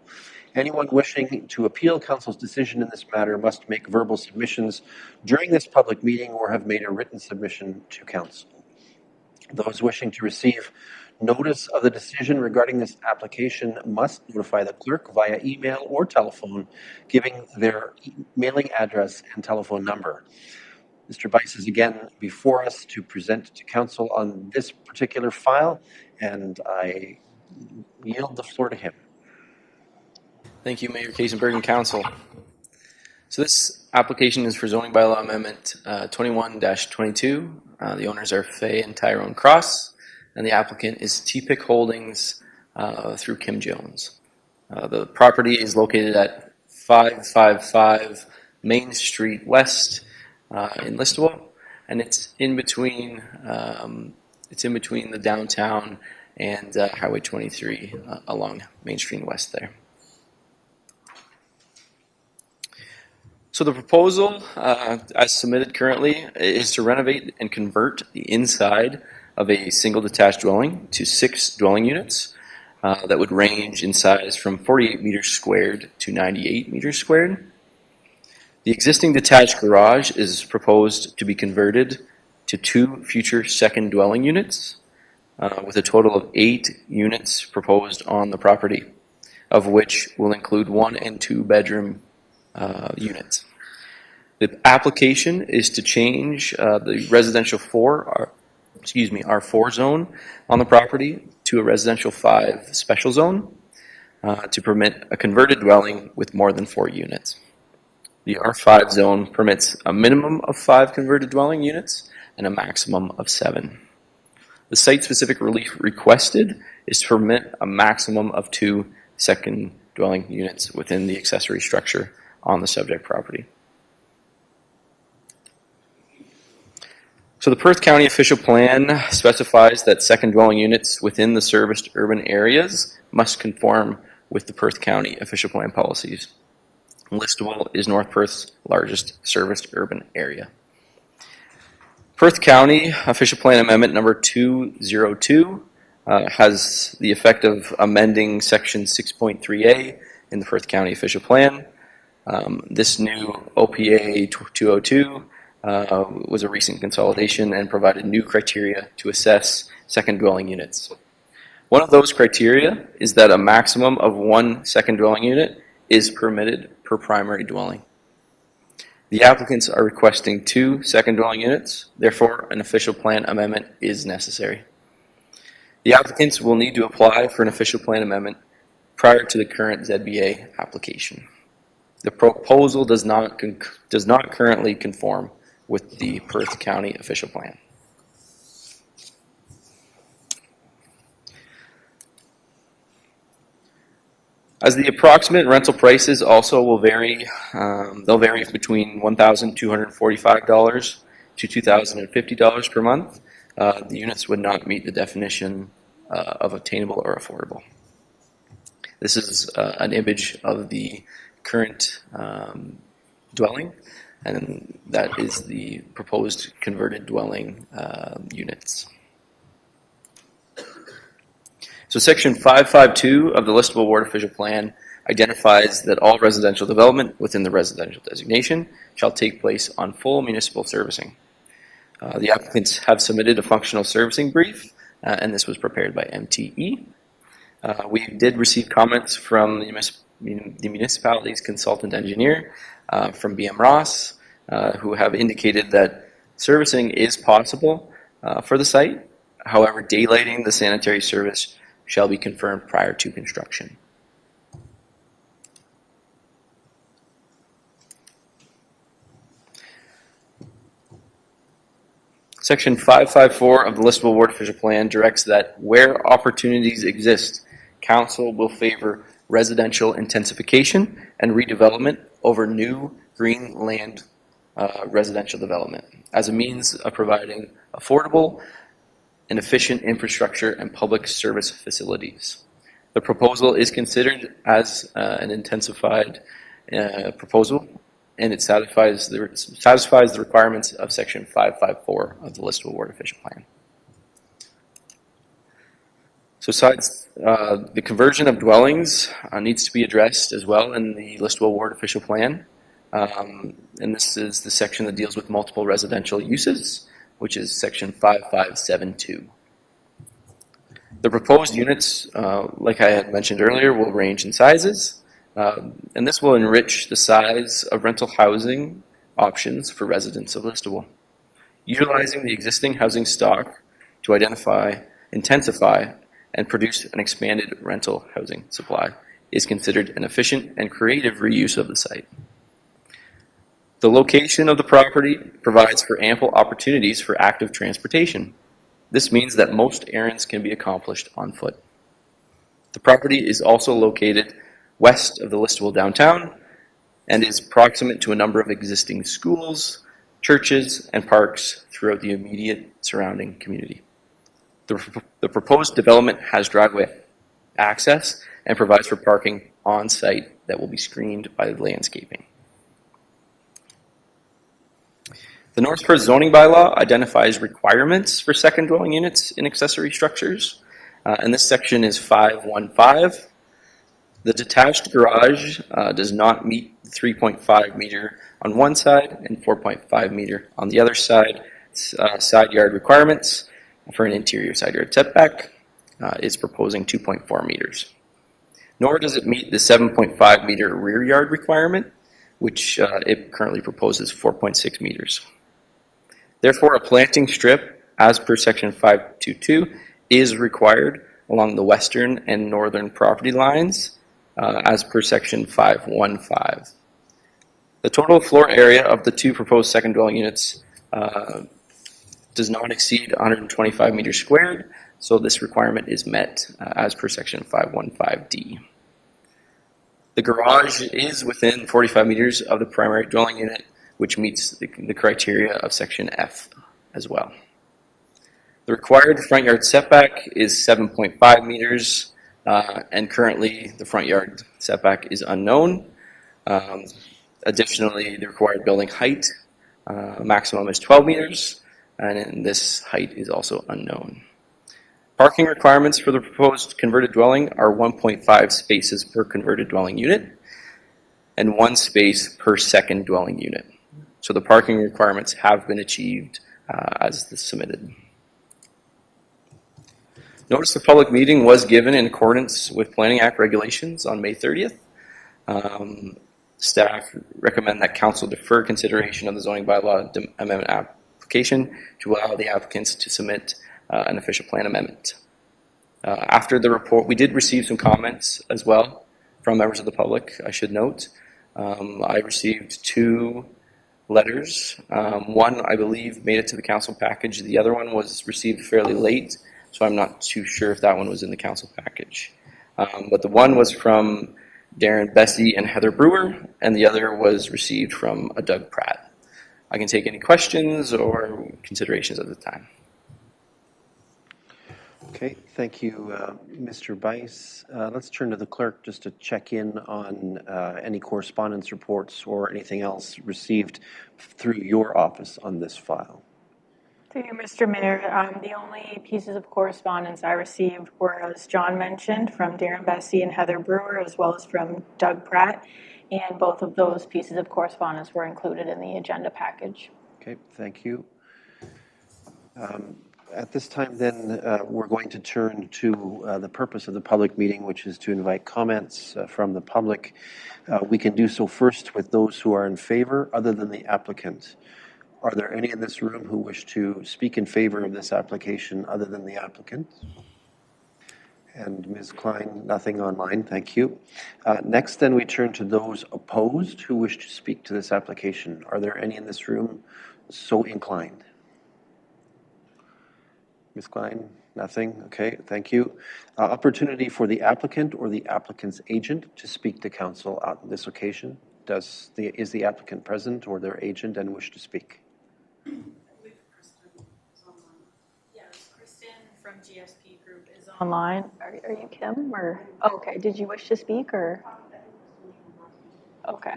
Anyone wishing to appeal council's decision in this matter must make verbal submissions during this public meeting or have made a written submission to council. Those wishing to receive notice of the decision regarding this application must notify the clerk via email or telephone, giving their mailing address and telephone number. Mr. Bice is again before us to present to council on this particular file, and I yield the floor to him. Thank you, Mayor Kaysenberg and Council. So this application is for zoning bylaw amendment 21-22. The owners are Faye and Tyrone Cross, and the applicant is TPIC Holdings through Kim Jones. The property is located at 555 Main Street West in Listowel, and it's in between the downtown and Highway 23 along Main Street West there. So the proposal, as submitted currently, is to renovate and convert the inside of a single detached dwelling to 6 dwelling units that would range in size from 48 meters squared to 98 meters squared. The existing detached garage is proposed to be converted to 2 future second dwelling units with a total of 8 units proposed on the property, of which will include 1 and 2 bedroom units. The application is to change the residential R4 zone on the property to a residential 5 special zone to permit a converted dwelling with more than 4 units. The R5 zone permits a minimum of 5 converted dwelling units and a maximum of 7. The site-specific relief requested is to permit a maximum of 2 second dwelling units within the accessory structure on the subject property. So the Perth County official plan specifies that second dwelling units within the serviced urban areas must conform with the Perth County official plan policies. Listowel is North Perth's largest serviced urban area. Perth County official plan amendment number 202 has the effect of amending section 6.3a in the Perth County official plan. This new OPA 202 was a recent consolidation and provided new criteria to assess second dwelling units. One of those criteria is that a maximum of 1 second dwelling unit is permitted per primary dwelling. The applicants are requesting 2 second dwelling units, therefore an official plan amendment is necessary. The applicants will need to apply for an official plan amendment prior to the current ZBA application. The proposal does not currently conform with the Perth County official plan. As the approximate rental prices also will vary, they'll vary between $1,245 to $2,050 per month. The units would not meet the definition of attainable or affordable. This is an image of the current dwelling, and that is the proposed converted dwelling units. So section 552 of the Listowel Ward Official Plan identifies that all residential development within the residential designation shall take place on full municipal servicing. The applicants have submitted a functional servicing brief, and this was prepared by MTE. We did receive comments from the municipality's consultant engineer from BM Ross, who have indicated that servicing is possible for the site. However, daylighting the sanitary service shall be confirmed prior to construction. Section 554 of the Listowel Ward Official Plan directs that where opportunities exist, Council will favor residential intensification and redevelopment over new green land residential development as a means of providing affordable and efficient infrastructure and public service facilities. The proposal is considered as an intensified proposal, and it satisfies the requirements of Section 554 of the Listowel Ward Official Plan. So besides the conversion of dwellings needs to be addressed as well in the Listowel Ward Official Plan. And this is the section that deals with multiple residential uses, which is section 5572. The proposed units, like I had mentioned earlier, will range in sizes, and this will enrich the size of rental housing options for residents of Listowel, utilizing the existing housing stock to intensify, and produce an expanded rental housing supply is considered an efficient and creative reuse of the site. The location of the property provides for ample opportunities for active transportation. This means that most errands can be accomplished on foot. The property is also located west of the listable downtown and is proximate to a number of existing schools, churches, and parks throughout the immediate surrounding community. The proposed development has driveway access and provides for parking on site that will be screened by the landscaping. The North Perth zoning bylaw identifies requirements for second dwelling units in accessory structures, and this section is 515. The detached garage does not meet the 3.5 meter on one side and 4.5 meter on the other side. Side yard requirements for an interior side yard setback is proposing 2.4 meters. Nor does it meet the 7.5 meter rear yard requirement, which it currently proposes 4.6 meters. Therefore, a planting strip, as per section 522, is required along the western and northern property lines, as per section 515. The total floor area of the two proposed second dwelling units does not exceed 125 meters squared, so this requirement is met as per section 515D. The garage is within 45 meters of the primary dwelling unit, which meets the criteria of section F as well. The required front yard setback is 7.5 meters, and currently the front yard setback is unknown. Additionally, the required building height maximum is 12 meters, and this height is also unknown. Parking requirements for the proposed converted dwelling are 1.5 spaces per converted dwelling unit and 1 space per second dwelling unit. So the parking requirements have been achieved as submitted. Notice of public meeting was given in accordance with Planning Act regulations on May 30th. Staff recommend that Council defer consideration of the zoning bylaw amendment application to allow the applicants to submit an official plan amendment. After the report, we did receive some comments as well from members of the public, I should note. I received 2 letters. One, I believe, made it to the council package. The other one was received fairly late, so I'm not too sure if that one was in the council package. But the one was from Darren Bessie and Heather Brewer, and the other was received from Doug Pratt. I can take any questions or considerations at the time. Okay, thank you, Mr. Bice. Let's turn to the clerk just to check in on any correspondence reports or anything else received through your office on this file. Through you, Mr. Mayor, the only pieces of correspondence I received were, as John mentioned, from Darren Bessie and Heather Brewer, as well as from Doug Pratt, and both of those pieces of correspondence were included in the agenda package. Okay, thank you. At this time, then, we're going to turn to the purpose of the public meeting, which is to invite comments from the public. We can do so first with those who are in favor, other than the applicant. Are there any in this room who wish to speak in favor of this application other than the applicant? And Ms. Klein, nothing online, thank you. Next, then, we turn to those opposed who wish to speak to this application. Are there any in this room so inclined? Ms. Klein, nothing. Okay, thank you. Opportunity for the applicant or the applicant's agent to speak to council on this occasion. Is the applicant present or their agent and wish to speak? I believe Kristen is online. Yes, Kristen from GSP Group is online. Are you Kim or? Oh, okay. Did you wish to speak or? Okay.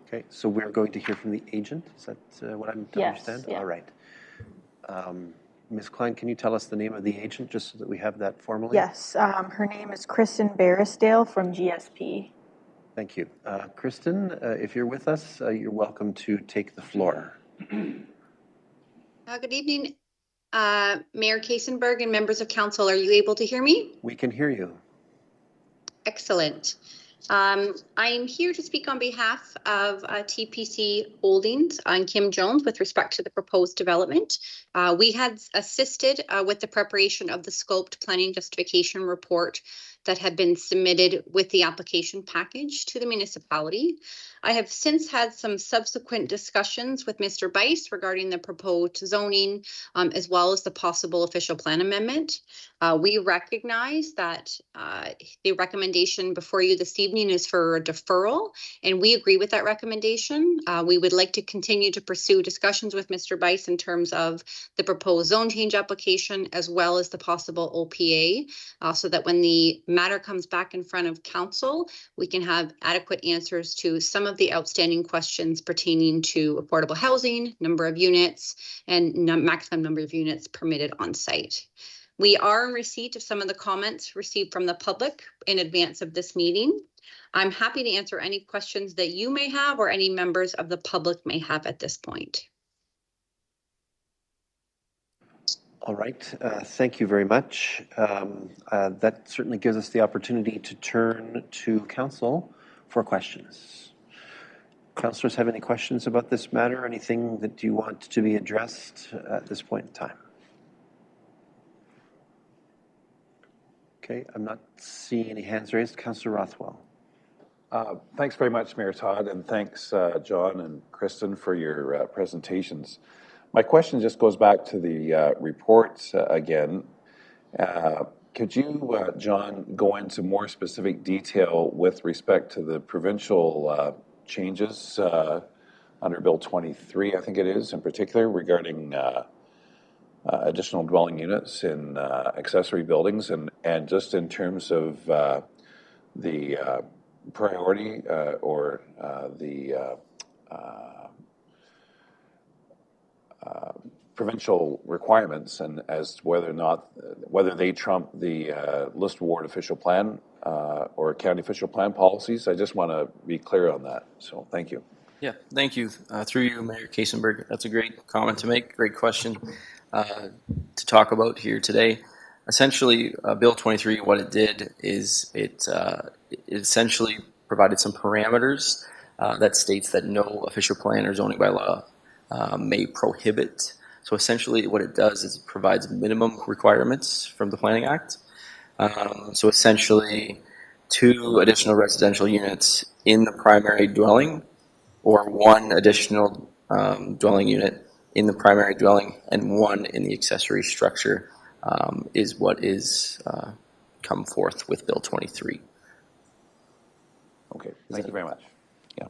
Okay, so we're going to hear from the agent. Is that what I'm to understand? Yeah. All right. Ms. Klein, can you tell us the name of the agent just so that we have that formally? Yes, her name is Kristen Barrisdale from GSP. Thank you. Kristen, if you're with us, you're welcome to take the floor. Good evening, Mayor Kaysenberg and members of council. Are you able to hear me? We can hear you. Excellent. I am here to speak on behalf of TPC Holdings and Kim Jones with respect to the proposed development. We had assisted with the preparation of the scoped planning justification report that have been submitted with the application package to the municipality. I have since had some subsequent discussions with Mr. Bice regarding the proposed zoning, as well as the possible official plan amendment. We recognize that the recommendation before you this evening is for a deferral, and we agree with that recommendation. We would like to continue to pursue discussions with Mr. Bice in terms of the proposed zone change application, as well as the possible OPA, so that when the matter comes back in front of council, we can have adequate answers to some of the outstanding questions pertaining to affordable housing, number of units, and maximum number of units permitted on site. We are in receipt of some of the comments received from the public in advance of this meeting. I'm happy to answer any questions that you may have or any members of the public may have at this point. All right, thank you very much. That certainly gives us the opportunity to turn to council for questions. Councillors have any questions about this matter? Anything that you want to be addressed at this point in time? Okay, I'm not seeing any hands raised. Councillor Rothwell. Thanks very much, Mayor Todd, and thanks, John and Kristen, for your presentations. My question just goes back to the report again. Could you, John, go into more specific detail with respect to the provincial changes under Bill 23, I think it is, in particular, regarding additional dwelling units in accessory buildings, and just in terms of the priority or the provincial requirements, and as to whether they trump the list ward official plan or county official plan policies. I just want to be clear on that. So thank you. Yeah, thank you. Through you, Mayor Kaysenberg. That's a great comment to make, great question to talk about here today. Essentially, Bill 23, what it did is it essentially provided some parameters that states that no official plan or zoning bylaw may prohibit. So essentially what it does is it provides minimum requirements from the Planning Act. So essentially 2 additional residential units in the primary dwelling, or 1 additional dwelling unit in the primary dwelling and 1 in the accessory structure is what is come forth with Bill 23. Okay, thank you very much. Yeah.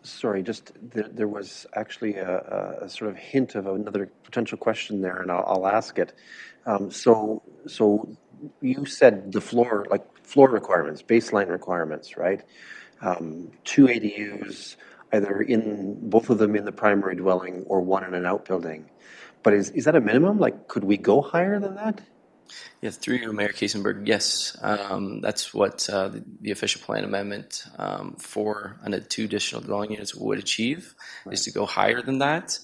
Sorry, just there was actually a sort of hint of another potential question there, and I'll ask it. So you said the floor requirements, baseline requirements, right? 2 ADUs, either in both of them in the primary dwelling or 1 in an outbuilding. But is that a minimum? Like, could we go higher than that? Yes, through you, Mayor Kaysenberg, yes. That's what the official plan amendment for 2 additional dwelling units would achieve, right, is to go higher than that.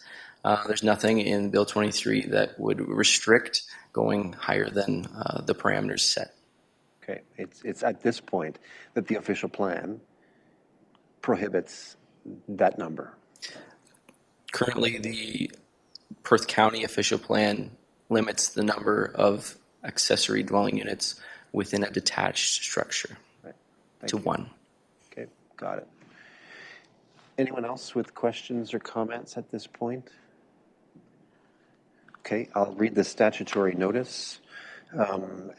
There's nothing in Bill 23 that would restrict going higher than the parameters set. Okay, it's at this point that the official plan prohibits that number. Currently, the Perth County official plan limits the number of accessory dwelling units within a detached structure, right, to 1. Okay, got it. Anyone else with questions or comments at this point? Okay, I'll read the statutory notice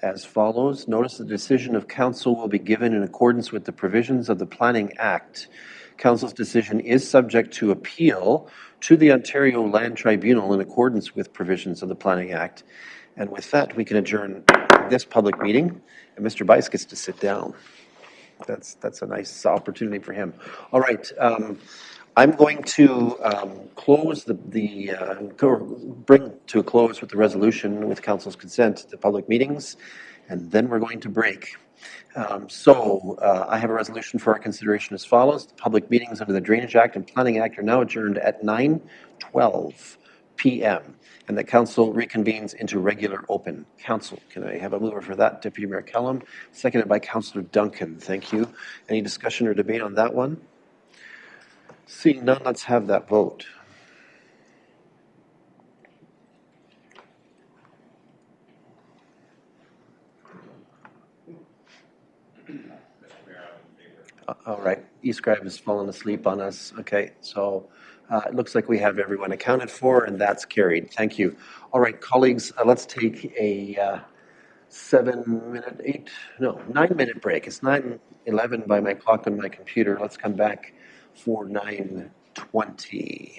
as follows. Notice the decision of council will be given in accordance with the provisions of the Planning Act. Council's decision is subject to appeal to the Ontario Land Tribunal in accordance with provisions of the Planning Act. And with that, we can adjourn this public meeting, and Mr. Bice gets to sit down. That's a nice opportunity for him. All right, I'm going to close bring to a close with the resolution with council's consent the public meetings, and then we're going to break. I have a resolution for our consideration as follows. The public meetings under the Drainage Act and Planning Act are now adjourned at 9:12 p.m. and the council reconvenes into regular open council. Can I have a mover for that? Deputy Mayor Kellum, seconded by Councillor Duncan. Thank you. Any discussion or debate on that one? Seeing none, let's have that vote. All right, eScribe has fallen asleep on us. Okay, so it looks like we have everyone accounted for, and that's carried. Thank you. All right, colleagues, let's take a 9-minute break. It's 9:11 by my clock on my computer. Let's come back for 9:20.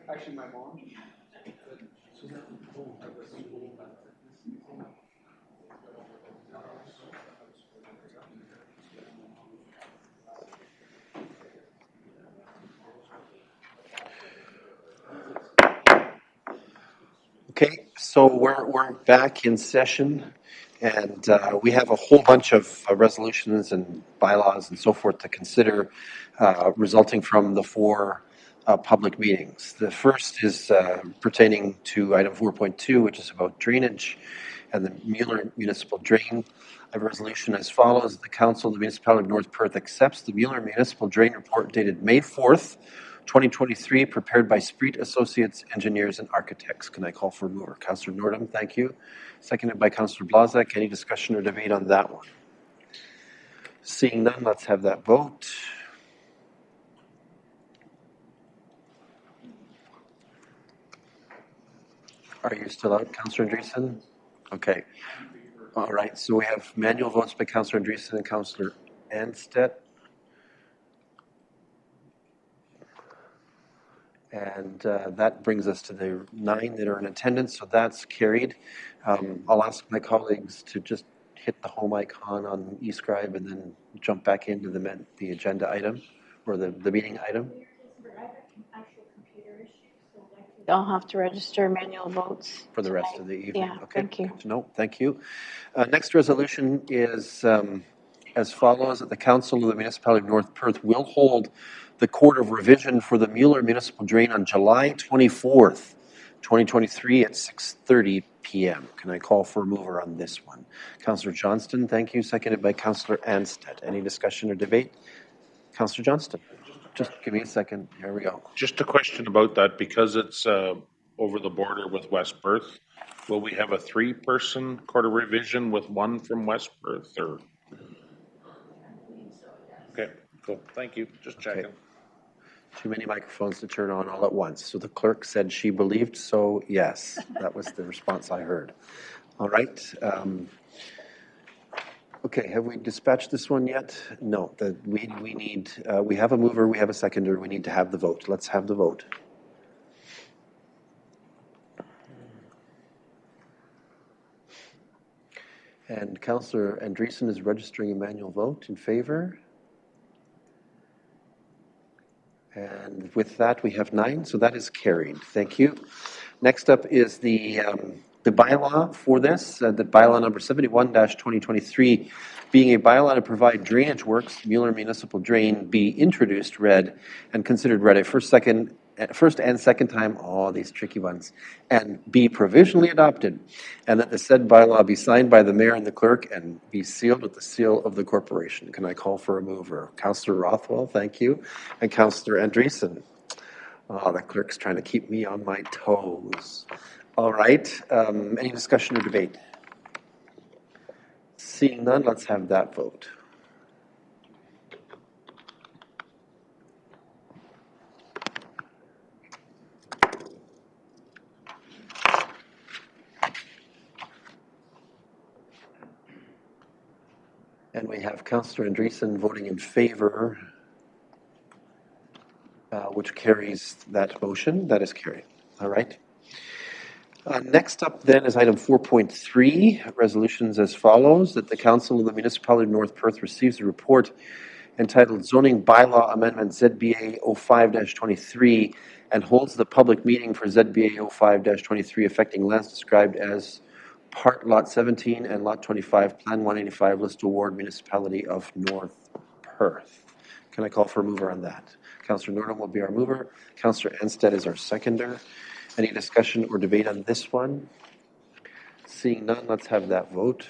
Actually, my mom. Okay, so we're back in session, and we have a whole bunch of resolutions and bylaws and so forth to consider, resulting from the four public meetings. The first is pertaining to item 4.2, which is about drainage and the Mueller Municipal Drain. I have a resolution as follows. The Council of the Municipality of North Perth accepts the Mueller Municipal Drain Report dated May 4th, 2023, prepared by Spreet Associates, Engineers and Architects. Can I call for a mover? Councillor Nordum, thank you. Seconded by Councillor Blazak. Any discussion or debate on that one? Seeing none, let's have that vote. Are you still out, Councillor Andreessen? Okay. All right, so we have manual votes by Councillor Andreessen and Councillor Anstedt. And that brings us to the 9 that are in attendance, so that's carried. I'll ask my colleagues to just hit the home icon on eScribe and then jump back into the agenda item or the meeting item. I'll have to register manual votes For the rest of the evening. Yeah, Okay. thank you. Good to know. Thank you. Next resolution is as follows: that the Council of the Municipality of North Perth will hold the Court of Revision for the Mueller Municipal Drain on July 24th, 2023 at 6:30 p.m. Can I call for a mover on this one? Councillor Johnston, thank you. Seconded by Councillor Anstedt. Any discussion or debate? Councillor Johnston. Just give me a second. Here we go. Just a question about that, because it's over the border with West Perth. Will we have a 3-person court of revision with one from West Perth, or? Okay, cool. Thank you. Just checking. Okay. Too many microphones to turn on all at once. So the clerk said she believed, so yes, that was the response I heard. All right. Okay, have we dispatched this one yet? No, we have a mover, we have a seconder, we need to have the vote. Let's have the vote. And Councillor Andreessen is registering a manual vote in favor. And with that, we have 9, so that is carried. Thank you. Next up is the bylaw for this, the bylaw number 71-2023, being a bylaw to provide drainage works, Mueller Municipal Drain, be introduced, read, and considered read a first and second time, these tricky ones, and be provisionally adopted, and that the said bylaw be signed by the mayor and the clerk and be sealed with the seal of the corporation. Can I call for a mover? Councillor Rothwell, thank you, and Councillor Andreessen. The clerk's trying to keep me on my toes. All right, any discussion or debate? Seeing none, let's have that vote. And we have Councillor Andreessen voting in favor, which carries that motion. That is carried. All right. Next up then is item 4.3, resolutions as follows: that the Council of the Municipality of North Perth receives a report entitled Zoning Bylaw Amendment ZBA 05-23 and holds the public meeting for ZBA 05-23 affecting lands described as Part Lot 17 and Lot 25, Plan 185, List Award, Municipality of North Perth. Can I call for a mover on that? Councillor Nordum will be our mover. Councillor Anstedt is our seconder. Any discussion or debate on this one? Seeing none, let's have that vote.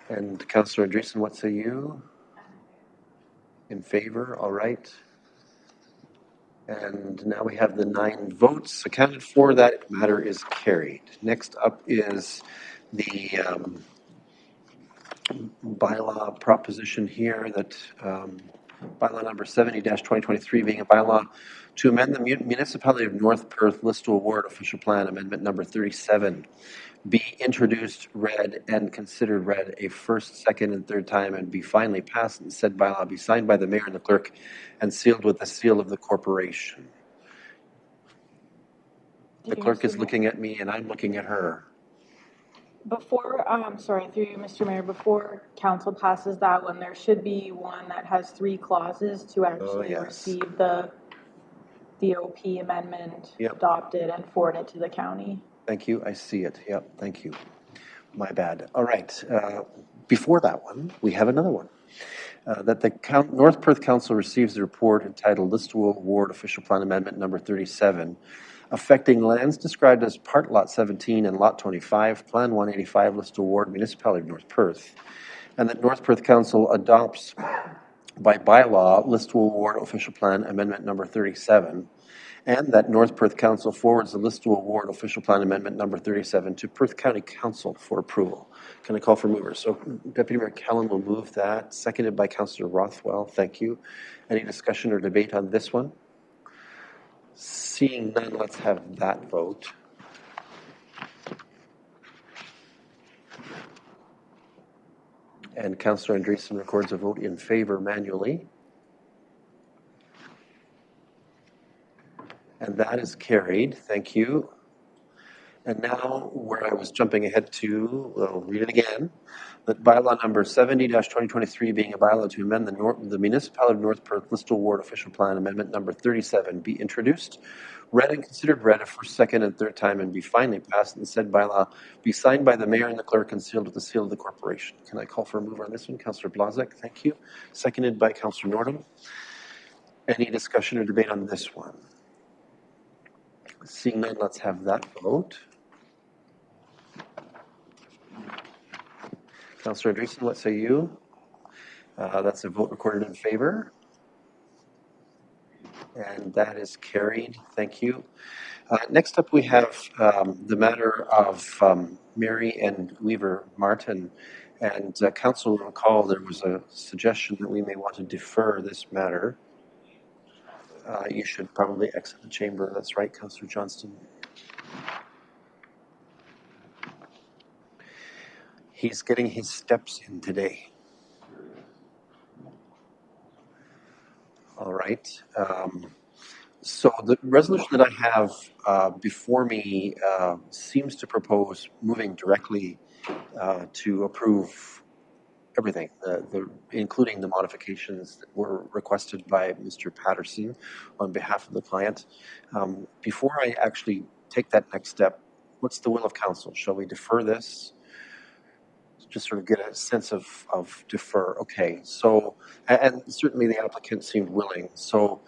And Councillor Andreessen, what say you? In favor, all right. And now we have the 9 votes accounted for. That matter is carried. Next up is the bylaw proposition here that Bylaw number 70-2023 being a bylaw to amend the Municipality of North Perth List to Award Official Plan Amendment number 37 be introduced, read, and considered read a first, second, and third time, and be finally passed, and said bylaw be signed by the mayor and the clerk and sealed with the seal of the corporation. The clerk is looking at me and I'm looking at her. Before, sorry, through you, Mr. Mayor, before council passes that one, there should be one that has 3 clauses to actually receive the OP amendment adopted and forward it to the county. Thank you. I see it. Yep. Thank you. My bad. All right. Before that one, we have another one. That the North Perth Council receives the report entitled List to Award Official Plan Amendment number 37, affecting lands described as Part Lot 17 and Lot 25, Plan 185 List to Award Municipality of North Perth, and that North Perth Council adopts by bylaw List to Award Official Plan Amendment number 37, and that North Perth Council forwards the List to Award Official Plan Amendment number 37 to Perth County Council for approval. Can I call for movers? So Deputy Mayor Callan will move that, seconded by Councillor Rothwell. Thank you. Any discussion or debate on this one? Seeing none, let's have that vote. And Councillor Andreessen records a vote in favor manually. And that is carried. Thank you. And now, where I was jumping ahead to, I'll read it again, that bylaw number 70-2023 being a bylaw to amend the Municipality of North Perth List to Award Official Plan Amendment number 37 be introduced, read and considered read a first, second, and third time, and be finally passed, and said bylaw be signed by the mayor and the clerk and sealed with the seal of the corporation. Can I call for a mover on this one? Councillor Blazek, thank you. Seconded by Councillor Nordham. Any discussion or debate on this one? Seeing none, let's have that vote. Councillor Andreessen, what say you? That's a vote recorded in favor. And that is carried. Thank you. Next up, we have the matter of Mary and Weaver Martin. And Council will recall there was a suggestion that we may want to defer this matter. You should probably exit the chamber. That's right, Councillor Johnston. He's getting his steps in today. All right. So the resolution that I have before me seems to propose moving directly to approve everything, including the modifications that were requested by Mr. Patterson on behalf of the client. Before I actually take that next step, what's the will of council? Shall we defer this? Just sort of get a sense of defer. Okay, so, and certainly the applicant seemed willing. So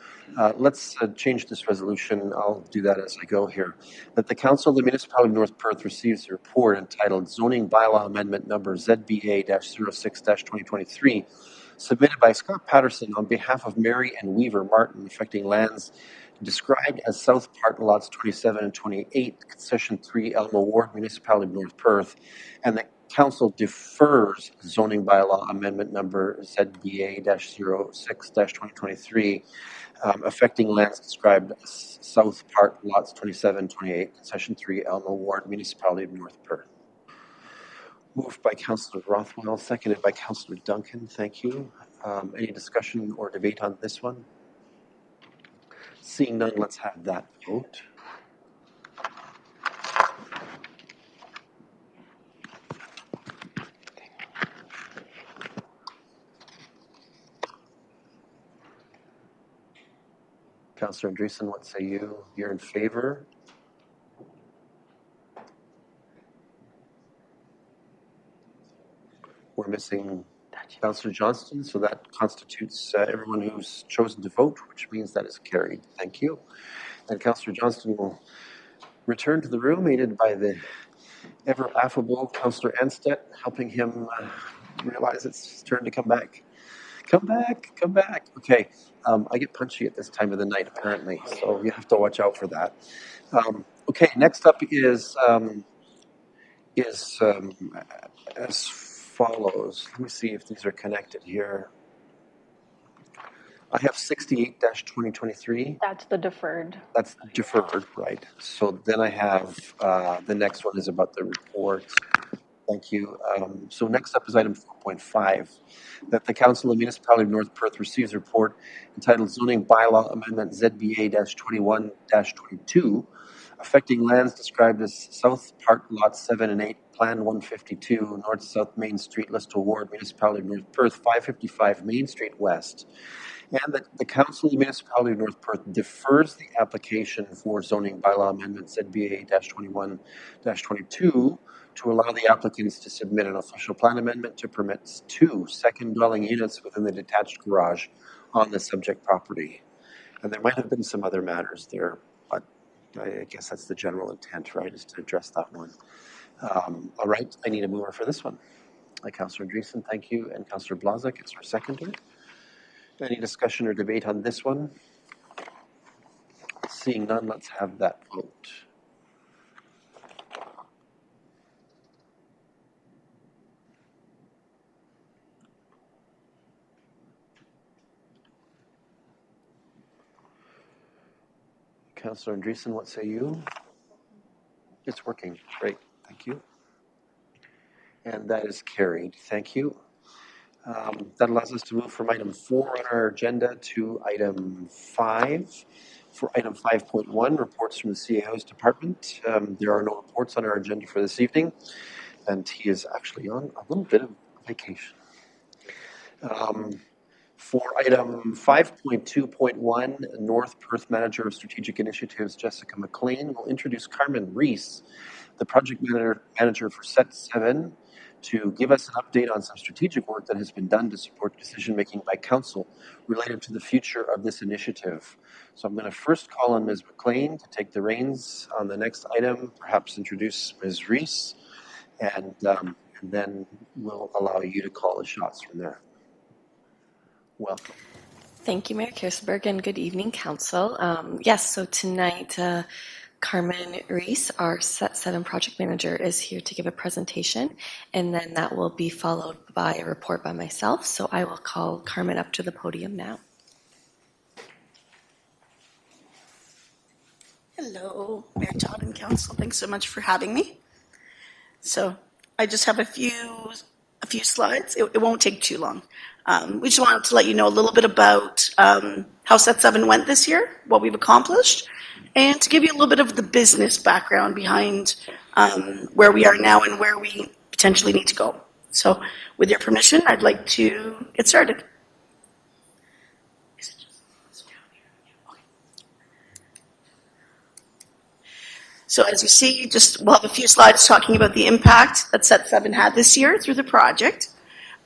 let's change this resolution. I'll do that as I go here. That the Council of the Municipality of North Perth receives a report entitled Zoning Bylaw Amendment Number ZBA-06-2023, submitted by Scott Patterson on behalf of Mary and Weaver Martin, affecting lands described as South Part Lots 27 and 28, Concession 3, Elmo Ward, Municipality of North Perth, and the Council defers zoning bylaw amendment number ZBA-06-2023, affecting lands described as South Part Lots 27, 28, Concession 3, Elmo Ward, Municipality of North Perth. Moved by Councillor Rothwell, seconded by Councillor Duncan. Thank you. Any discussion or debate on this one? Seeing none, let's have that vote. Councillor Andreessen, what say you? You're in favor? We're missing Councillor Johnston, so that constitutes everyone who's chosen to vote, which means that is carried. Thank you. And Councillor Johnston will return to the room, aided by the ever affable Councillor Anstedt, helping him realize it's his turn to come back. Come back, come back. Okay, I get punchy at this time of the night, apparently, so you have to watch out for that. Okay, next up is as follows. Let me see if these are connected here. I have 68-2023. That's the deferred. That's deferred, right? So then I have, the next one is about the report. Thank you. So next up is item 4.5, that the Council of the Municipality of North Perth receives a report entitled Zoning Bylaw Amendment ZBA-21-22, affecting lands described as South Park Lots 7 and 8, Plan 152, North-South Main Street, List Award, Municipality of North Perth, 555 Main Street West. And that the Council of the Municipality of North Perth defers the application for zoning bylaw amendment ZBA-21-22 to allow the applicants to submit an official plan amendment to permit 2 second dwelling units within the detached garage on the subject property. And there might have been some other matters there, but I guess that's the general intent, right, is to address that one. All right, I need a mover for this one. Councillor Andreessen, thank you, and Councillor Blazek is our seconder. Any discussion or debate on this one? Seeing none, let's have that vote. Councillor Andreessen, what say you? It's working. Great. Thank you. And that is carried. Thank you. That allows us to move from item 4 on our agenda to item 5. For item 5.1, reports from the CAO's department. There are no reports on our agenda for this evening, and he is actually on a little bit of vacation. For item 5.2.1, North Perth Manager of Strategic Initiatives, Jessica McLean, will introduce Carmen Reese, the project manager for Set 7, to give us an update on some strategic work that has been done to support decision-making by council related to the future of this initiative. So I'm going to first call on Ms. McLean to take the reins on the next item, perhaps introduce Ms. Reese, and then we'll allow you to call the shots from there. Welcome. Thank you, Mayor Kirstenberg, and good evening, Council. Yes, so tonight, Carmen Reese, our Set 7 project manager, is here to give a presentation, and then that will be followed by a report by myself. So I will call Carmen up to the podium now. Hello, Mayor Todd and Council. Thanks so much for having me. So I just have a few slides. It won't take too long. We just wanted to let you know a little bit about how Set 7 went this year, what we've accomplished, and to give you a little bit of the business background behind where we are now and where we potentially need to go. So with your permission, I'd like to get started. So as you see, we'll have a few slides talking about the impact that Set 7 had this year through the project.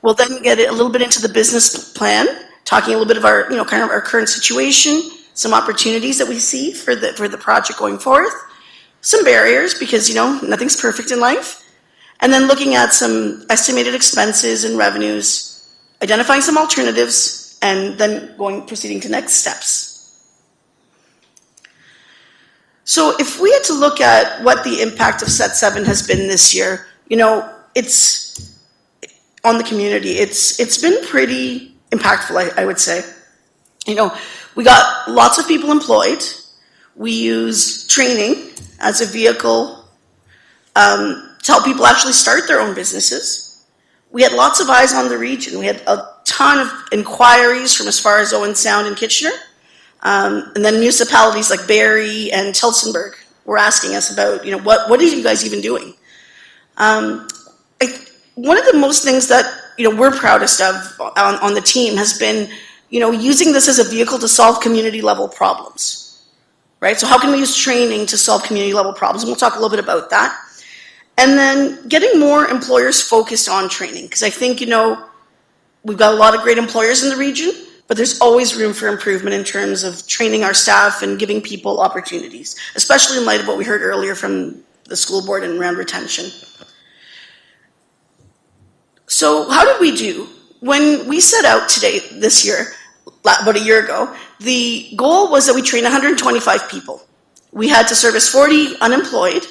We'll then get a little bit into the business plan, talking a little bit of our, kind of our current situation, some opportunities that we see for the project going forth, some barriers because, nothing's perfect in life, and then looking at some estimated expenses and revenues, identifying some alternatives, and then proceeding to next steps. So if we had to look at what the impact of Set 7 has been this year, it's on the community. It's been pretty impactful, I would say. We got lots of people employed. We use training as a vehicle to help people actually start their own businesses. We had lots of eyes on the region. We had a ton of inquiries from as far as Owen Sound and Kitchener. And then municipalities like Barrie and Tillsonburg were asking us about, what are you guys even doing? One of the most things that, we're proudest of on the team has been, using this as a vehicle to solve community level problems, right? So how can we use training to solve community level problems? And we'll talk a little bit about that. And then getting more employers focused on training, because I think, we've got a lot of great employers in the region, but there's always room for improvement in terms of training our staff and giving people opportunities, especially in light of what we heard earlier from the school board and around retention. So how did we do? When we set out this year, about a year ago, the goal was that we train 125 people. We had to service 40 unemployed,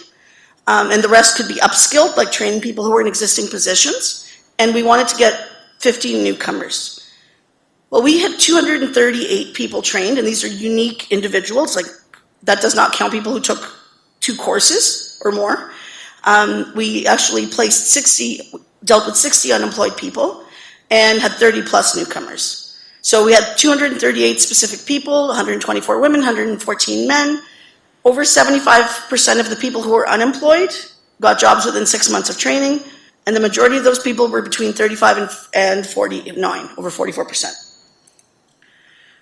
and the rest could be upskilled, like training people who were in existing positions, and we wanted to get 15 newcomers. Well, we had 238 people trained, and these are unique individuals. Like, that does not count people who took 2 courses or more. We actually dealt with 60 unemployed people and had 30 plus newcomers. So we had 238 specific people, 124 women, 114 men. Over 75% of the people who were unemployed got jobs within 6 months of training, and the majority of those people were between 35 and 49, over 44%.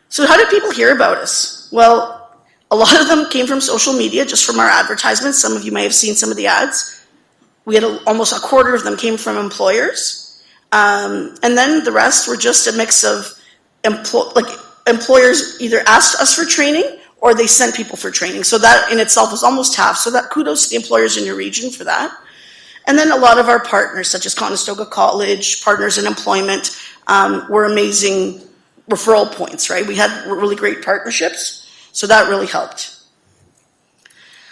So how did people hear about us? Well, a lot of them came from social media, just from our advertisements. Some of you may have seen some of the ads. We had almost a quarter of them came from employers. And then the rest were just a mix of employers either asked us for training or they sent people for training. So that in itself was almost half. So that kudos to the employers in your region for that. And then a lot of our partners, such as Conestoga College, Partners in Employment, were amazing referral points, right? We had really great partnerships, so that really helped.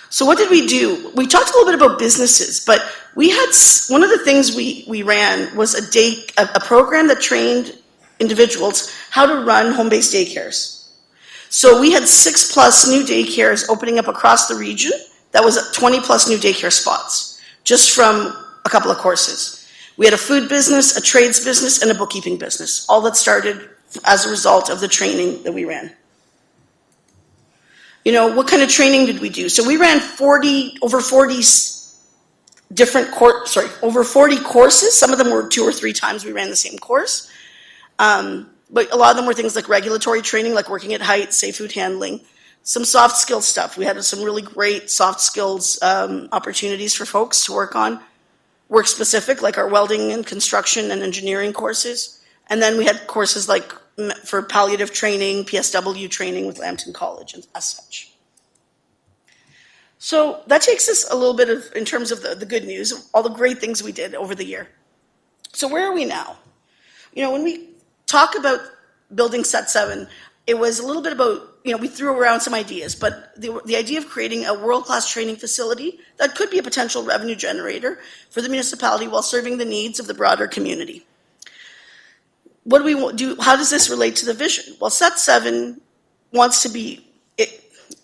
So what did we do? We talked a little bit about businesses, but we had, one of the things we ran was a program that trained individuals how to run home-based daycares. So we had 6 plus new daycares opening up across the region. That was 20 plus new daycare spots, just from a couple of courses. We had a food business, a trades business, and a bookkeeping business, all that started as a result of the training that we ran. You know, what kind of training did we do? So we ran over 40 courses. Some of them were 2 or 3 times we ran the same course. But a lot of them were things like regulatory training, like working at height, safe food handling, some soft skill stuff. We had some really great soft skills opportunities for folks to work specific, like our welding and construction and engineering courses. And then we had courses like for palliative training, PSW training with Lambton College and as such. So that takes us a little bit in terms of the good news, all the great things we did over the year. So where are we now? You know, when we talk about building Set 7, it was a little bit about, you know, we threw around some ideas, but the idea of creating a world-class training facility that could be a potential revenue generator for the municipality while serving the needs of the broader community. What do we do? How does this relate to the vision? Well, Set 7 wants to be,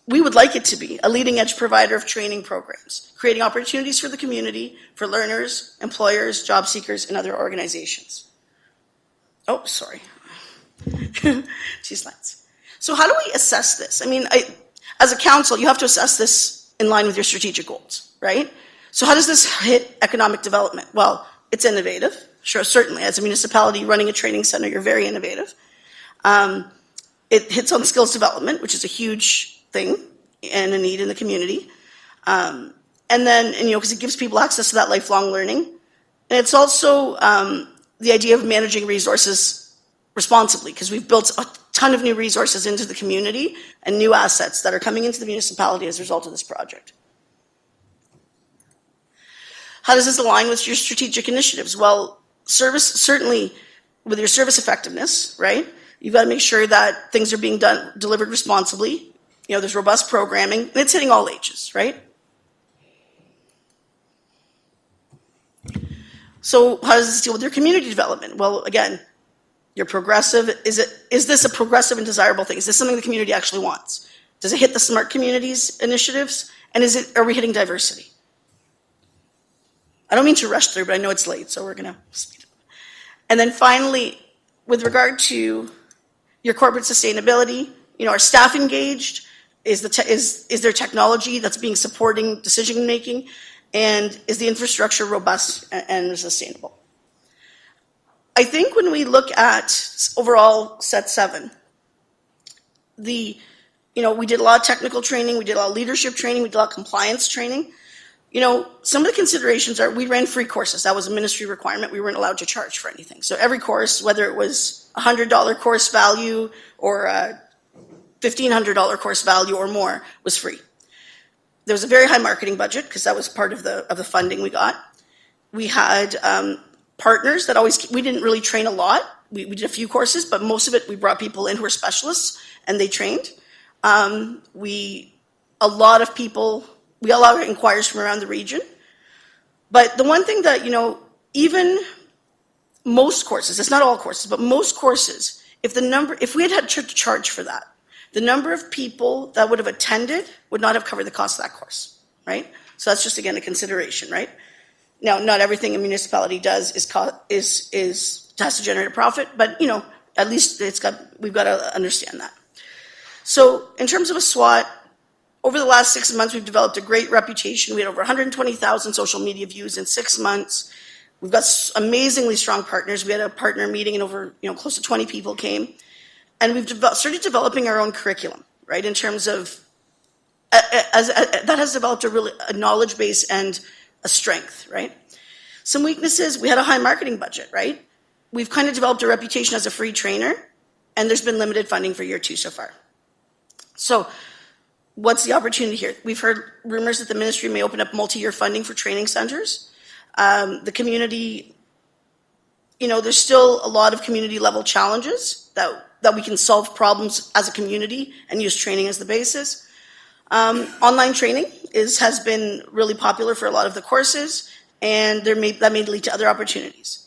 we would like it to be a leading edge provider of training programs, creating opportunities for the community, for learners, employers, job seekers, and other organizations. Oh, sorry. 2 slides. So how do we assess this? I mean, as a council, you have to assess this in line with your strategic goals, right? So how does this hit economic development? Well, it's innovative. Sure, certainly. As a municipality running a training center, you're very innovative. It hits on skills development, which is a huge thing and a need in the community. And then, you know, because it gives people access to that lifelong learning. And it's also the idea of managing resources responsibly, because we've built a ton of new resources into the community and new assets that are coming into the municipality as a result of this project. How does this align with your strategic initiatives? Well, certainly with your service effectiveness, right? You've got to make sure that things are being delivered responsibly. You know, there's robust programming, and it's hitting all ages, right? So how does this deal with your community development? Well, again, you're progressive. Is this a progressive and desirable thing? Is this something the community actually wants? Does it hit the smart communities initiatives? And are we hitting diversity? I don't mean to rush through, but I know it's late, so we're going to speed up. And then finally, with regard to your corporate sustainability, you know, are staff engaged? Is there technology that's being supporting decision making? And is the infrastructure robust and sustainable? I think when we look at overall Set 7, you know, we did a lot of technical training, we did a lot of leadership training, we did a lot of compliance training. You know, some of the considerations are we ran free courses. That was a ministry requirement. We weren't allowed to charge for anything. So every course, whether it was a $100 course value or a $1,500 course value or more, was free. There was a very high marketing budget because that was part of the funding we got. We had partners that we didn't really train a lot. We did a few courses, but most of it, we brought people in who were specialists and they trained. We got a lot of inquiries from around the region. But the one thing that, you know, even most courses, it's not all courses, but most courses, if we had had to charge for that, the number of people that would have attended would not have covered the cost of that course, right? So that's just, again, a consideration, right? Now, not everything a municipality does has to generate a profit, but, at least we've got to understand that. So in terms of a SWAT, over the last 6 months, we've developed a great reputation. We had over 120,000 social media views in 6 months. We've got amazingly strong partners. We had a partner meeting and over, close to 20 people came. And we've started developing our own curriculum, right, in terms of, that has developed a knowledge base and a strength, right? Some weaknesses, we had a high marketing budget, right? We've kind of developed a reputation as a free trainer, and there's been limited funding for year 2 so far. So what's the opportunity here? We've heard rumors that the ministry may open up multi-year funding for training centers. The community, there's still a lot of community level challenges that we can solve problems as a community and use training as the basis. Online training has been really popular for a lot of the courses, and that may lead to other opportunities.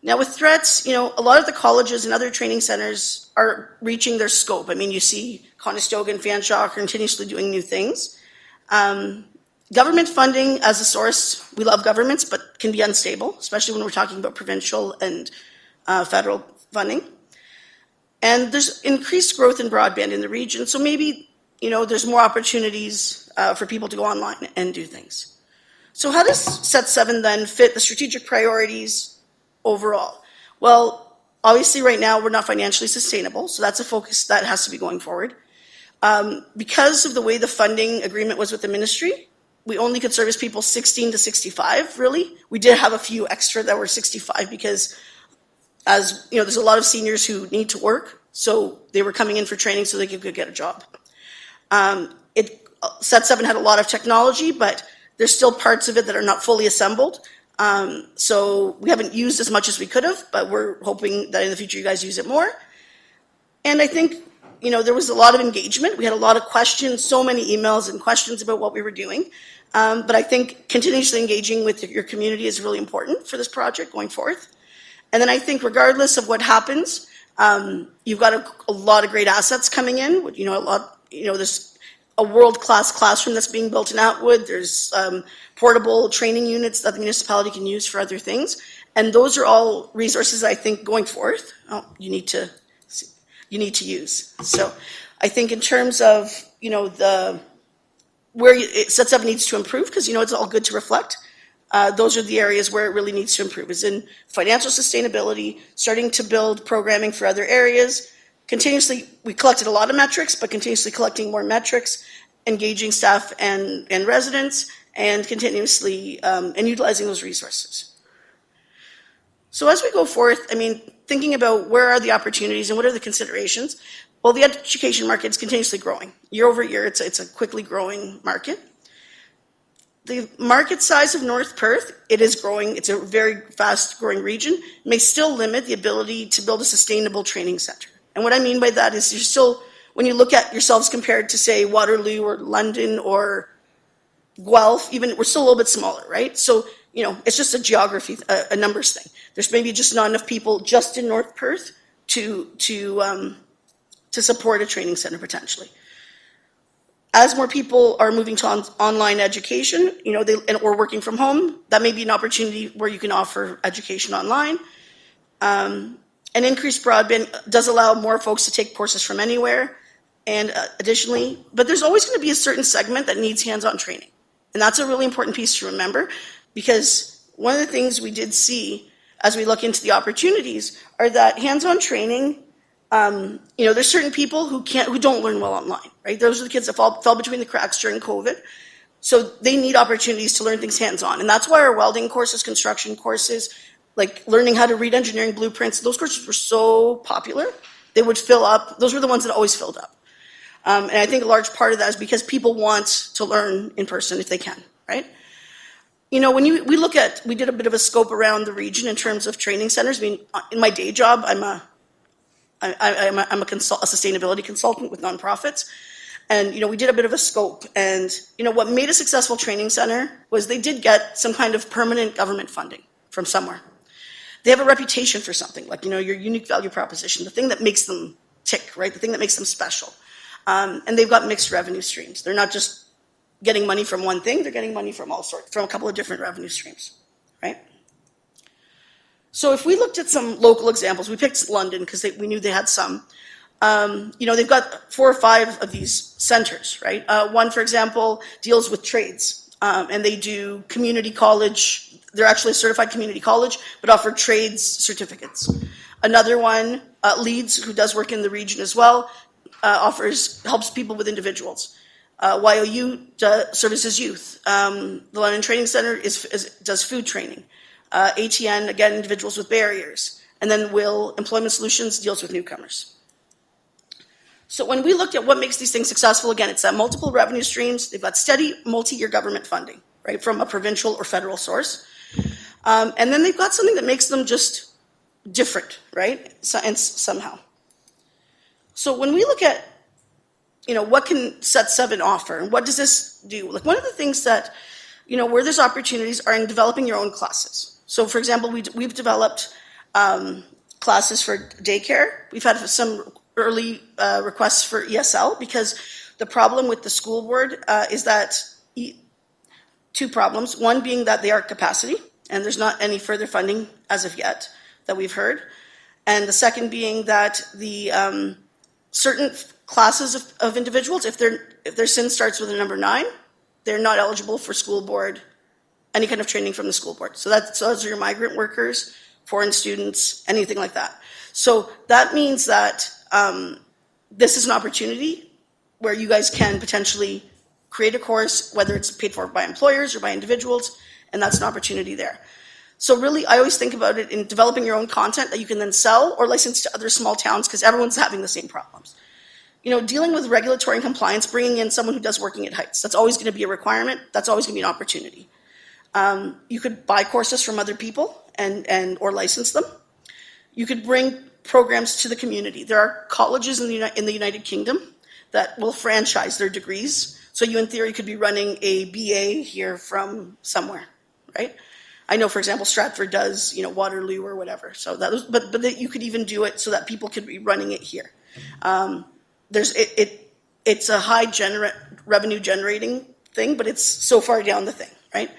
Now with threats, a lot of the colleges and other training centers are reaching their scope. I mean, you see Conestoga and Fanshawe continuously doing new things. Government funding as a source, we love governments, but can be unstable, especially when we're talking about provincial and federal funding. And there's increased growth in broadband in the region, so maybe, there's more opportunities for people to go online and do things. So how does Set 7 then fit the strategic priorities overall? Well, obviously right now we're not financially sustainable, so that's a focus that has to be going forward. Because of the way the funding agreement was with the ministry, we only could service people 16 to 65, really. We did have a few extra that were 65 because, there's a lot of seniors who need to work, so they were coming in for training so they could get a job. Set 7 had a lot of technology, but there's still parts of it that are not fully assembled. So we haven't used as much as we could have, but we're hoping that in the future you guys use it more. And I think, there was a lot of engagement. We had a lot of questions, so many emails and questions about what we were doing. But I think continuously engaging with your community is really important for this project going forth. And then I think regardless of what happens, you've got a lot of great assets coming in. There's a world-class classroom that's being built in Atwood. There's portable training units that the municipality can use for other things. And those are all resources I think going forth, you need to use. So I think in terms of, Set 7 needs to improve, because, it's all good to reflect. Those are the areas where it really needs to improve, is in financial sustainability, starting to build programming for other areas. Continuously, we collected a lot of metrics, but continuously collecting more metrics, engaging staff and residents, and continuously and utilizing those resources. So as we go forth, thinking about where are the opportunities and what are the considerations, well, the education market is continuously growing. Year over year, it's a quickly growing market. The market size of North Perth, it is growing. It's a very fast growing region. It may still limit the ability to build a sustainable training center. And what I mean by that is you're still, when you look at yourselves compared to, say, Waterloo or London or Guelph, even, we're still a little bit smaller, right? So, it's just a geography, a numbers thing. There's maybe just not enough people just in North Perth to support a training center potentially. As more people are moving to online education, or working from home, that may be an opportunity where you can offer education online. An increased broadband does allow more folks to take courses from anywhere. And additionally, but there's always going to be a certain segment that needs hands-on training. And that's a really important piece to remember, because one of the things we did see as we look into the opportunities are that hands-on training, there's certain people who don't learn well online, right? Those are the kids that fell between the cracks during COVID. So they need opportunities to learn things hands-on. And that's why our welding courses, construction courses, like learning how to read engineering blueprints, those courses were so popular. They would fill up. Those were the ones that always filled up. And I think a large part of that is because people want to learn in person if they can, right? When we did a bit of a scope around the region in terms of training centers. In my day job, I'm a sustainability consultant with nonprofits. And, we did a bit of a scope. And, what made a successful training center was they did get some kind of permanent government funding from somewhere. They have a reputation for something, like, your unique value proposition, the thing that makes them tick, right? The thing that makes them special. And they've got mixed revenue streams. They're not just getting money from one thing, they're getting money from from a couple of different revenue streams, right? So if we looked at some local examples, we picked London because we knew they had some. They've got 4 or 5 of these centers, right? One, for example, deals with trades, and they do community college. They're actually a certified community college, but offer trades certificates. Another one, Leeds, who does work in the region as well, helps people with individuals. YOU services youth. The London Training Center does food training. ATN, again, individuals with barriers. And then Will Employment Solutions deals with newcomers. So when we looked at what makes these things successful, again, it's that multiple revenue streams. They've got steady multi-year government funding, right, from a provincial or federal source. And then they've got something that makes them just different, right, and somehow. So when we look at, what can Set 7 offer, and what does this do? Like, one of the things that, where there's opportunities are in developing your own classes. So, for example, we've developed classes for daycare. We've had some early requests for ESL, because the problem with the school board is that 2 problems. One being that they are at capacity, and there's not any further funding as of yet that we've heard. And the second being that the certain classes of individuals, if their SIN starts with a number 9, they're not eligible for school board, any kind of training from the school board. So those are your migrant workers, foreign students, anything like that. So that means that this is an opportunity where you guys can potentially create a course, whether it's paid for by employers or by individuals, and that's an opportunity there. So really, I always think about it in developing your own content that you can then sell or license to other small towns, because everyone's having the same problems. Dealing with regulatory and compliance, bringing in someone who does working at Heights, that's always going to be a requirement. That's always going to be an opportunity. You could buy courses from other people or license them. You could bring programs to the community. There are colleges in the United Kingdom that will franchise their degrees. So you, in theory, could be running a BA here from somewhere, right? I know, for example, Stratford does, Waterloo or whatever. So but you could even do it so that people could be running it here. It's a high revenue generating thing, but it's so far down the thing, right?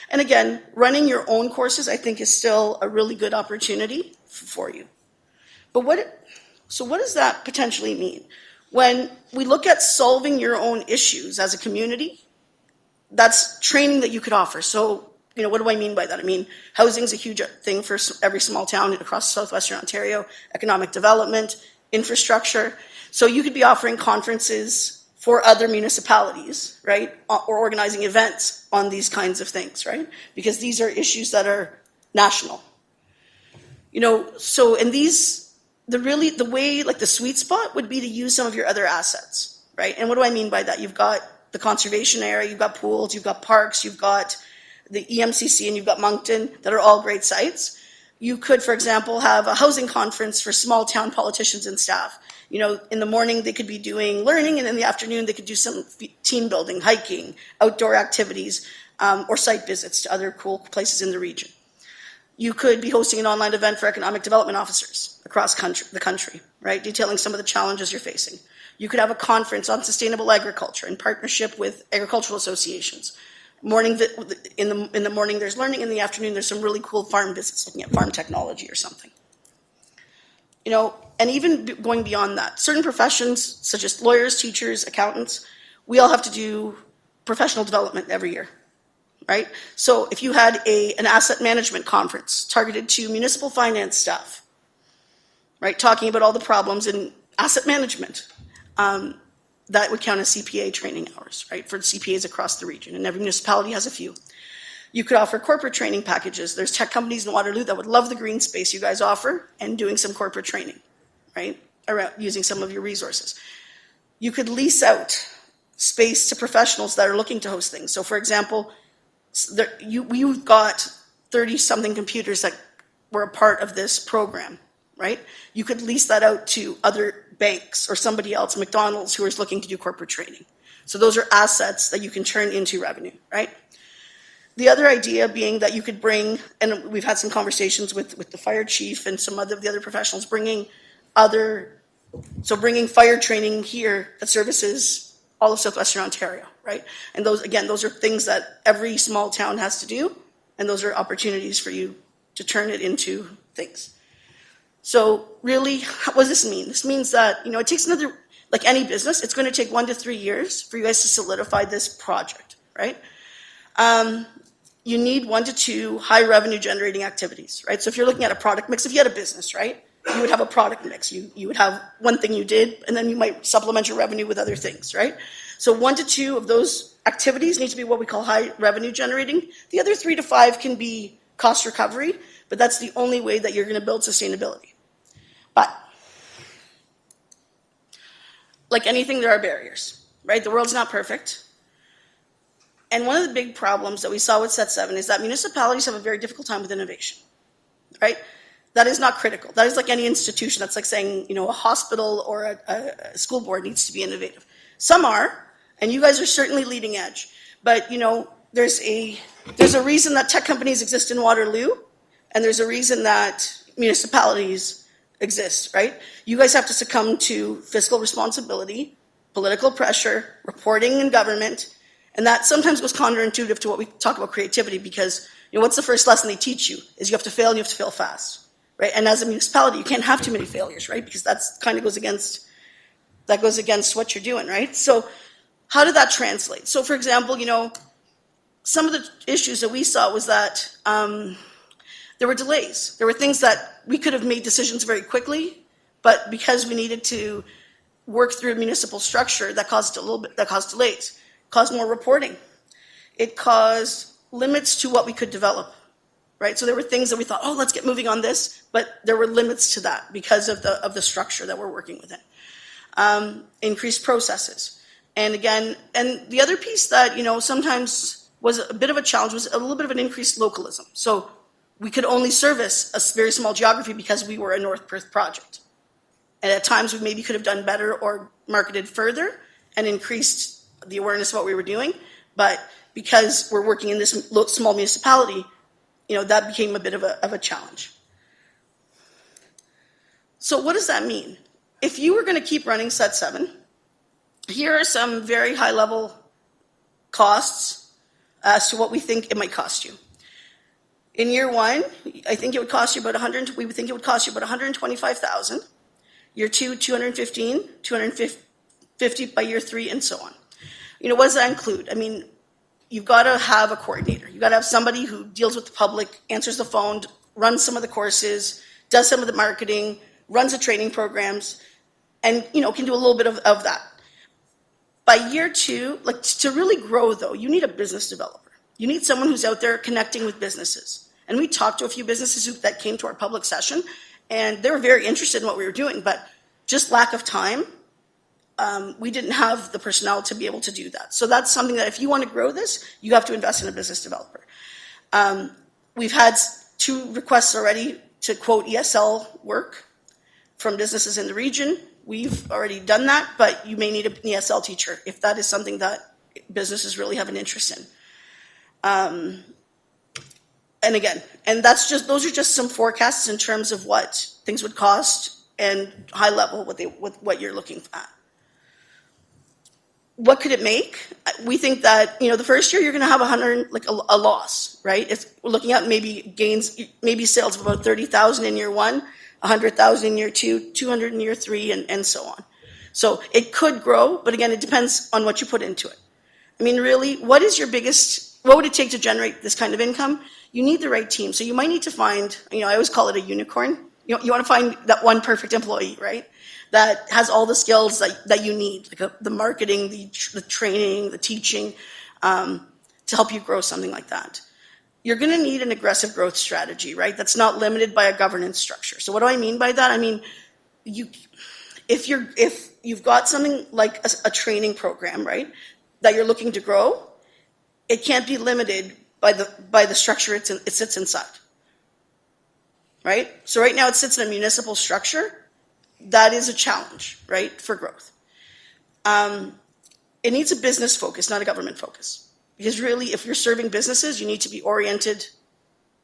And again, running your own courses, I think, is still a really good opportunity for you. But what does that potentially mean? When we look at solving your own issues as a community, that's training that you could offer. So, what do I mean by that? I mean, housing is a huge thing for every small town across southwestern Ontario, economic development, infrastructure. So you could be offering conferences for other municipalities, right? Or organizing events on these kinds of things, right? Because these are issues that are national. So in these, the way, like, the sweet spot would be to use some of your other assets, right? And what do I mean by that? You've got the conservation area, you've got pools, you've got parks, you've got the EMCC, and you've got Moncton, that are all great sites. You could, for example, have a housing conference for small town politicians and staff. In the morning they could be doing learning, and in the afternoon they could do some team building, hiking, outdoor activities, or site visits to other cool places in the region. You could be hosting an online event for economic development officers across the country, right? Detailing some of the challenges you're facing. You could have a conference on sustainable agriculture in partnership with agricultural associations. In the morning there's learning, in the afternoon there's some really cool farm visits looking at farm technology or something. And even going beyond that, certain professions such as lawyers, teachers, accountants, we all have to do professional development every year, right? So if you had an asset management conference targeted to municipal finance staff, right, talking about all the problems in asset management, that would count as CPA training hours, right, for CPAs across the region, and every municipality has a few. You could offer corporate training packages. There's tech companies in Waterloo that would love the green space you guys offer and doing some corporate training, right, around using some of your resources. You could lease out space to professionals that are looking to host things. So, for example, you've got 30-something computers that were a part of this program, right? You could lease that out to other banks or somebody else, McDonald's, who is looking to do corporate training. So those are assets that you can turn into revenue, right? The other idea being that you could bring, and we've had some conversations with the fire chief and some of the other professionals, bringing fire training here that services all of southwestern Ontario, right? And those are things that every small town has to do, and those are opportunities for you to turn it into things. So really, what does this mean? This means that, it takes another, like any business, it's going to take 1 to 3 years for you guys to solidify this project, right? You need 1 to 2 high revenue generating activities, right? So if you're looking at a product mix, if you had a business, right, you would have a product mix. You would have one thing you did, and then you might supplement your revenue with other things, right? So 1 to 2 of those activities need to be what we call high revenue generating. The other 3 to 5 can be cost recovery, but that's the only way that you're going to build sustainability. But like anything, there are barriers, right? The world's not perfect. And one of the big problems that we saw with Set 7 is that municipalities have a very difficult time with innovation, right? That is not critical. That is like any institution. That's like saying, a hospital or a school board needs to be innovative. Some are, and you guys are certainly leading edge. But, there's a reason that tech companies exist in Waterloo, and there's a reason that municipalities exist, right? You guys have to succumb to fiscal responsibility, political pressure, reporting in government, and that sometimes goes counterintuitive to what we talk about creativity, because what's the first lesson they teach you is you have to fail and you have to fail fast, right? And as a municipality, you can't have too many failures, right? Because that's kind of goes against what you're doing, right? So how did that translate? So for example, some of the issues that we saw was that there were delays. There were things that we could have made decisions very quickly, but because we needed to work through a municipal structure, that caused delays, caused more reporting. It caused limits to what we could develop, right? So there were things that we thought, let's get moving on this, but there were limits to that because of the structure that we're working within. Increased processes. And again, and the other piece that, sometimes was a bit of a challenge was a little bit of an increased localism. So we could only service a very small geography because we were a North Perth project. And at times we maybe could have done better or marketed further and increased the awareness of what we were doing. But because we're working in this small municipality, that became a bit of a challenge. So what does that mean? If you were going to keep running Set 7, here are some very high level costs as to what we think it might cost you. In year 1, I think it would cost you about we would think it would cost you about $125,000. Year 2, $215,000, $250,000 by year 3, and so on. What does that include? I mean, you've got to have a coordinator. You've got to have somebody who deals with the public, answers the phone, runs some of the courses, does some of the marketing, runs the training programs, and can do a little bit of that. By year 2, to really grow though, you need a business developer. You need someone who's out there connecting with businesses. And we talked to a few businesses that came to our public session, and they were very interested in what we were doing, but just lack of time, we didn't have the personnel to be able to do that. So that's something that if you want to grow this, you have to invest in a business developer. We've had 2 requests already to quote ESL work from businesses in the region. We've already done that, but you may need an ESL teacher if that is something that businesses really have an interest in. And again, those are just some forecasts in terms of what things would cost and high level what you're looking at. What could it make? We think that the first year you're going to have a loss, right? If we're looking at maybe gains, maybe sales of about 30,000 in year 1, 100,000 in year 2, 200 in year 3, and so on. So it could grow, but again, it depends on what you put into it. I mean, really, what would it take to generate this kind of income? You need the right team. So you might need to find, I always call it a unicorn. You want to find that one perfect employee, right? That has all the skills that you need, like the marketing, the training, the teaching, to help you grow something like that. You're going to need an aggressive growth strategy, right? That's not limited by a governance structure. So what do I mean by that? I mean, if you've got something like a training program, right, that you're looking to grow, it can't be limited by the structure it sits inside, right? So right now it sits in a municipal structure. That is a challenge, right, for growth. It needs a business focus, not a government focus. Because really, if you're serving businesses, you need to be oriented,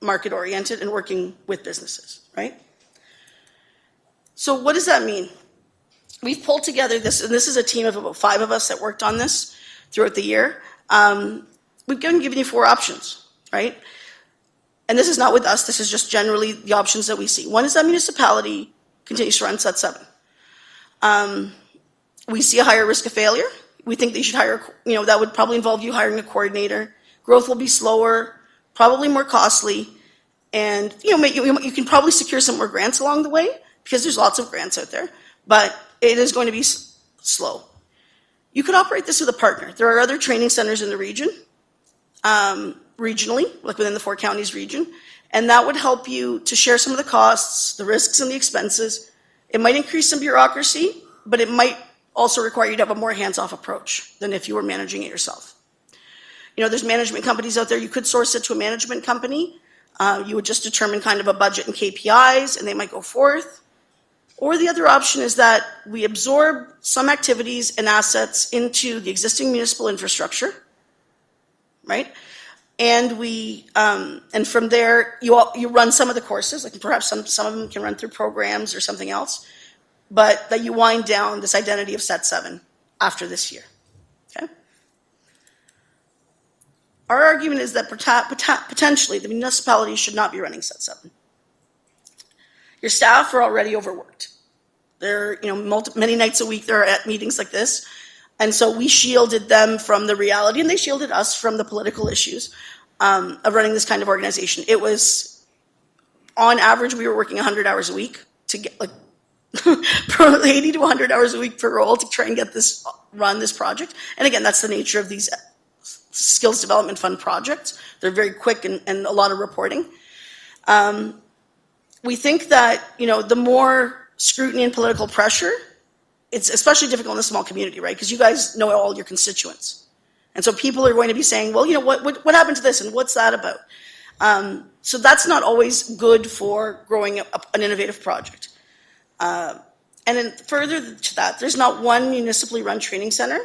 market oriented, and working with businesses, right? So what does that mean? We've pulled together this, and this is a team of about 5 of us that worked on this throughout the year. We've given you 4 options, right? And this is not with us, this is just generally the options that we see. One is that municipality continues to run Set 7. We see a higher risk of failure. We think that you should hire, that would probably involve you hiring a coordinator. Growth will be slower, probably more costly, and you can probably secure some more grants along the way because there's lots of grants out there, but it is going to be slow. You could operate this with a partner. There are other training centers in the region, regionally, like within the 4 counties region, and that would help you to share some of the costs, the risks, and the expenses. It might increase some bureaucracy, but it might also require you to have a more hands-off approach than if you were managing it yourself. There's management companies out there. You could source it to a management company. You would just determine kind of a budget and KPIs, and they might go forth. Or the other option is that we absorb some activities and assets into the existing municipal infrastructure, right? And and from there, you run some of the courses, like perhaps some of them can run through programs or something else, but that you wind down this identity of Set 7 after this year, okay? Our argument is that potentially the municipality should not be running Set 7. Your staff are already overworked. They're, many nights a week they're at meetings like this, and so we shielded them from the reality, and they shielded us from the political issues of running this kind of organization. It was, on average, we were working 100 hours a week to get 80 to 100 hours a week per role to try and get run this project. And again, that's the nature of these skills development fund projects. They're very quick and a lot of reporting. We think that, the more scrutiny and political pressure, it's especially difficult in a small community, right? Because you guys know all your constituents. And so people are going to be saying, well, what happened to this and what's that about? So that's not always good for growing an innovative project. And then further to that, there's not one municipally run training center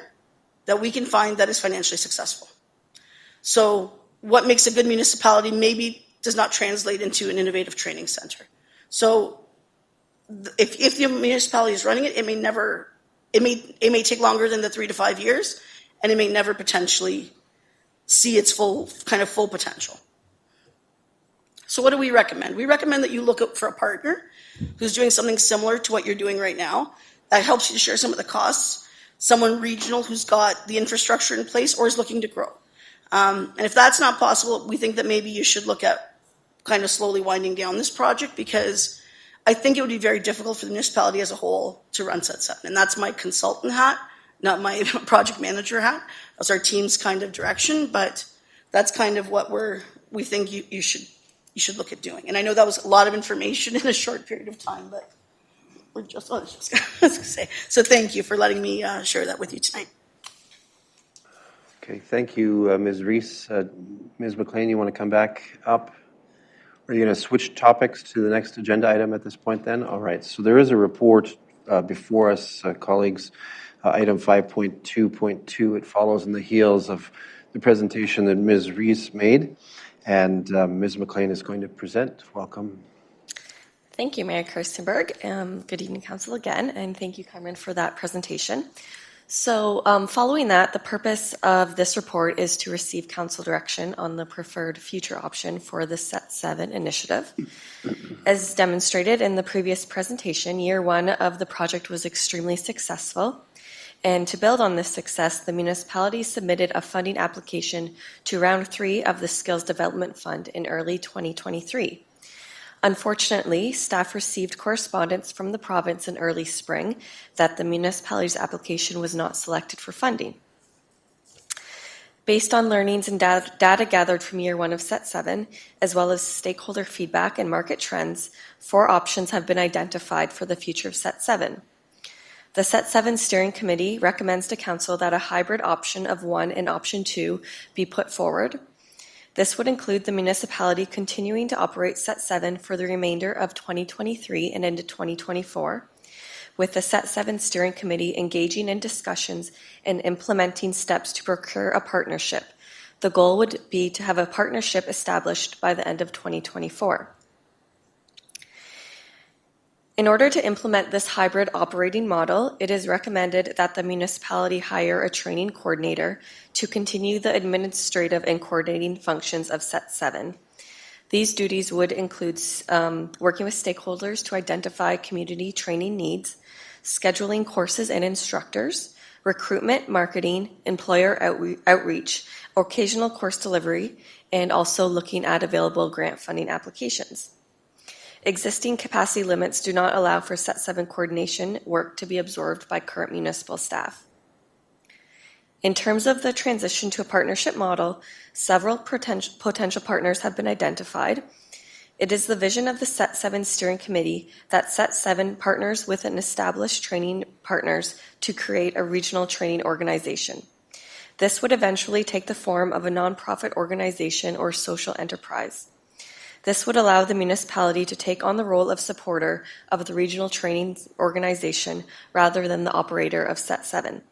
that we can find that is financially successful. So what makes a good municipality maybe does not translate into an innovative training center. So if the municipality is running it, it may take longer than the 3 to 5 years, and it may never potentially see its full potential. So what do we recommend? We recommend that you look for a partner who's doing something similar to what you're doing right now. That helps you to share some of the costs. Someone regional who's got the infrastructure in place or is looking to grow. And if that's not possible, we think that maybe you should look at kind of slowly winding down this project, because I think it would be very difficult for the municipality as a whole to run Set 7. And that's my consultant hat, not my project manager hat. That's our team's kind of direction, but that's kind of what we think you should look at doing. And I know that was a lot of information in a short period of time, but I was just going to say. So thank you for letting me share that with you tonight. Okay, thank you, Ms. Reese. Ms. McLean, you want to come back up? Are you going to switch topics to the next agenda item at this point then? All right, so there is a report before us, colleagues, item 5.2.2. It follows in the heels of the presentation that Ms. Reese made, and Ms. McLean is going to present. Welcome. Thank you, Mayor Kirstenberg. Good evening, Council, again, and thank you, Carmen, for that presentation. So following that, the purpose of this report is to receive Council direction on the preferred future option for the Set 7 initiative. As demonstrated in the previous presentation, year 1 of the project was extremely successful. And to build on this success, the municipality submitted a funding application to round 3 of the Skills Development Fund in early 2023. Unfortunately, staff received correspondence from the province in early spring that the municipality's application was not selected for funding. Based on learnings and data gathered from year 1 of Set 7, as well as stakeholder feedback and market trends, 4 options have been identified for the future of Set 7. The Set 7 Steering Committee recommends to Council that a hybrid option of 1 and option 2 be put forward. This would include the municipality continuing to operate Set 7 for the remainder of 2023 and into 2024, with the Set 7 Steering Committee engaging in discussions and implementing steps to procure a partnership The goal would be to have a partnership established by the end of 2024. In order to implement this hybrid operating model, it is recommended that the municipality hire a training coordinator to continue the administrative and coordinating functions of Set 7. These duties would include working with stakeholders to identify community training needs, scheduling courses and instructors, recruitment, marketing, employer outreach, occasional course delivery, and also looking at available grant funding applications. Existing capacity limits do not allow for Set 7 coordination work to be absorbed by current municipal staff. In terms of the transition to a partnership model, several potential partners have been identified. It is the vision of the Set 7 Steering Committee that Set 7 partners with an established training partners to create a regional training organization. This would eventually take the form of a nonprofit organization or social enterprise. This would allow the municipality to take on the role of supporter of the regional training organization rather than the operator of Set 7.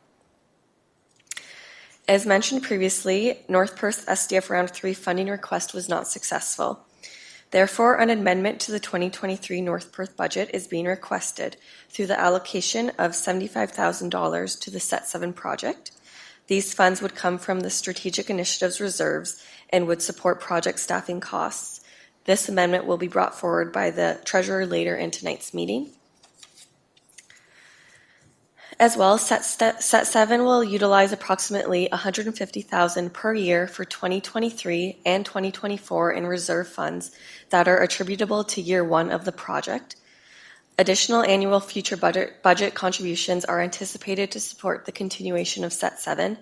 As mentioned previously, North Perth SDF Round 3 funding request was not successful. Therefore, an amendment to the 2023 North Perth budget is being requested through the allocation of $75,000 to the Set 7 project. These funds would come from the Strategic Initiatives Reserves and would support project staffing costs. This amendment will be brought forward by the Treasurer later in tonight's meeting. As well, Set 7 will utilize approximately $150,000 per year for 2023 and 2024 in reserve funds that are attributable to year one of the project. Additional annual future budget contributions are anticipated to support the continuation of Set 7.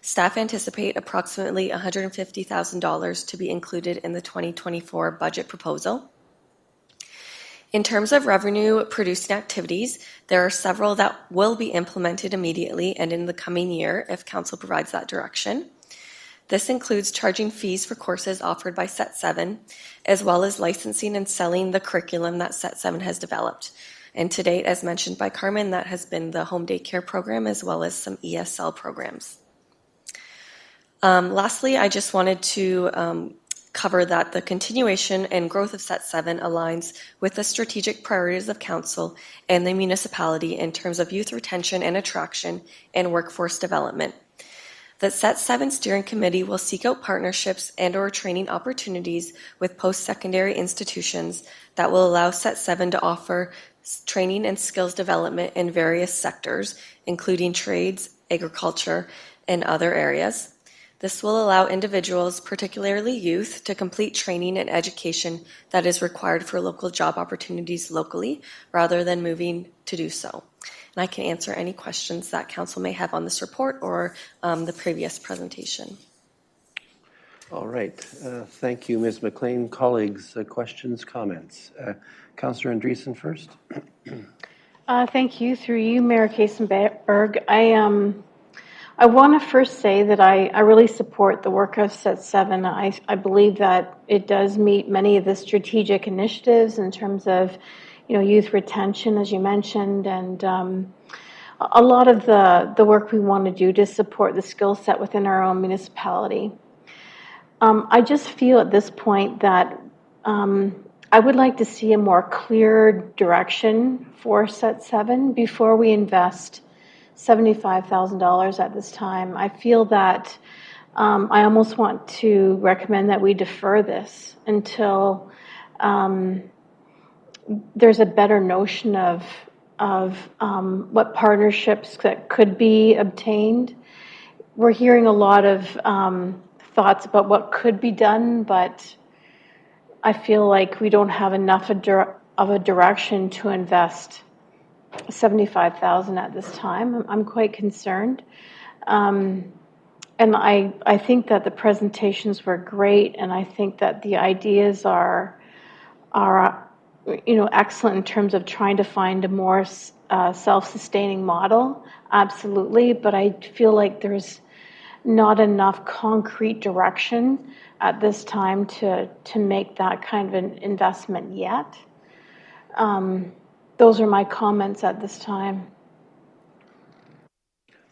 Staff anticipate approximately $150,000 to be included in the 2024 budget proposal. In terms of revenue-producing activities, there are several that will be implemented immediately and in the coming year if Council provides that direction. This includes charging fees for courses offered by Set 7, as well as licensing and selling the curriculum that Set 7 has developed. And to date, as mentioned by Carmen, that has been the home daycare program as well as some ESL programs. Lastly, I just wanted to cover that the continuation and growth of Set 7 aligns with the strategic priorities of Council and the municipality in terms of youth retention and attraction and workforce development. The Set 7 Steering Committee will seek out partnerships and/or training opportunities with post-secondary institutions that will allow Set 7 to offer training and skills development in various sectors, including trades, agriculture, and other areas. This will allow individuals, particularly youth, to complete training and education that is required for local job opportunities locally, rather than moving to do so. And I can answer any questions that Council may have on this report or the previous presentation. All right. Thank you, Ms. McLean. Colleagues, questions, comments? Councillor Andreessen first. Thank you. Through you, Mayor Kaysenberg. I want to first say that I really support the work of Set 7. I believe that it does meet many of the strategic initiatives in terms of, youth retention, as you mentioned, and a lot of the work we want to do to support the skill set within our own municipality. I just feel at this point that I would like to see a more clear direction for Set 7 before we invest $75,000 at this time. I feel that I almost want to recommend that we defer this until there's a better notion of what partnerships that could be obtained. We're hearing a lot of thoughts about what could be done, but I feel like we don't have enough of a direction to invest $75,000 at this time. I'm quite concerned. And I think that the presentations were great, and I think that the ideas are excellent in terms of trying to find a more self-sustaining model, absolutely, but I feel like there's not enough concrete direction at this time to make that kind of an investment yet. Those are my comments at this time.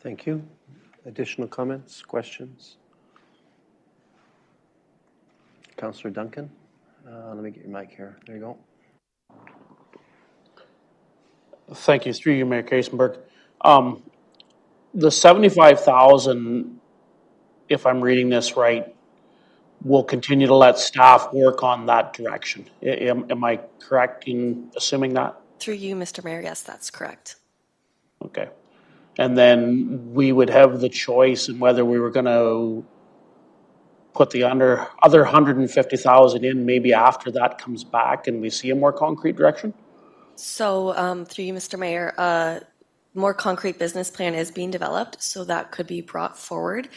Thank you. Additional comments, questions? Councillor Duncan, let me get your mic here. There you go. Thank you. Through you, Mayor Kasenberg. The 75,000, if I'm reading this right, will continue to let staff work on that direction. Am I correct in assuming that? Through you, Mr. Mayor, yes, that's correct. Okay. And then we would have the choice in whether we were going to put the other 150,000 in maybe after that comes back and we see a more concrete direction? So through you, Mr. Mayor, a more concrete business plan is being developed, so that could be brought forward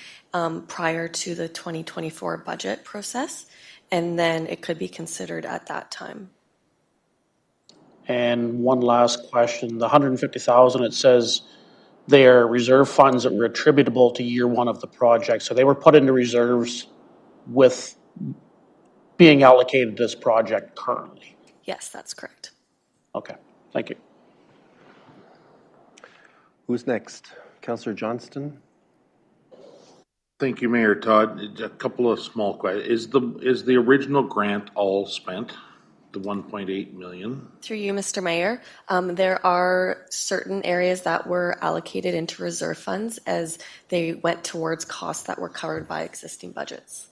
prior to the 2024 budget process, and then it could be considered at that time. And one last question, the 150,000, it says they are reserve funds that were attributable to year one of the project. So they were put into reserves with being allocated to this project currently. Yes, that's correct. Okay, thank you. Who's next? Councillor Johnston? Thank you, Mayor Todd. A couple of small questions. Is the original grant all spent? The 1.8 million? Through you, Mr. Mayor, there are certain areas that were allocated into reserve funds as they went towards costs that were covered by existing budgets.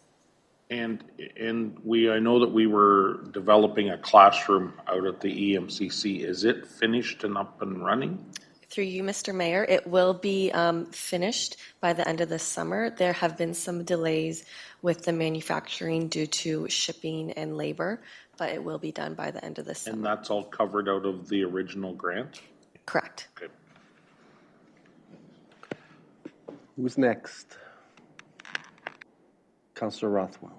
And I know that we were developing a classroom out at the EMCC. Is it finished and up and running? Through you, Mr. Mayor, it will be finished by the end of this summer. There have been some delays with the manufacturing due to shipping and labor, but it will be done by the end of this summer. And that's all covered out of the original grant? Correct. Okay. Who's next? Councillor Rothwell.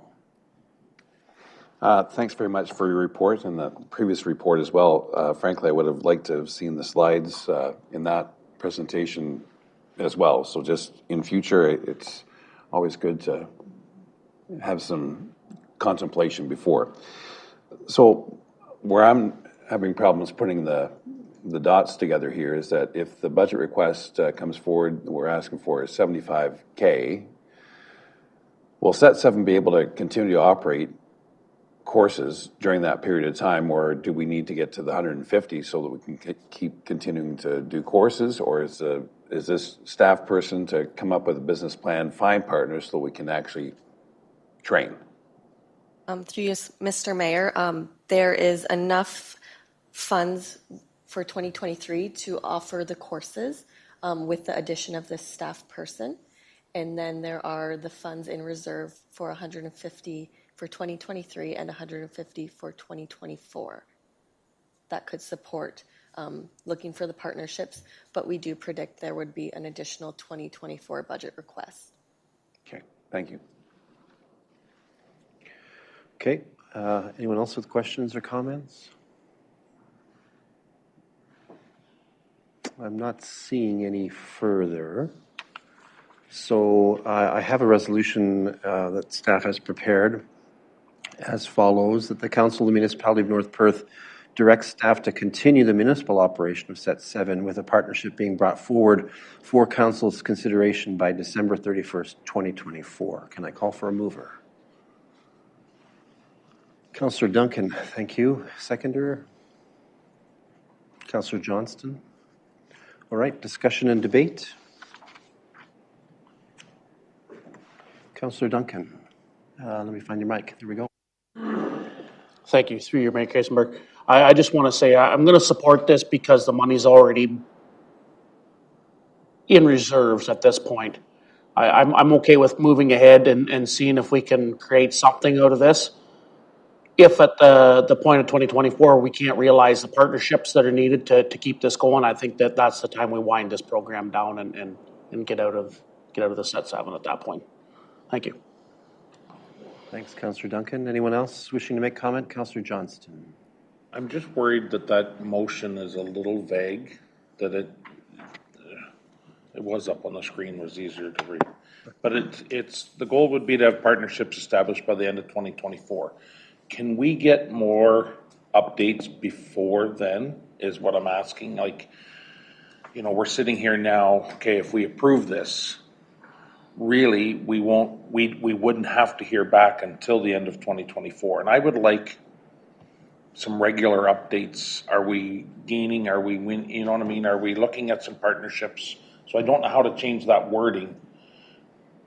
Thanks very much for your report and the previous report as well. Frankly, I would have liked to have seen the slides in that presentation as well. So just in future, it's always good to have some contemplation before. So where I'm having problems putting the dots together here is that if the budget request comes forward, we're asking for is 75K. Will Set 7 be able to continue to operate courses during that period of time, or do we need to get to the 150 so that we can keep continuing to do courses, or is this staff person to come up with a business plan, find partners so we can actually train? Through you, Mr. Mayor, there is enough funds for 2023 to offer the courses with the addition of this staff person. And then there are the funds in reserve for 150 for 2023 and 150 for 2024. That could support looking for the partnerships, but we do predict there would be an additional 2024 budget request. Okay, thank you. Okay, anyone else with questions or comments? I'm not seeing any further. So I have a resolution that staff has prepared as follows, that the Council of the Municipality of North Perth directs staff to continue the municipal operation of Set 7 with a partnership being brought forward for Council's consideration by December 31st, 2024. Can I call for a mover? Councillor Duncan, thank you. Seconder? Councillor Johnston? All right, discussion and debate. Councillor Duncan, let me find your mic. There we go. Thank you. Through your Mayor Kasenberg. I just want to say I'm going to support this because the money's already in reserves at this point. I'm okay with moving ahead and seeing if we can create something out of this. If at the point of 2024 we can't realize the partnerships that are needed to keep this going, I think that's the time we wind this program down and get out of the Set 7 at that point. Thank you. Thanks, Councillor Duncan. Anyone else wishing to make comment? Councillor Johnston. I'm just worried that motion is a little vague, that it was up on the screen, was easier to read. But it's the goal would be to have partnerships established by the end of 2024. Can we get more updates before then, is what I'm asking. Like, we're sitting here now, okay, if we approve this, really, we wouldn't have to hear back until the end of 2024. And I would like some regular updates. Are we gaining? Are we win? You know what I mean? Are we looking at some partnerships? So I don't know how to change that wording,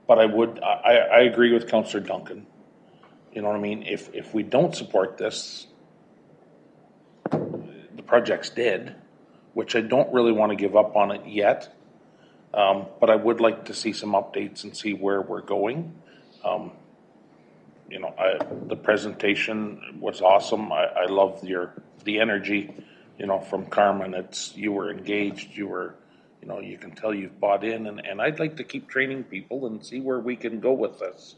but I agree with Councillor Duncan. You know what I mean? If we don't support this, the project's dead, which I don't really want to give up on it yet. But I would like to see some updates and see where we're going. You know, the presentation was awesome. I love the energy, you know, from Carmen. You were engaged, you know, you can tell you've bought in, and I'd like to keep training people and see where we can go with this.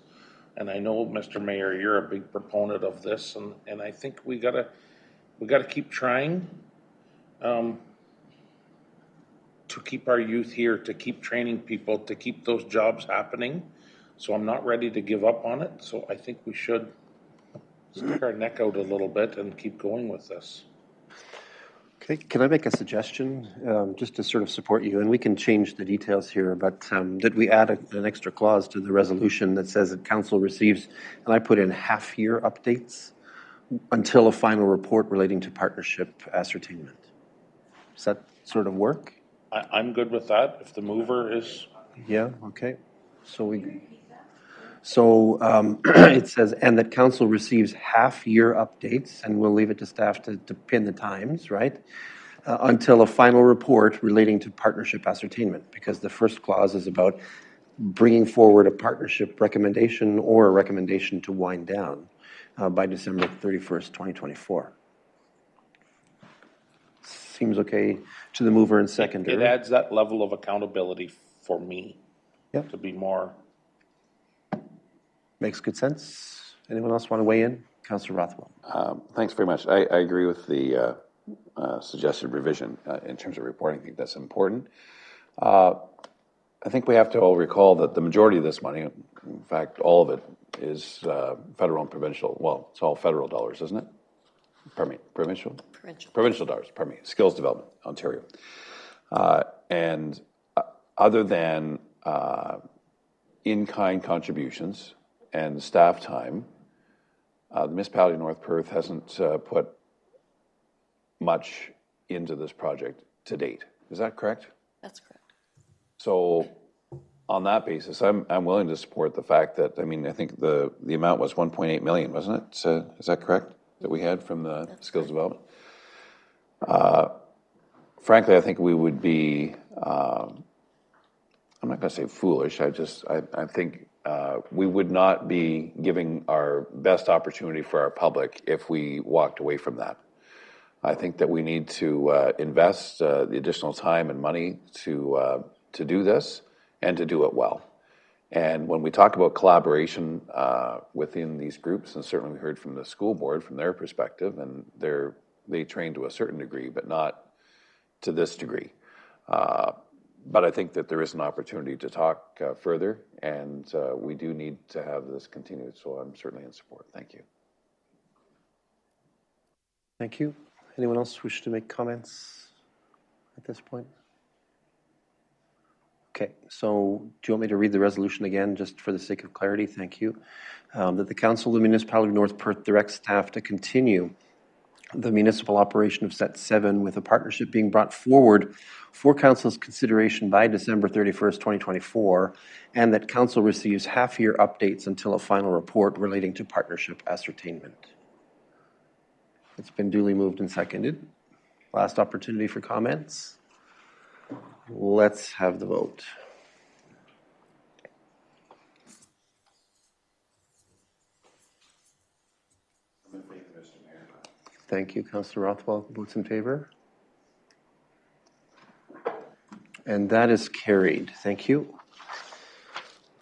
And I know, Mr. Mayor, you're a big proponent of this, and I think we gotta keep trying to keep our youth here, to keep training people, to keep those jobs happening. So I'm not ready to give up on it. So I think we should stick our neck out a little bit and keep going with this. Okay, can I make a suggestion just to sort of support you? And we can change the details here, but that we add an extra clause to the resolution that says that council receives, and I put in half-year updates until a final report relating to partnership ascertainment. Does that sort of work? I'm good with that, if the mover is. Yeah, okay. So it says, and that council receives half-year updates, and we'll leave it to staff to pin the times, right? Until a final report relating to partnership ascertainment, because the first clause is about bringing forward a partnership recommendation or a recommendation to wind down by December 31st, 2024. Seems okay to the mover and seconder. It adds that level of accountability for me to be more. Makes good sense. Anyone else want to weigh in? Councillor Rothwell. Thanks very much. I agree with the suggested revision in terms of reporting. I think that's important. I think we have to all recall that the majority of this money, in fact, all of it, is federal and provincial. Well, it's all federal dollars, isn't it? Pardon me, provincial? Provincial dollars, pardon me. Skills Development, Ontario. And other than in-kind contributions and staff time, the municipality of North Perth hasn't put much into this project to date. Is that correct? That's correct. So on that basis, I'm willing to support the fact that, I mean, I think the amount was 1.8 million, wasn't it? So, is that correct, that we had from the Skills Development? Frankly, I think we would be, I'm not going to say foolish, I think we would not be giving our best opportunity for our public if we walked away from that. I think that we need to invest the additional time and money to do this and to do it well. And when we talk about collaboration within these groups, and certainly we heard from the school board from their perspective, and they train to a certain degree, but not to this degree. But I think that there is an opportunity to talk further, and we do need to have this continued, so I'm certainly in support. Thank you. Thank you. Anyone else wish to make comments at this point? Okay, so do you want me to read the resolution again, just for the sake of clarity? Thank you. That the Council of the Municipality of North Perth directs staff to continue the municipal operation of Set 7 with a partnership being brought forward for Council's consideration by December 31st, 2024, and that Council receives half-year updates until a final report relating to partnership ascertainment. It's been duly moved and seconded. Last opportunity for comments. Let's have the vote. Thank you, Councillor Rothwell. Votes in favor? And that is carried. Thank you.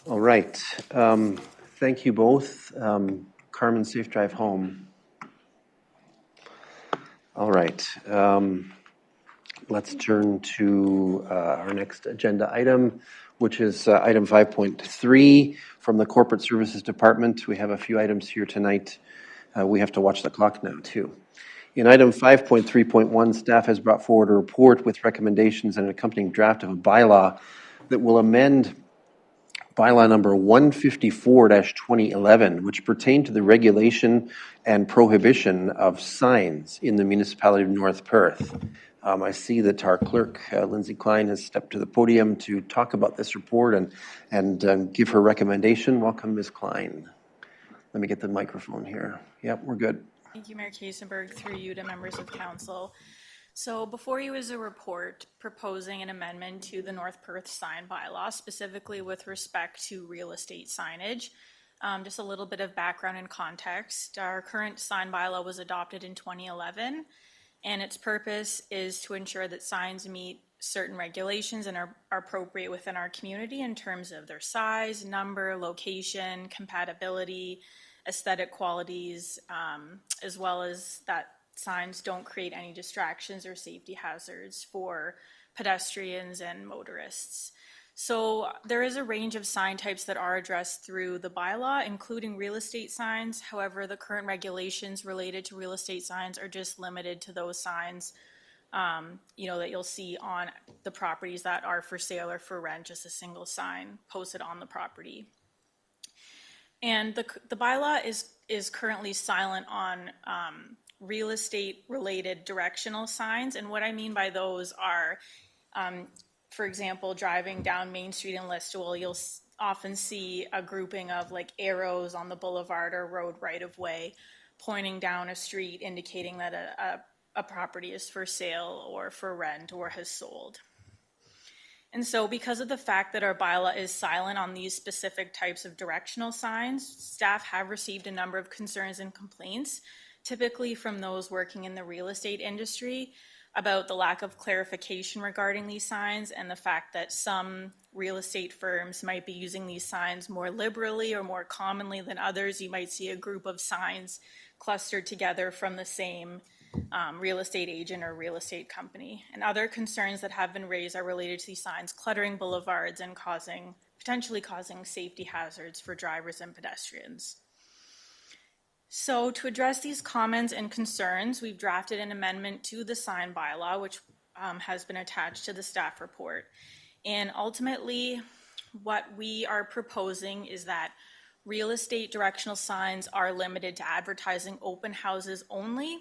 All right. Thank you both. Carmen, safe drive home. All right. Let's turn to our next agenda item, which is item 5.3 from the Corporate Services Department. We have a few items here tonight. We have to watch the clock now, too. In item 5.3.1, staff has brought forward a report with recommendations and an accompanying draft of a bylaw that will amend bylaw number 154-2011, which pertained to the regulation and prohibition of signs in the municipality of North Perth. I see that our clerk, Lindsay Klein, has stepped to the podium to talk about this report and give her recommendation. Welcome, Ms. Klein. Let me get the microphone here. Yep, we're good. Thank you, Mayor Kaysenberg, through you to members of council. So before you is a report proposing an amendment to the North Perth sign bylaw, specifically with respect to real estate signage. Just a little bit of background and context. Our current sign bylaw was adopted in 2011, and its purpose is to ensure that signs meet certain regulations and are appropriate within our community in terms of their size, number, location, compatibility, aesthetic qualities, as well as that signs don't create any distractions or safety hazards for pedestrians and motorists. So there is a range of sign types that are addressed through the bylaw, including real estate signs. However, the current regulations related to real estate signs are just limited to those signs that you'll see on the properties that are for sale or for rent, just a single sign posted on the property. And the bylaw is currently silent on real estate related directional signs. And what I mean by those are, for example, driving down Main Street in Listowel, you'll often see a grouping of like arrows on the boulevard or road right of way pointing down a street indicating that a property is for sale or for rent or has sold. And so because of the fact that our bylaw is silent on these specific types of directional signs, staff have received a number of concerns and complaints, typically from those working in the real estate industry, about the lack of clarification regarding these signs and the fact that some real estate firms might be using these signs more liberally or more commonly than others. You might see a group of signs clustered together from the same real estate agent or real estate company. And other concerns that have been raised are related to these signs cluttering boulevards and potentially causing safety hazards for drivers and pedestrians. So to address these comments and concerns, we've drafted an amendment to the sign bylaw, which has been attached to the staff report. And ultimately, what we are proposing is that real estate directional signs are limited to advertising open houses only,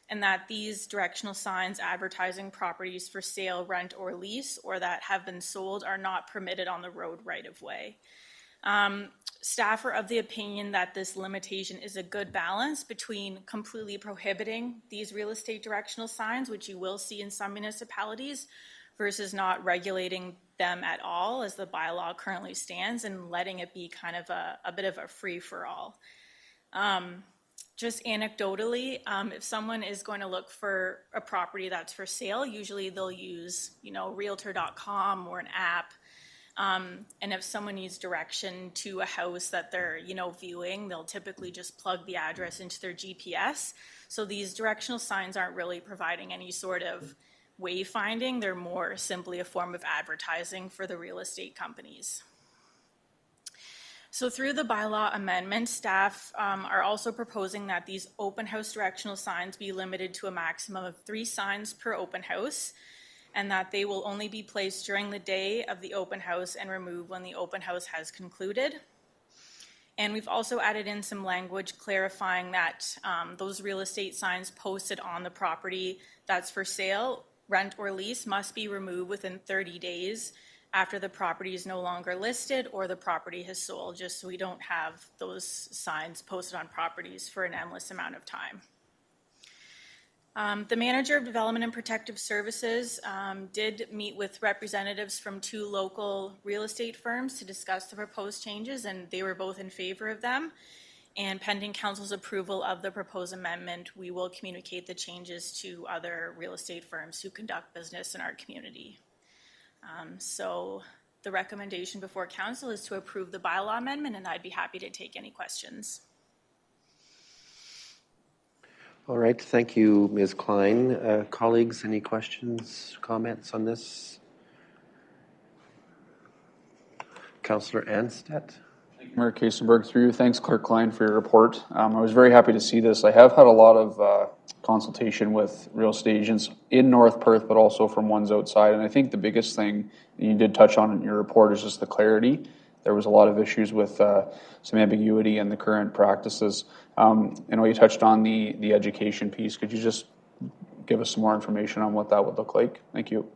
and that these directional signs advertising properties for sale, rent, or lease, or that have been sold, are not permitted on the road right of way. Staff are of the opinion that this limitation is a good balance between completely prohibiting these real estate directional signs, which you will see in some municipalities, versus not regulating them at all as the bylaw currently stands and letting it be kind of a bit of a free-for-all. Just anecdotally, if someone is going to look for a property that's for sale, usually they'll use, realtor.com or an app. And if someone needs direction to a house that they're, viewing, they'll typically just plug the address into their GPS. So these directional signs aren't really providing any sort of wayfinding. They're more simply a form of advertising for the real estate companies. So through the bylaw amendment, staff are also proposing that these open house directional signs be limited to a maximum of 3 signs per open house, and that they will only be placed during the day of the open house and removed when the open house has concluded. And we've also added in some language clarifying that those real estate signs posted on the property that's for sale, rent, or lease must be removed within 30 days after the property is no longer listed or the property has sold, just so we don't have those signs posted on properties for an endless amount of time. The Manager of Development and Protective Services did meet with representatives from 2 local real estate firms to discuss the proposed changes, and they were both in favor of them. And pending Council's approval of the proposed amendment, we will communicate the changes to other real estate firms who conduct business in our community. So the recommendation before Council is to approve the bylaw amendment, and I'd be happy to take any questions. All right, thank you, Ms. Klein. Colleagues, any questions, comments on this? Councillor Anstedt. Mayor Kaysenberg, through you. Thanks, Clerk Klein, for your report. I was very happy to see this. I have had a lot of consultation with real estate agents in North Perth, but also from ones outside. And I think the biggest thing that you did touch on in your report is just the clarity. there was a lot of issues with some ambiguity in the current practices. I know you touched on the education piece. Could you just give us some more information on what that would look like? Thank you.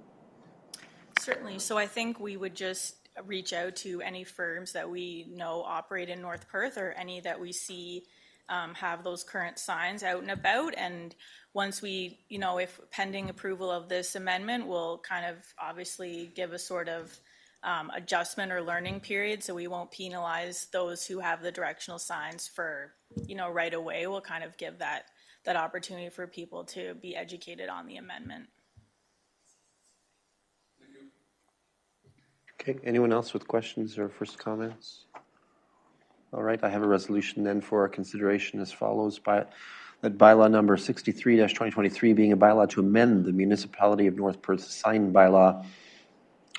Certainly. So I think we would just reach out to any firms that we know operate in North Perth, or any that we see have those current signs out and about. And once we, if pending approval of this amendment, we'll kind of obviously give a sort of adjustment or learning period. So we won't penalize those who have the directional signs for, right away. We'll kind of give that opportunity for people to be educated on the amendment. Okay, anyone else with questions or first comments? All right, I have a resolution then for consideration as follows. That bylaw number 63-2023, being a bylaw to amend the Municipality of North Perth sign bylaw,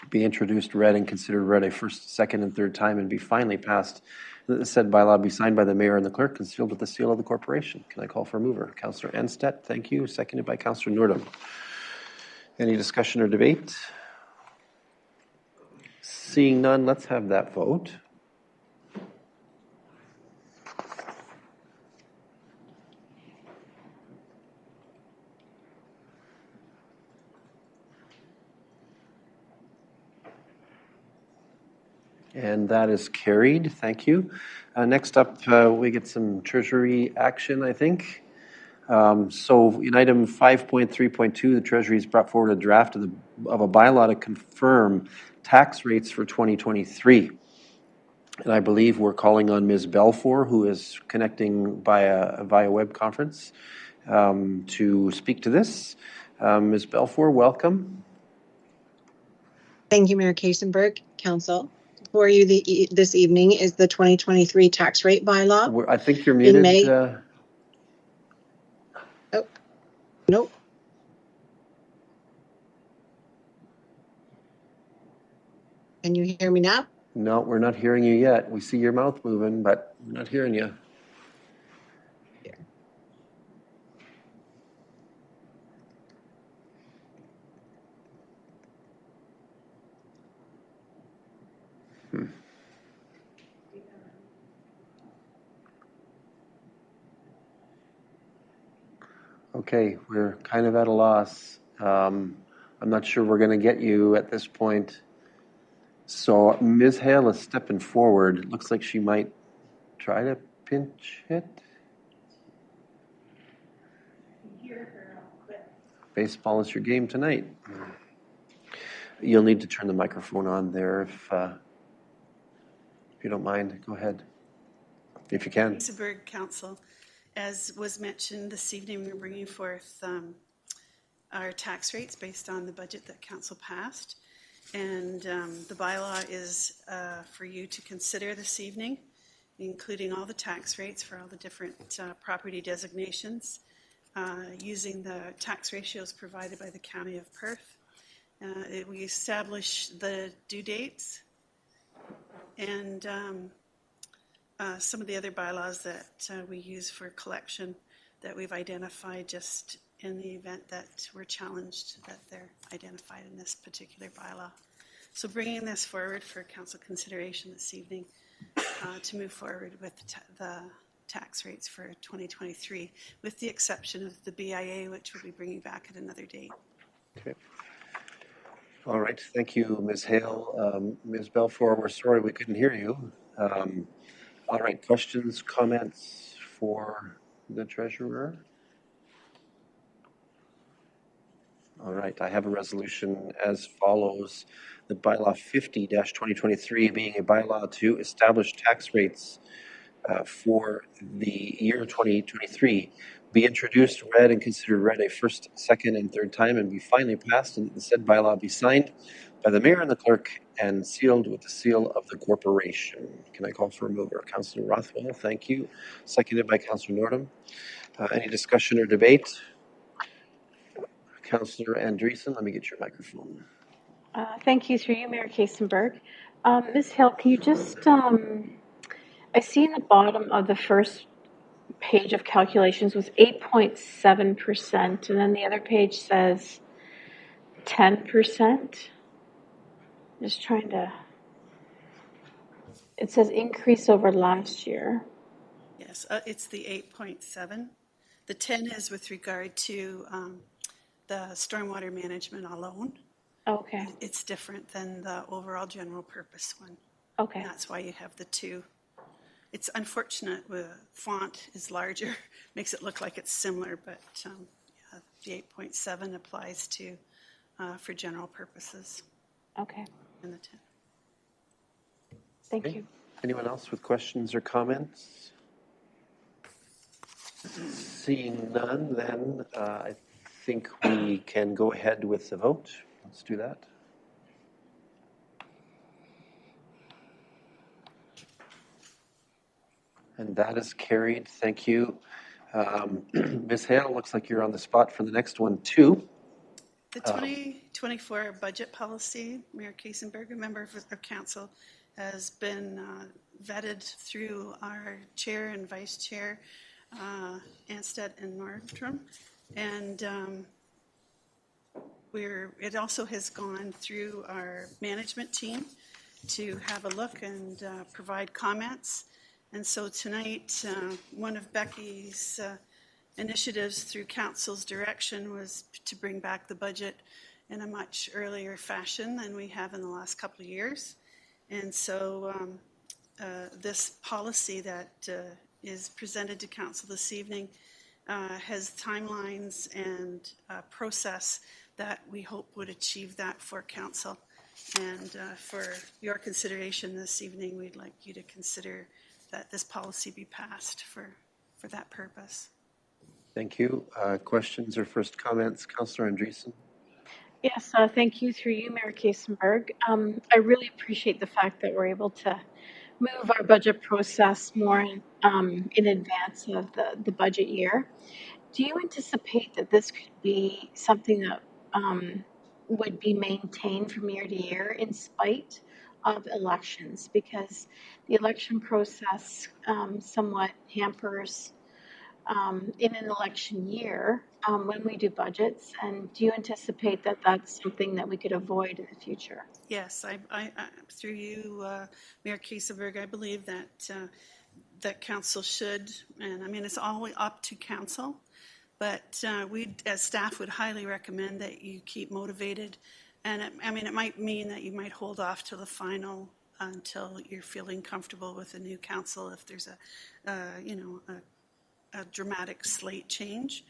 be introduced, read, and considered read a first, second, and third time, and be finally passed. That the said bylaw be signed by the mayor and the clerk and sealed with the seal of the corporation. Can I call for a mover? Councillor Anstedt, thank you. Seconded by Councillor Nordum. Any discussion or debate? Seeing none, let's have that vote. And that is carried. Thank you. Next up, we get some Treasury action, I think. So in item 5.3.2, the Treasury has brought forward a draft of a bylaw to confirm tax rates for 2023. And I believe we're calling on Ms. Belfour, who is connecting via web conference, to speak to this. Ms. Belfour, welcome. Thank you, Mayor Kasenberg, Council. For you this evening is the 2023 tax rate bylaw. I think you're muted. In May. Oh, nope. Can you hear me now? No, we're not hearing you yet. We see your mouth moving, but we're not hearing you. Okay, we're kind of at a loss. I'm not sure we're going to get you at this point. So Ms. Hale is stepping forward. It looks like she might try to pinch hit. Baseball is your game tonight. You'll need to turn the microphone on there if you don't mind. Go ahead, if you can. Kasenberg Council, as was mentioned this evening, we're bringing forth our tax rates based on the budget that Council passed. And the bylaw is for you to consider this evening, including all the tax rates for all the different property designations, using the tax ratios provided by the County of Perth. We establish the due dates and some of the other bylaws that we use for collection that we've identified just in the event that we're challenged, that they're identified in this particular bylaw. So bringing this forward for council consideration this evening to move forward with the tax rates for 2023, with the exception of the BIA, which we'll be bringing back at another date. Okay. All right. Thank you, Ms. Hale. Ms. Belfour, we're sorry we couldn't hear you. All right. Questions, comments for the treasurer? All right, I have a resolution as follows. The bylaw 50-2023 being a bylaw to establish tax rates for the year 2023 be introduced, read, and considered read a first, second, and third time and be finally passed, and the said bylaw be signed by the mayor and the clerk and sealed with the seal of the corporation. Can I call for a mover? Councillor Rothwell, thank you. Seconded by Councillor Nordum. Any discussion or debate? Councillor Andreessen, let me get your microphone. Thank you, through you, Mayor Kasenberg. Ms. Hill, can you just, I see in the bottom of the first page of calculations was 8.7%, and then the other page says 10%. Just trying to. It says increase over last year. Yes, it's the 8.7. The 10 is with regard to the stormwater management alone. Okay. It's different than the overall general purpose one. Okay. That's why you have the two. It's unfortunate the font is larger, makes it look like it's similar, but yeah, the 8.7 applies to for general purposes. Okay. And the 10. Thank Okay. you. Anyone else with questions or comments? Seeing none, then I think we can go ahead with the vote. Let's do that. And that is carried. Thank you. Ms. Hale, looks like you're on the spot for the next one, too. The 2024 budget policy, Mayor Kiesenberg, a member of council, has been vetted through our chair and vice chair, Anstead and Nordstrom. And it also has gone through our management team to have a look and provide comments. And so tonight, one of Becky's initiatives through council's direction was to bring back the budget in a much earlier fashion than we have in the last couple of years. And so this policy that is presented to council this evening has timelines and process that we hope would achieve that for council. And for your consideration this evening, we'd like you to consider that this policy be passed for that purpose. Thank you. Questions or first comments? Councillor Andreessen. Yes, thank you through you, Mayor Kiesenberg. I really appreciate the fact that we're able to move our budget process more in advance of the budget year. Do you anticipate that this could be something that would be maintained from year to year in spite of elections? Because the election process somewhat hampers in an election year when we do budgets, and do you anticipate that that's something that we could avoid in the future? Yes, I through you, Mayor Kiesenberg, I believe that that council should, and I mean it's all up to council, but we as staff would highly recommend that you keep motivated, and it might mean that you might hold off to the final until you're feeling comfortable with the new council if there's a dramatic slate change.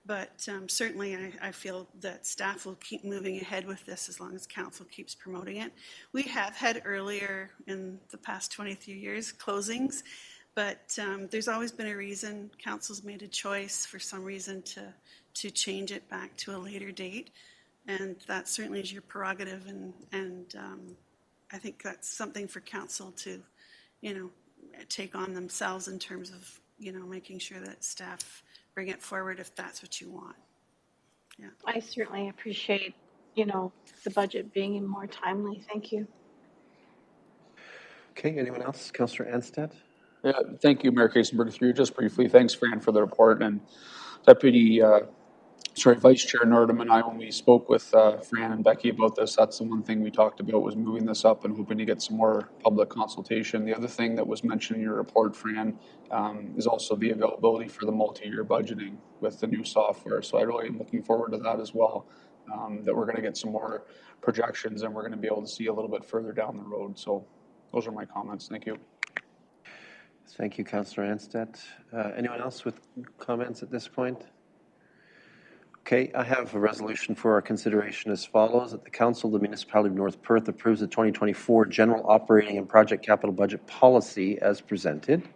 But certainly I feel that staff will keep moving ahead with this as long as council keeps promoting it. We have had earlier in the past 23 years closings, but there's always been a reason. Council's made a choice for some reason to change it back to a later date. And that certainly is your prerogative. And I think that's something for council to, take on themselves in terms of, making sure that staff bring it forward if that's what you want. Yeah. I certainly appreciate, the budget being more timely. Thank you. Okay, anyone else? Councillor Anstead? Yeah, thank you, Mayor Kiesenberg. Through you, just briefly, thanks, Fran, for the report. And Deputy, Vice Chair Nordum and I, when we spoke with Fran and Becky about this, that's the one thing we talked about was moving this up and hoping to get some more public consultation. The other thing that was mentioned in your report, Fran, is also the availability for the multi-year budgeting with the new software. So I really am looking forward to that as well, that we're going to get some more projections and we're going to be able to see a little bit further down the road. So those are my comments. Thank you. Thank you, Councillor Anstead. Anyone else with comments at this point? Okay, I have a resolution for our consideration as follows: that the Council of the Municipality of North Perth approves the 2024 General Operating and Project Capital Budget Policy as presented,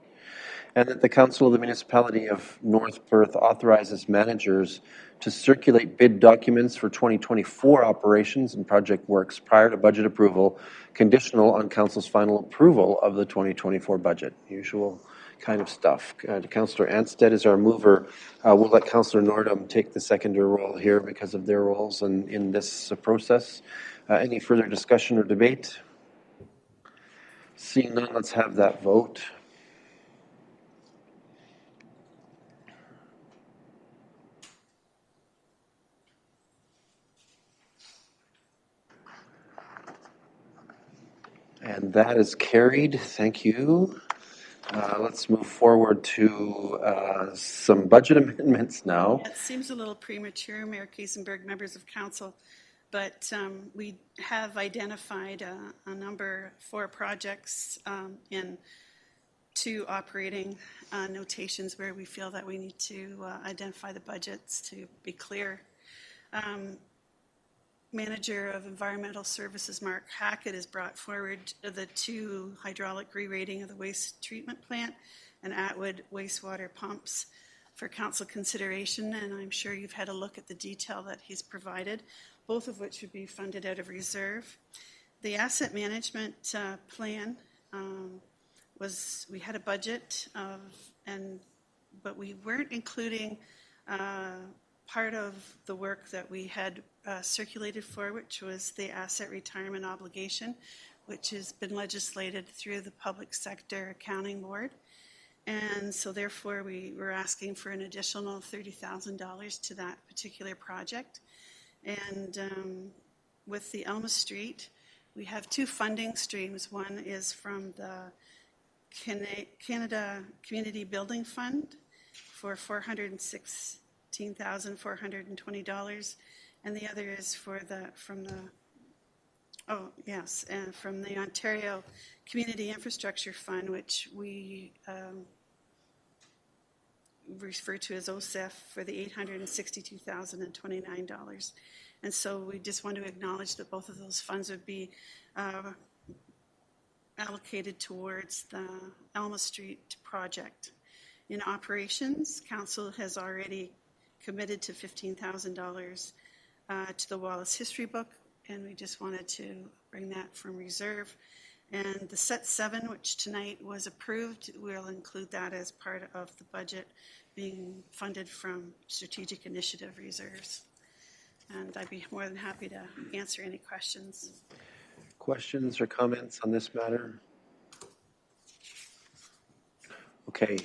and that the Council of the Municipality of North Perth authorizes managers to circulate bid documents for 2024 operations and project works prior to budget approval, conditional on Council's final approval of the 2024 budget. Usual kind of stuff. Councillor Anstead is our mover. We'll let Councillor Nordum take the secondary role here because of their roles in this process. Any further discussion or debate? Seeing none, let's have that vote. And that is carried. Thank you. Let's move forward to some budget amendments now. It seems a little premature, Mayor Kiesenberg, members of council, but we have identified a number, 4 projects in 2 operating notations where we feel that we need to identify the budgets to be clear. Manager of Environmental Services, Mark Hackett, has brought forward the 2 hydraulic re-rating of the waste treatment plant and Atwood wastewater pumps for council consideration, and I'm sure you've had a look at the detail that he's provided, both of which would be funded out of reserve. The asset management plan we had a budget but we weren't including part of the work that we had circulated for, which was the asset retirement obligation, which has been legislated through the Public Sector Accounting Board. And so therefore we were asking for an additional $30,000 to that particular project. And with the Elma Street, we have 2 funding streams. One is from the Canada Community Building Fund for $416,420, and the other is from the Ontario Community Infrastructure Fund, which we refer to as OSIF, for the $862,029. And so we just want to acknowledge that both of those funds would be allocated towards the Elma Street project. In operations, council has already committed to $15,000 to the Wallace History Book, and we just wanted to bring that from reserve. And the Set 7, which tonight was approved, we'll include that as part of the budget being funded from strategic initiative reserves. And I'd be more than happy to answer any questions. Questions or comments on this matter? Okay.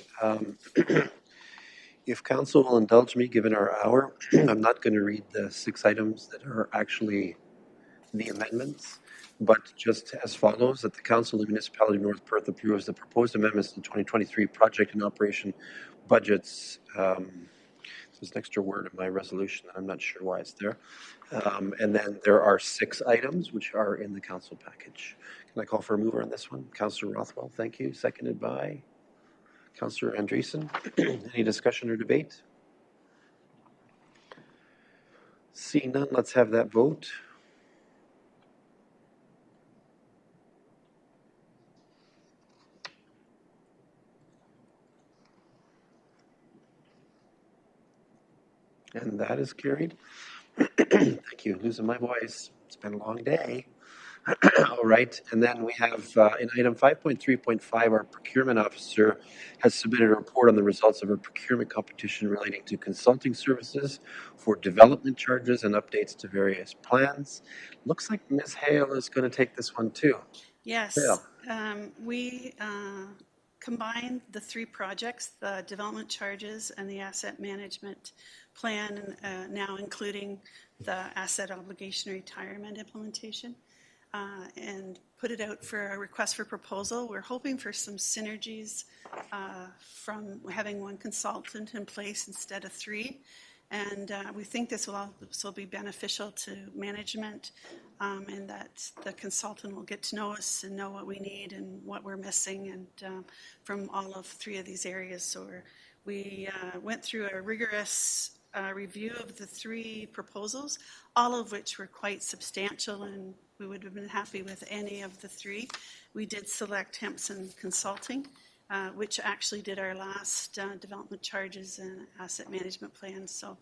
If council will indulge me, given our hour, I'm not going to read the 6 items that are actually the amendments, but just as follows: that the Council of the Municipality of North Perth approves the proposed amendments to the 2023 project and operation budgets. There's an extra word in my resolution, and I'm not sure why it's there. And then there are 6 items which are in the council package. Can I call for a mover on this one? Councillor Rothwell, thank you. Seconded by Councillor Andreessen. Any discussion or debate? Seeing none, let's have that vote. And that is carried. Thank you. Losing my voice. It's been a long day. All right. And then we have in item 5.3.5, our procurement officer has submitted a report on the results of a procurement competition relating to consulting services for development charges and updates to various plans. Looks like Ms. Hale is going to take this one too. Yes. Hale. We combined the 3 projects, the development charges and the asset management plan, now including the asset obligation retirement implementation, and put it out for a request for proposal. We're hoping for some synergies from having 1 consultant in place instead of 3. And we think this will also be beneficial to management, and that the consultant will get to know us and know what we need and what we're missing, and from all of 3 of these areas. So we went through a rigorous review of the 3 proposals, all of which were quite substantial, and we would have been happy with any of the 3. We did select Hempson Consulting, which actually did our last development charges and asset management plan. So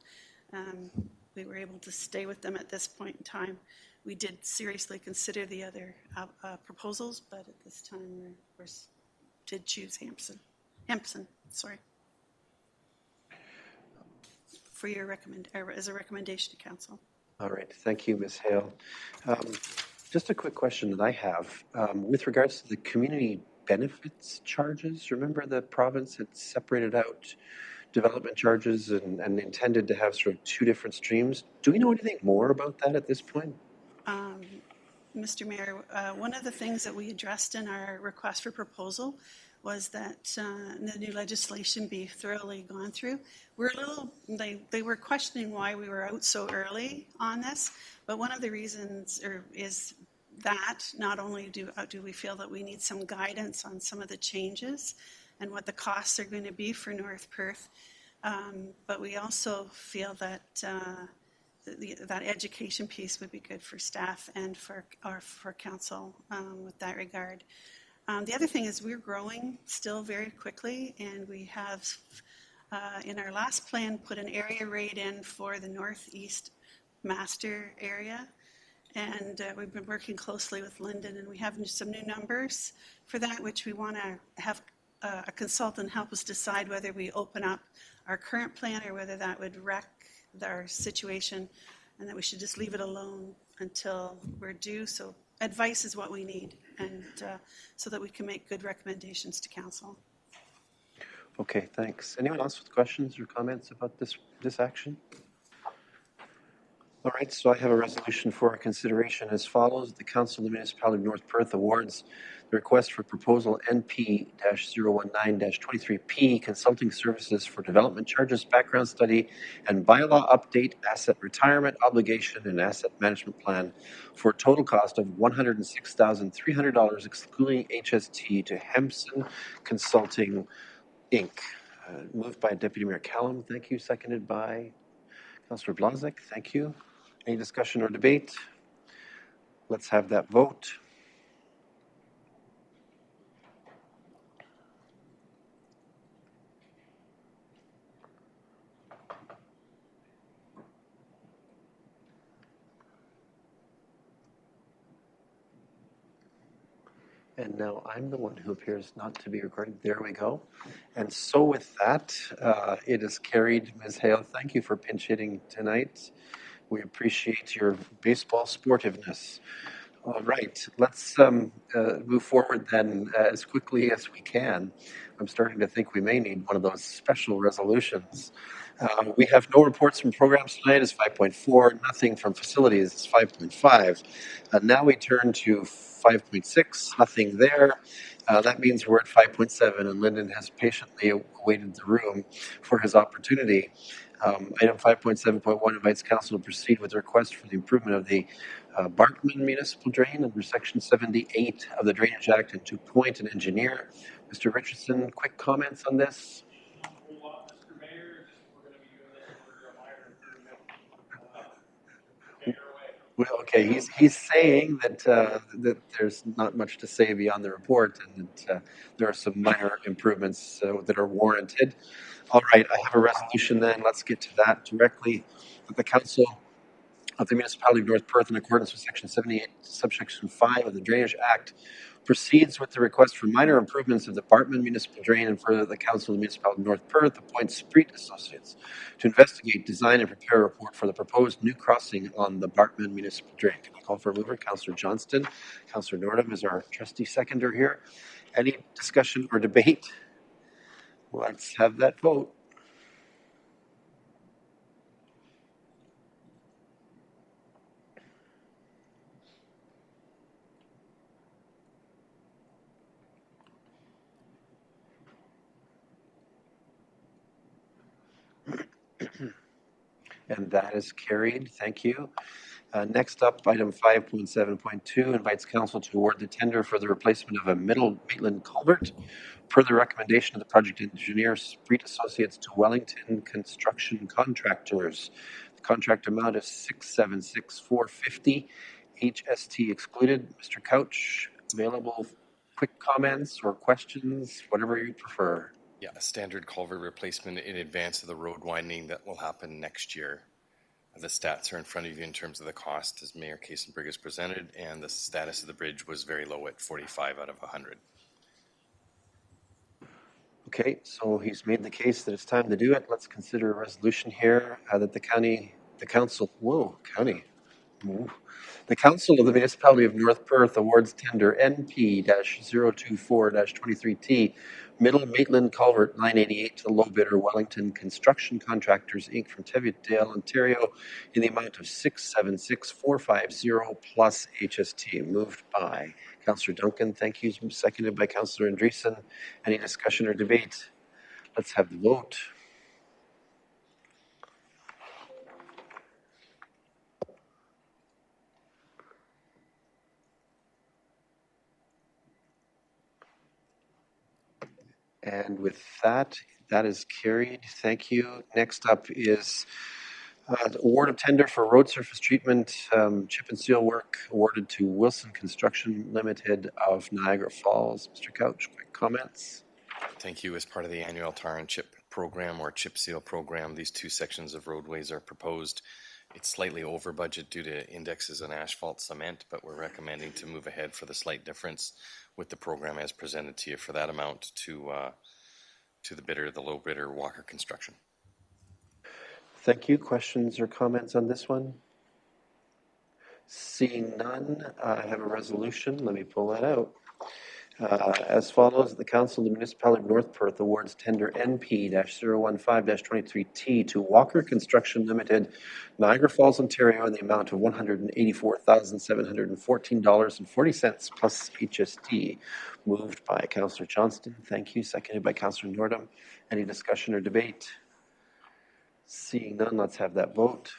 we were able to stay with them at this point in time. We did seriously consider the other proposals, but at this time we did choose Hempson, sorry, for your as a recommendation to council. All right. Thank you, Ms. Hale. Just a quick question that I have with regards to the community benefits charges. Remember the province had separated out development charges and intended to have sort of 2 different streams. Do we know anything more about that at this point? Mr. Mayor. One of the things that we addressed in our request for proposal was that the new legislation be thoroughly gone through. We're a little, they were questioning why we were out so early on this, but one of the reasons is that not only do we feel that we need some guidance on some of the changes and what the costs are going to be for North Perth, but we also feel that that education piece would be good for staff and for council with that regard. The other thing is we're growing still very quickly, and we have in our last plan put an area rate in for the northeast master area, and we've been working closely with Lyndon, and we have some new numbers for that, which we want to have a consultant help us decide whether we open up our current plan or whether that would wreck our situation and that we should just leave it alone until we're due. So advice is what we need, and so that we can make good recommendations to council. Okay, thanks. Anyone else with questions or comments about this action? All right, so I have a resolution for consideration as follows. The Council of the Municipality of North Perth awards the request for proposal NP-019-23P consulting services for development charges, background study, and bylaw update, asset retirement obligation, and asset management plan for a total cost of $106,300, excluding HST, to Hempson Consulting, Inc. Moved by Deputy Mayor Callum, thank you. Seconded by Councillor Blazek, thank you. Any discussion or debate? Let's have that vote. And now I'm the one who appears not to be recorded. There we go. And so with that, it is carried. Ms. Hale, thank you for pinch hitting tonight. We appreciate your baseball sportiveness. All right, let's move forward then as quickly as we can. I'm starting to think we may need one of those special resolutions. We have no reports from programs tonight is 5.4, nothing from facilities is 5.5. Now we turn to 5.6, nothing there. That means we're at 5.7, and Lyndon has patiently awaited the room for his opportunity. Item 5.7.1 invites council to proceed with the request for the improvement of the Bartman Municipal Drain under Section 78 of the Drainage Act and to appoint an engineer. Mr. Richardson, quick comments on this? Well, okay, he's saying that that there's not much to say beyond the report, and that there are some minor improvements that are warranted. All right, I have a resolution then. Let's get to that directly. That the Council of the Municipality of North Perth, in accordance with Section 78, Subsection 5 of the Drainage Act, proceeds with the request for minor improvements of the Bartman Municipal Drain, and further the Council of the Municipality of North Perth appoints Spreet Associates to investigate, design, and prepare a report for the proposed new crossing on the Bartman Municipal Drain. Can I call for a mover? Councillor Johnston. Councillor Nordham is our trusty seconder here. Any discussion or debate? Let's have that vote. And that is carried. Thank you. Next up, item 5.7.2 invites council to award the tender for the replacement of a middle Maitland culvert per the recommendation of the project engineer, Spreet Associates, to Wellington Construction Contractors. The contract amount is $676,450, HST excluded. Mr. Couch, available quick comments or questions, whatever you prefer. Yeah, a standard culvert replacement in advance of the road widening that will happen next year. The stats are in front of you in terms of the cost, as Mayor Kaysenberg has presented, and the status of the bridge was very low at 45 out of 100. Okay, so he's made the case that it's time to do it. Let's consider a resolution here that the council, The Council of the Municipality of North Perth awards tender NP-024-23T Middle Maitland Culvert 988 to low bidder Wellington Construction Contractors Inc. from Teviotdale, Ontario in the amount of 676,450 plus HST. Moved by Councillor Duncan. Thank you. Seconded by Councillor Andreessen. Any discussion or debate? Let's have the vote. And with that, that is carried. Thank you. Next up is the award of tender for road surface treatment, chip and seal work awarded to Wilson Construction Limited of Niagara Falls. Mr. Couch, quick comments? Thank you. As part of the annual tar and chip program or chip seal program, these two sections of roadways are proposed. It's slightly over budget due to indexes on asphalt cement, but we're recommending to move ahead for the slight difference with the program as presented to you for that amount to the bidder, the low bidder, Walker Construction. Thank you. Questions or comments on this one? Seeing none, I have a resolution. Let me pull that out. As follows, the Council of the Municipality of North Perth awards tender NP-015-23T to Walker Construction Limited, Niagara Falls, Ontario, in the amount of $184,714.40 plus HST. Moved by Councillor Johnston. Thank you. Seconded by Councillor Nordum. Any discussion or debate? Seeing none, let's have that vote.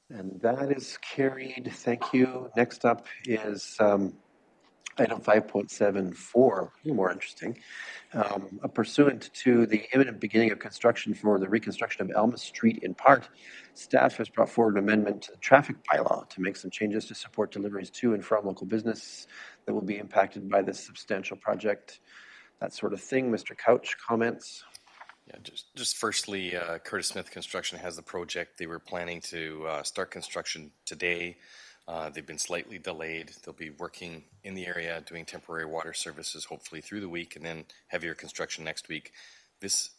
And that is carried. Thank you. Next up is item 5.74, a little more interesting. Pursuant to the imminent beginning of construction for the reconstruction of Elma Street in part, staff has brought forward an amendment to the traffic bylaw to make some changes to support deliveries to and from local business that will be impacted by this substantial project. That sort of thing. Mr. Couch, comments? Yeah, just firstly, Curtis Smith Construction has the project. They were planning to start construction today. They've been slightly delayed. They'll be working in the area, doing temporary water services, hopefully through the week, and then heavier construction next week. This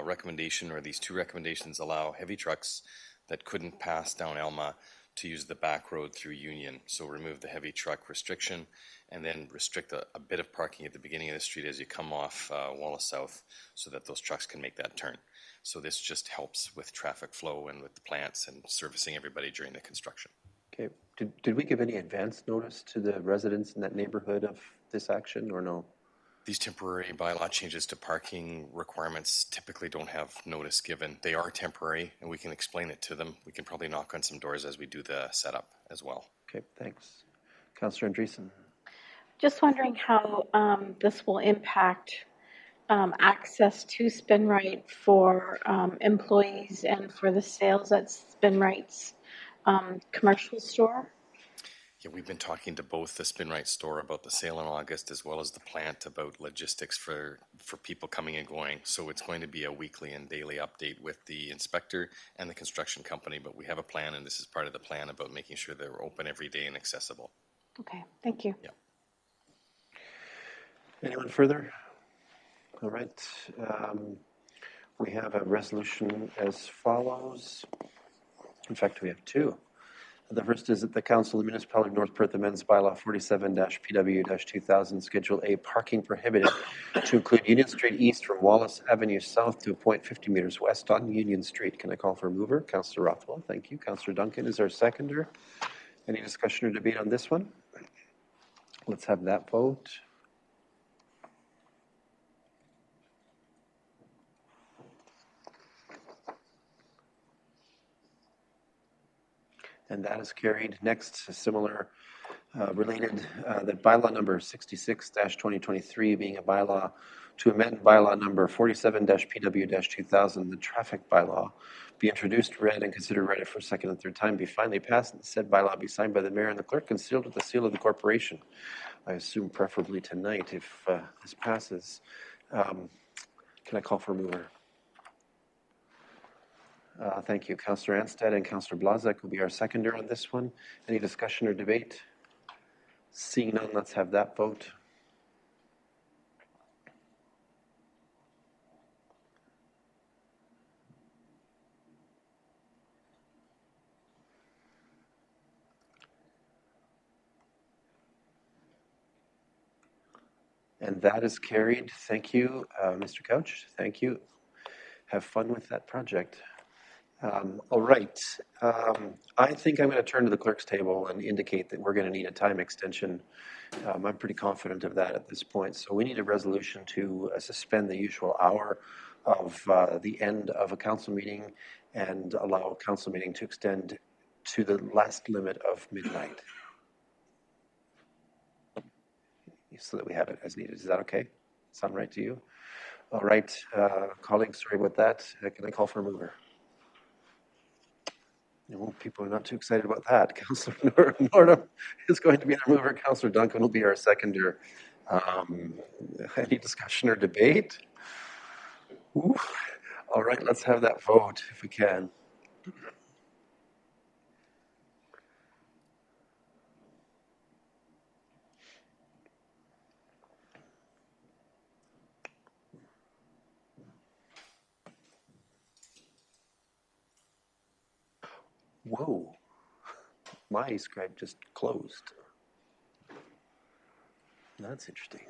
recommendation, or these two recommendations, allow heavy trucks that couldn't pass down Elma to use the back road through Union. So remove the heavy truck restriction and then restrict a bit of parking at the beginning of the street as you come off Wallace South so that those trucks can make that turn. So this just helps with traffic flow and with the plants and servicing everybody during the construction. Okay. Did we give any advance notice to the residents in that neighborhood of this action or no? These temporary bylaw changes to parking requirements typically don't have notice given. They are temporary, and we can explain it to them. We can probably knock on some doors as we do the setup as well. Okay, thanks. Councillor Andreessen. Just wondering how this will impact access to SpinRite for employees and for the sales at SpinRite's commercial store. Yeah, we've been talking to both the SpinRite store about the sale in August as well as the plant about logistics for people coming and going. So it's going to be a weekly and daily update with the inspector and the construction company, but we have a plan, and this is part of the plan about making sure they're open every day and accessible. Okay, thank you. Yeah. Anyone further? All right. We have a resolution as follows. In fact, we have two. The first is that the Council of the Municipality of North Perth amends bylaw 47-PW-2000 Schedule A parking prohibited to include Union Street East from Wallace Avenue South to a point 50 meters west on Union Street. Can I call for a mover? Councillor Rothwell, thank you. Councillor Duncan is our seconder. Any discussion or debate on this one? Let's have that vote. And that is carried. Next, a similar related, that bylaw number 66-2023 being a bylaw to amend bylaw number 47-PW-2000, the traffic bylaw, be introduced, read, and considered read for second and third time, be finally passed, and said bylaw be signed by the mayor and the clerk and sealed with the seal of the corporation. I assume preferably tonight if this passes. Can I call for a mover? Thank you. Councillor Anstad and Councillor Blazek will be our seconder on this one. Any discussion or debate? Seeing none, let's have that vote. And that is carried. Thank you, Mr. Couch. Thank you. Have fun with that project. All right. I think I'm going to turn to the clerk's table and indicate that we're going to need a time extension. I'm pretty confident of that at this point. So we need a resolution to suspend the usual hour of the end of a council meeting and allow a council meeting to extend to the last limit of midnight, so that we have it as needed. Is that okay? Sound right to you? All right, colleagues, sorry about that. Can I call for a mover? No, people are not too excited about that. Councillor Nordham is going to be the mover. Councillor Duncan will be our seconder. Any discussion or debate? Ooh. All right, let's have that vote if we can. Whoa, my scribe just closed. That's interesting.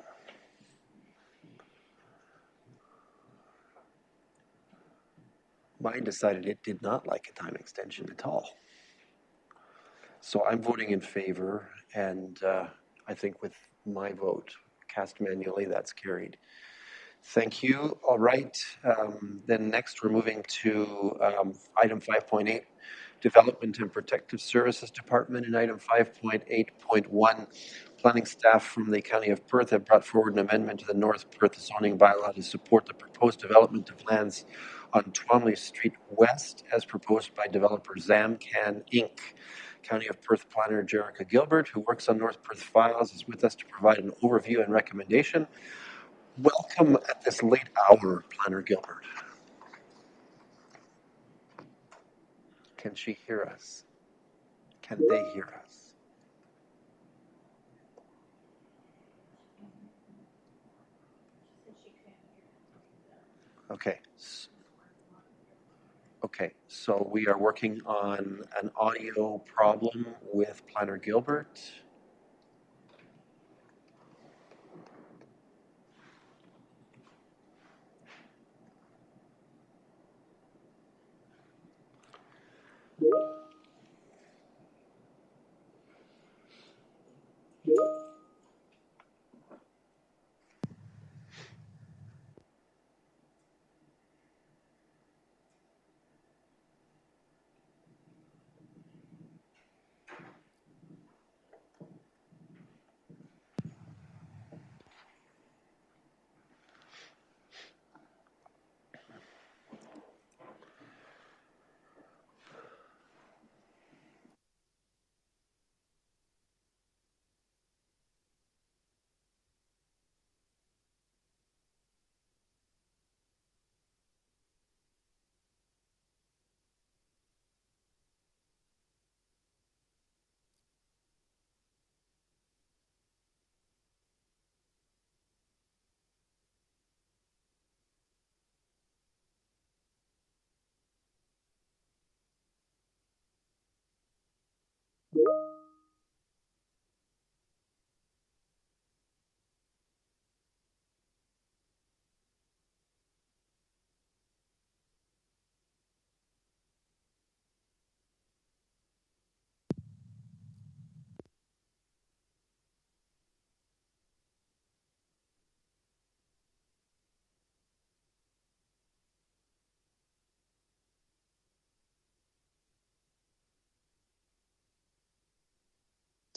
Mine decided it did not like a time extension at all. So I'm voting in favor, and I think with my vote cast manually, that's carried. Thank you. All right. Then next, we're moving to item 5.8, Development and Protective Services Department, and item 5.8.1. Planning staff from the County of Perth have brought forward an amendment to the North Perth zoning bylaw to support the proposed development of lands on Twombly Street West as proposed by developer Zamcan Inc. County of Perth planner Jerica Gilbert, who works on North Perth files, is with us to provide an overview and recommendation. Welcome at this late hour, Planner Gilbert. Can she hear us? Can they hear us? Okay. Okay, so we are working on an audio problem with Planner Gilbert.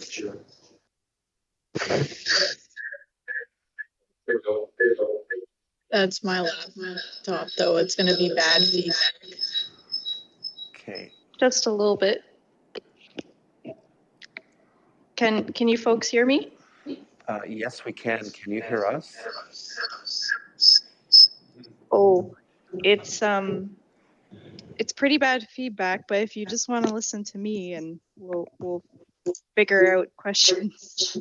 Sure. That's my laptop, though. It's going to be bad feedback. Okay. Just a little bit. Can you folks hear me? Yes, we can. Can you hear us? Oh, it's pretty bad feedback, but if you just want to listen to me and we'll figure out questions.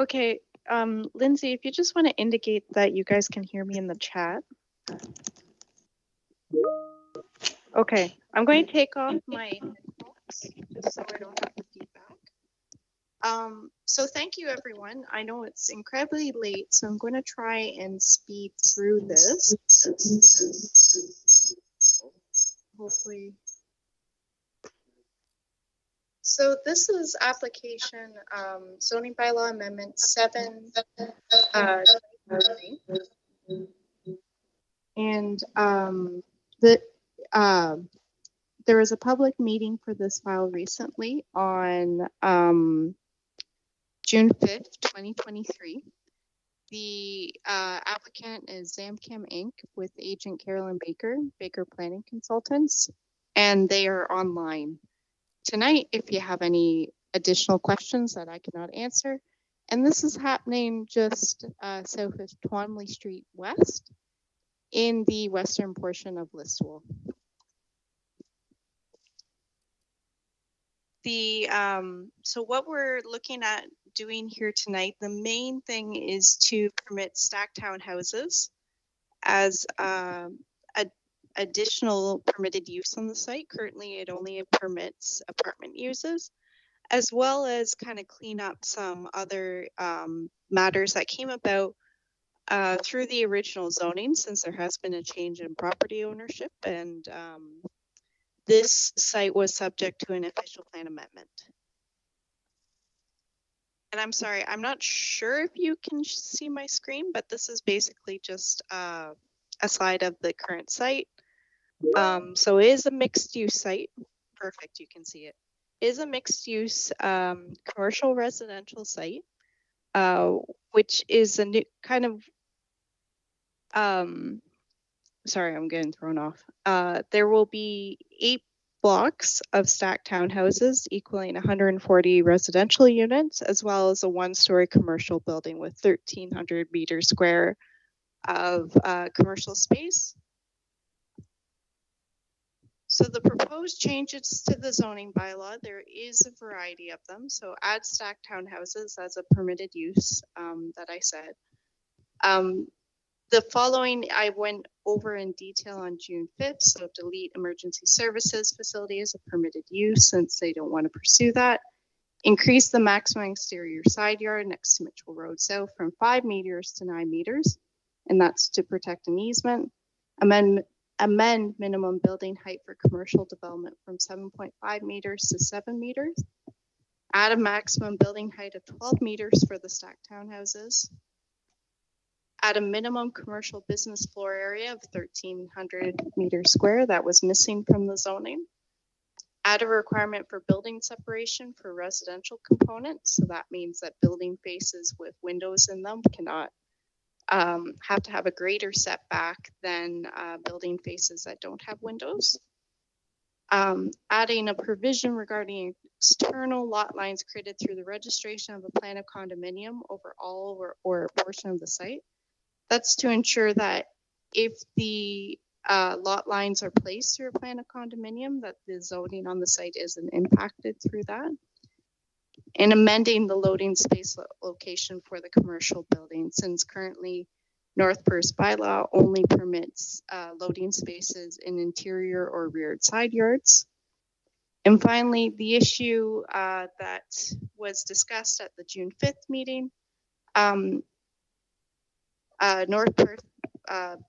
Okay, Lindsay, if you just want to indicate that you guys can hear me in the chat. Okay, I'm going to take off my headphones just so I don't have the feedback. So thank you, everyone. I know it's incredibly late, so I'm going to try and speed through this. Hopefully. So this is application zoning bylaw amendment 7. And there was a public meeting for this file recently on June 5th, 2023. The applicant is Zamcam Inc. with agent Carolyn Baker, Baker Planning Consultants, and they are online tonight if you have any additional questions that I cannot answer. And this is happening just south of Twombly Street West in the western portion of Listowel. So what we're looking at doing here tonight, the main thing is to permit stacked townhouses as additional permitted use on the site. Currently, it only permits apartment uses, as well as kind of clean up some other matters that came about through the original zoning, since there has been a change in property ownership, and this site was subject to an official plan amendment. And I'm sorry, I'm not sure if you can see my screen, but this is basically just a slide of the current site. So it is a mixed use site. Perfect, you can see it. It is a mixed use commercial residential site, which is a new kind of, sorry, I'm getting thrown off. There will be 8 blocks of stacked townhouses equaling 140 residential units, as well as a 1-story commercial building with 1,300 meters square of commercial space. So the proposed changes to the zoning bylaw, there is a variety of them. So add stacked townhouses as a permitted use that I said. The following I went over in detail on June 5th. So delete emergency services facility as a permitted use since they don't want to pursue that. Increase the maximum exterior side yard next to Mitchell Road South from 5 meters to 9 meters. And that's to protect an easement. Amend minimum building height for commercial development from 7.5 meters to 7 meters. Add a maximum building height of 12 meters for the stacked townhouses. Add a minimum commercial business floor area of 1,300 meters square that was missing from the zoning. Add a requirement for building separation for residential components. So that means that building faces with windows in them cannot have to have a greater setback than building faces that don't have windows. Adding a provision regarding external lot lines created through the registration of a plan of condominium over all or a portion of the site. That's to ensure that if the lot lines are placed through a plan of condominium, that the zoning on the site isn't impacted through that. And amending the loading space location for the commercial building, since currently North Perth's bylaw only permits loading spaces in interior or rear side yards. And finally, the issue that was discussed at the June 5th meeting, North Perth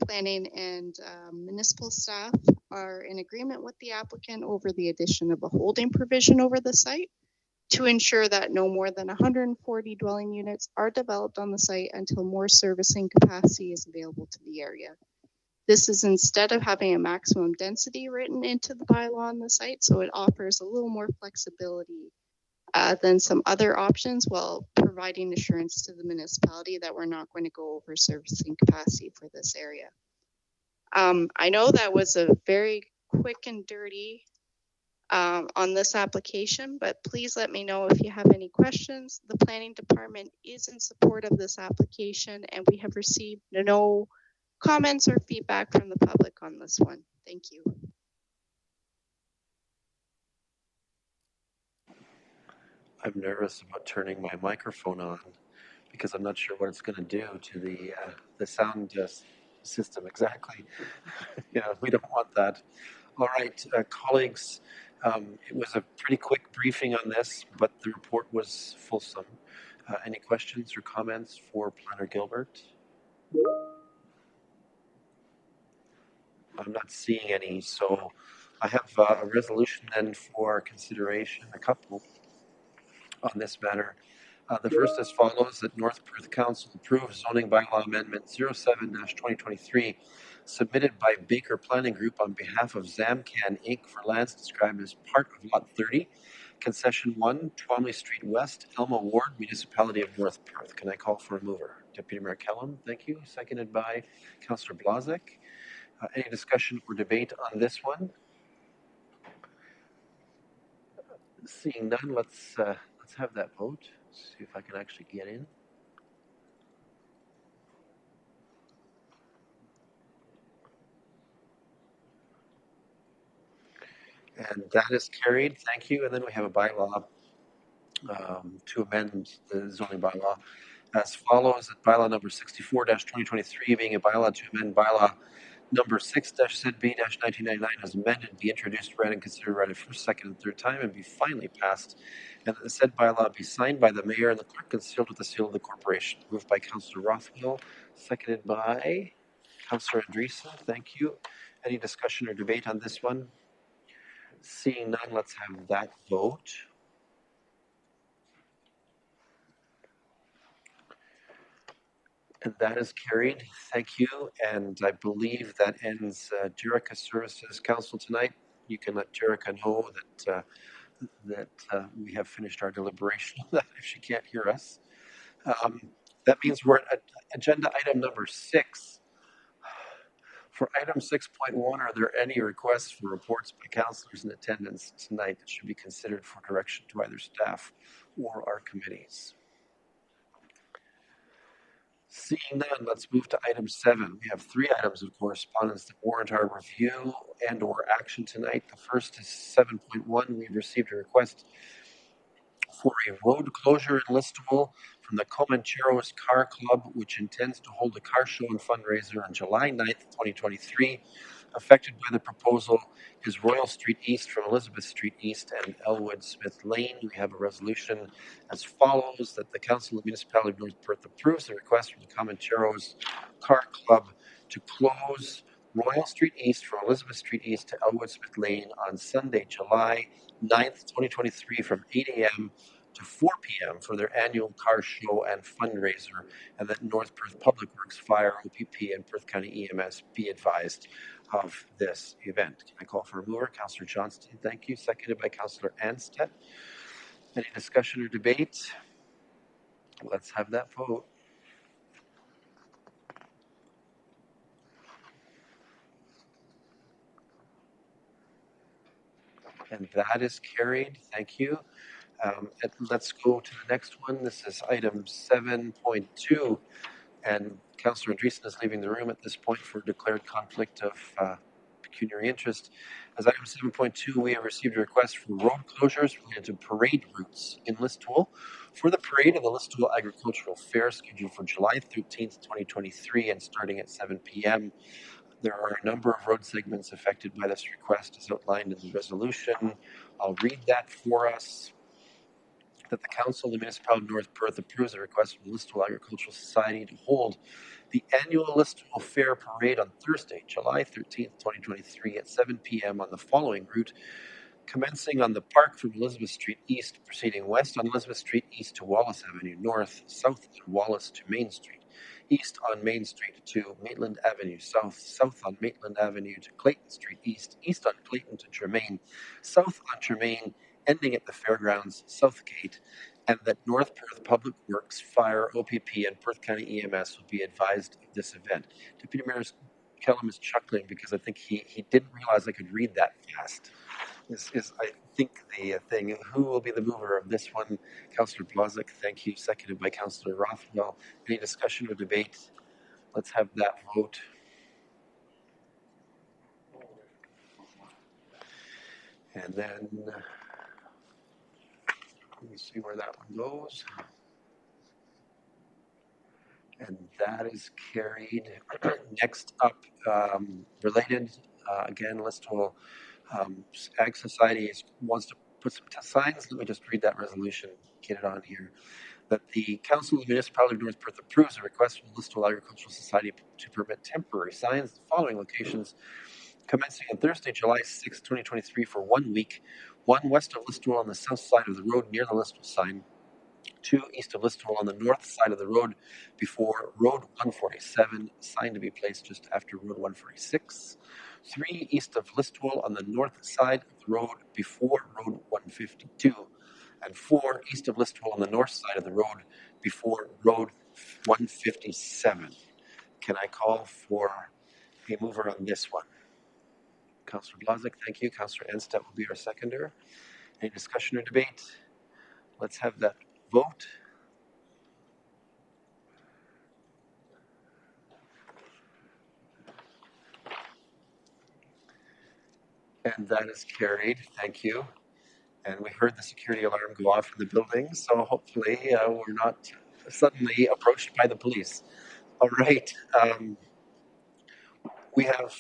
planning and municipal staff are in agreement with the applicant over the addition of a holding provision over the site to ensure that no more than 140 dwelling units are developed on the site until more servicing capacity is available to the area. This is instead of having a maximum density written into the bylaw on the site, so it offers a little more flexibility than some other options while providing assurance to the municipality that we're not going to go over servicing capacity for this area. I know that was a very quick and dirty on this application, but please let me know if you have any questions. The planning department is in support of this application, and we have received no comments or feedback from the public on this one. Thank you. I'm nervous about turning my microphone on because I'm not sure what it's going to do to the sound system exactly. Yeah, we don't want that. All right, colleagues, it was a pretty quick briefing on this, but the report was fulsome. Any questions or comments for Planner Gilbert? I'm not seeing any, so I have a resolution then for consideration, a couple on this matter. The first as follows, that North Perth Council approves zoning bylaw amendment 07-2023 submitted by Baker Planning Group on behalf of Zamcan Inc. for lands described as part of Lot 30, Concession 1, Twomley Street West, Elma Ward, Municipality of North Perth. Can I call for a mover? Deputy Mayor Kellum, thank you. Seconded by Councillor Blazek. Any discussion or debate on this one? Seeing none, let's have that vote. See if I can actually get in. And that is carried. Thank you. And then we have a bylaw to amend the zoning bylaw as follows. That bylaw number 64-2023 being a bylaw to amend bylaw number 6-ZB-1999 as amended, be introduced, read, and considered read a first, second, and third time, and be finally passed. And that the said bylaw be signed by the mayor and the clerk and sealed with the seal of the corporation. Moved by Councillor Rothwell, seconded by Councillor Andreessen. Thank you. Any discussion or debate on this one? Seeing none, let's have that vote. And that is carried. Thank you. And I believe that ends Jerica Services Council tonight. You can let Jerica know that we have finished our deliberation on that if she can't hear us. That means we're at agenda item number 6. For item 6.1, are there any requests for reports by councillors in attendance tonight that should be considered for direction to either staff or our committees? Seeing none, let's move to item 7. We have 3 items of correspondence that warrant our review and or action tonight. The first is 7.1. We've received a request for a road closure in Listowel from the Comancheros Car Club, which intends to hold a car show and fundraiser on July 9th, 2023. Affected by the proposal is Royal Street East from Elizabeth Street East and Elwood Smith Lane. We have a resolution as follows, that the Council of the Municipality of North Perth approves the request from the Comancheros Car Club to close Royal Street East from Elizabeth Street East to Elwood Smith Lane on Sunday, July 9th, 2023 from 8 a.m. to 4 p.m. for their annual car show and fundraiser, and that North Perth Public Works, Fire, OPP, and Perth County EMS be advised of this event. Can I call for a mover? Councillor Johnston, thank you. Seconded by Councillor Anstead. Any discussion or debate? Let's have that vote. And that is carried. Thank you. Let's go to the next one. This is item 7.2. And Councillor Andreessen is leaving the room at this point for declared conflict of pecuniary interest. As item 7.2, we have received a request for road closures related to parade routes in Listowel. For the parade of the Listowel Agricultural Fair scheduled for July 13th, 2023 and starting at 7 p.m. There are a number of road segments affected by this request as outlined in the resolution. I'll read that for us. That the Council of the Municipality of North Perth approves a request from the Listowel Agricultural Society to hold the annual Listowel Fair Parade on Thursday, July 13th, 2023 at 7 p.m. on the following route, commencing on the park from Elizabeth Street East, proceeding west on Elizabeth Street East to Wallace Avenue North, south on Wallace to Main Street, east on Main Street to Maitland Avenue South, south on Maitland Avenue to Clayton Street East, east on Clayton to Germain, south on Germain, ending at the fairgrounds, South Gate, and that North Perth Public Works, Fire, OPP, and Perth County EMS will be advised of this event. Deputy Mayor Kellum is chuckling because I think he didn't realize I could read that fast. Is I think the thing. Who will be the mover of this one? Councillor Blazek, thank you. Seconded by Councillor Rothwell. Any discussion or debate? Let's have that vote. And then Let me see where that one goes. And that is carried. Next up, related, again, Listowel Ag Society wants to put some signs. Let me just read that resolution, get it on here. That the Council of the Municipality of North Perth approves a request from the Listowel Agricultural Society to permit temporary signs at the following locations, commencing on Thursday, July 6, 2023, for 1 week. One west of Listowel on the south side of the road near the Listowel sign. 2 east of Listowel on the north side of the road before Road 147, sign to be placed just after Road 146. 3 east of Listowel on the north side of the road before Road 152. And 4 east of Listowel on the north side of the road before Road 157. Can I call for a mover on this one? Councillor Blazik, thank you. Councillor Enstedt will be our seconder. Any discussion or debate? Let's have that vote. And that is carried. Thank you. And we heard the security alarm go off in the building, so hopefully we're not suddenly approached by the police. All right. We have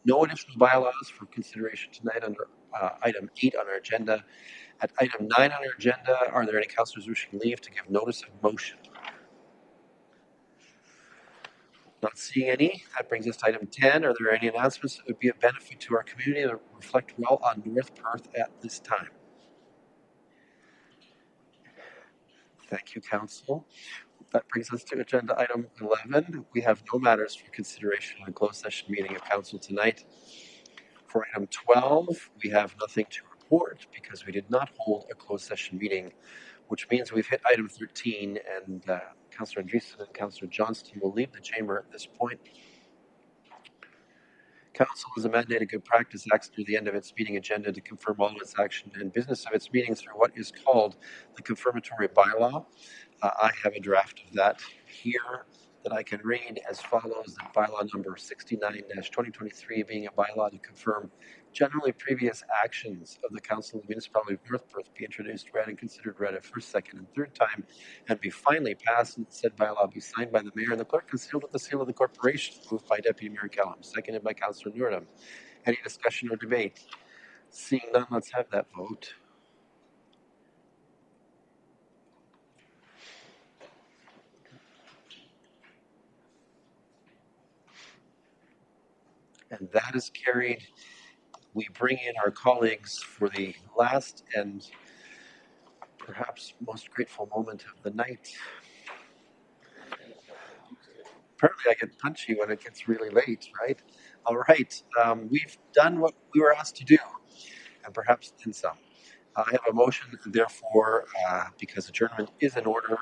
no additional bylaws for consideration tonight under item 8 on our agenda. At item 9 on our agenda, are there any councillors wishing leave to give notice of motion? Not seeing any. That brings us to item 10. Are there any announcements that would be of benefit to our community that reflect well on North Perth at this time? Thank you, Council. That brings us to agenda item 11. We have no matters for consideration in a closed session meeting of Council tonight. For item 12, we have nothing to report because we did not hold a closed session meeting, which means we've hit item 13, and Councillor Andreessen and Councillor Johnston will leave the chamber at this point. Council has a mandated good practice acts near the end of its meeting agenda to confirm all of its action and business of its meeting through what is called the confirmatory bylaw. I have a draft of that here that I can read as follows: that bylaw number 69-2023 being a bylaw to confirm generally previous actions of the Council of the Municipality of North Perth be introduced, read, and considered read a first, second, and third time, and be finally passed, and said bylaw be signed by the mayor and the clerk and sealed with the seal of the corporation. Moved by Deputy Mayor Callum, seconded by Councillor Nurdam. Any discussion or debate? Seeing none, let's have that vote. And that is carried. We bring in our colleagues for the last and perhaps most grateful moment of the night. Apparently I get punchy when it gets really late, right? All right, we've done what we were asked to do, and perhaps then some. I have a motion, therefore, because adjournment is in order,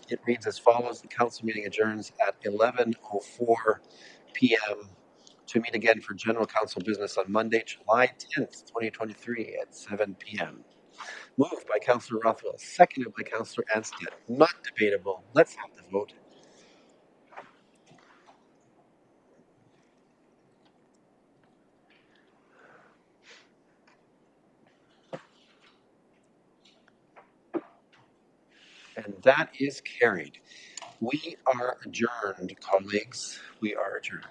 it reads as follows: the council meeting adjourns at 11:04 p.m. to meet again for general council business on Monday, July 10th, 2023 at 7 p.m. Moved by Councillor Rothwell, seconded by Councillor Anstead. Not debatable. Let's have the vote. And that is carried. We are adjourned, colleagues. We are adjourned.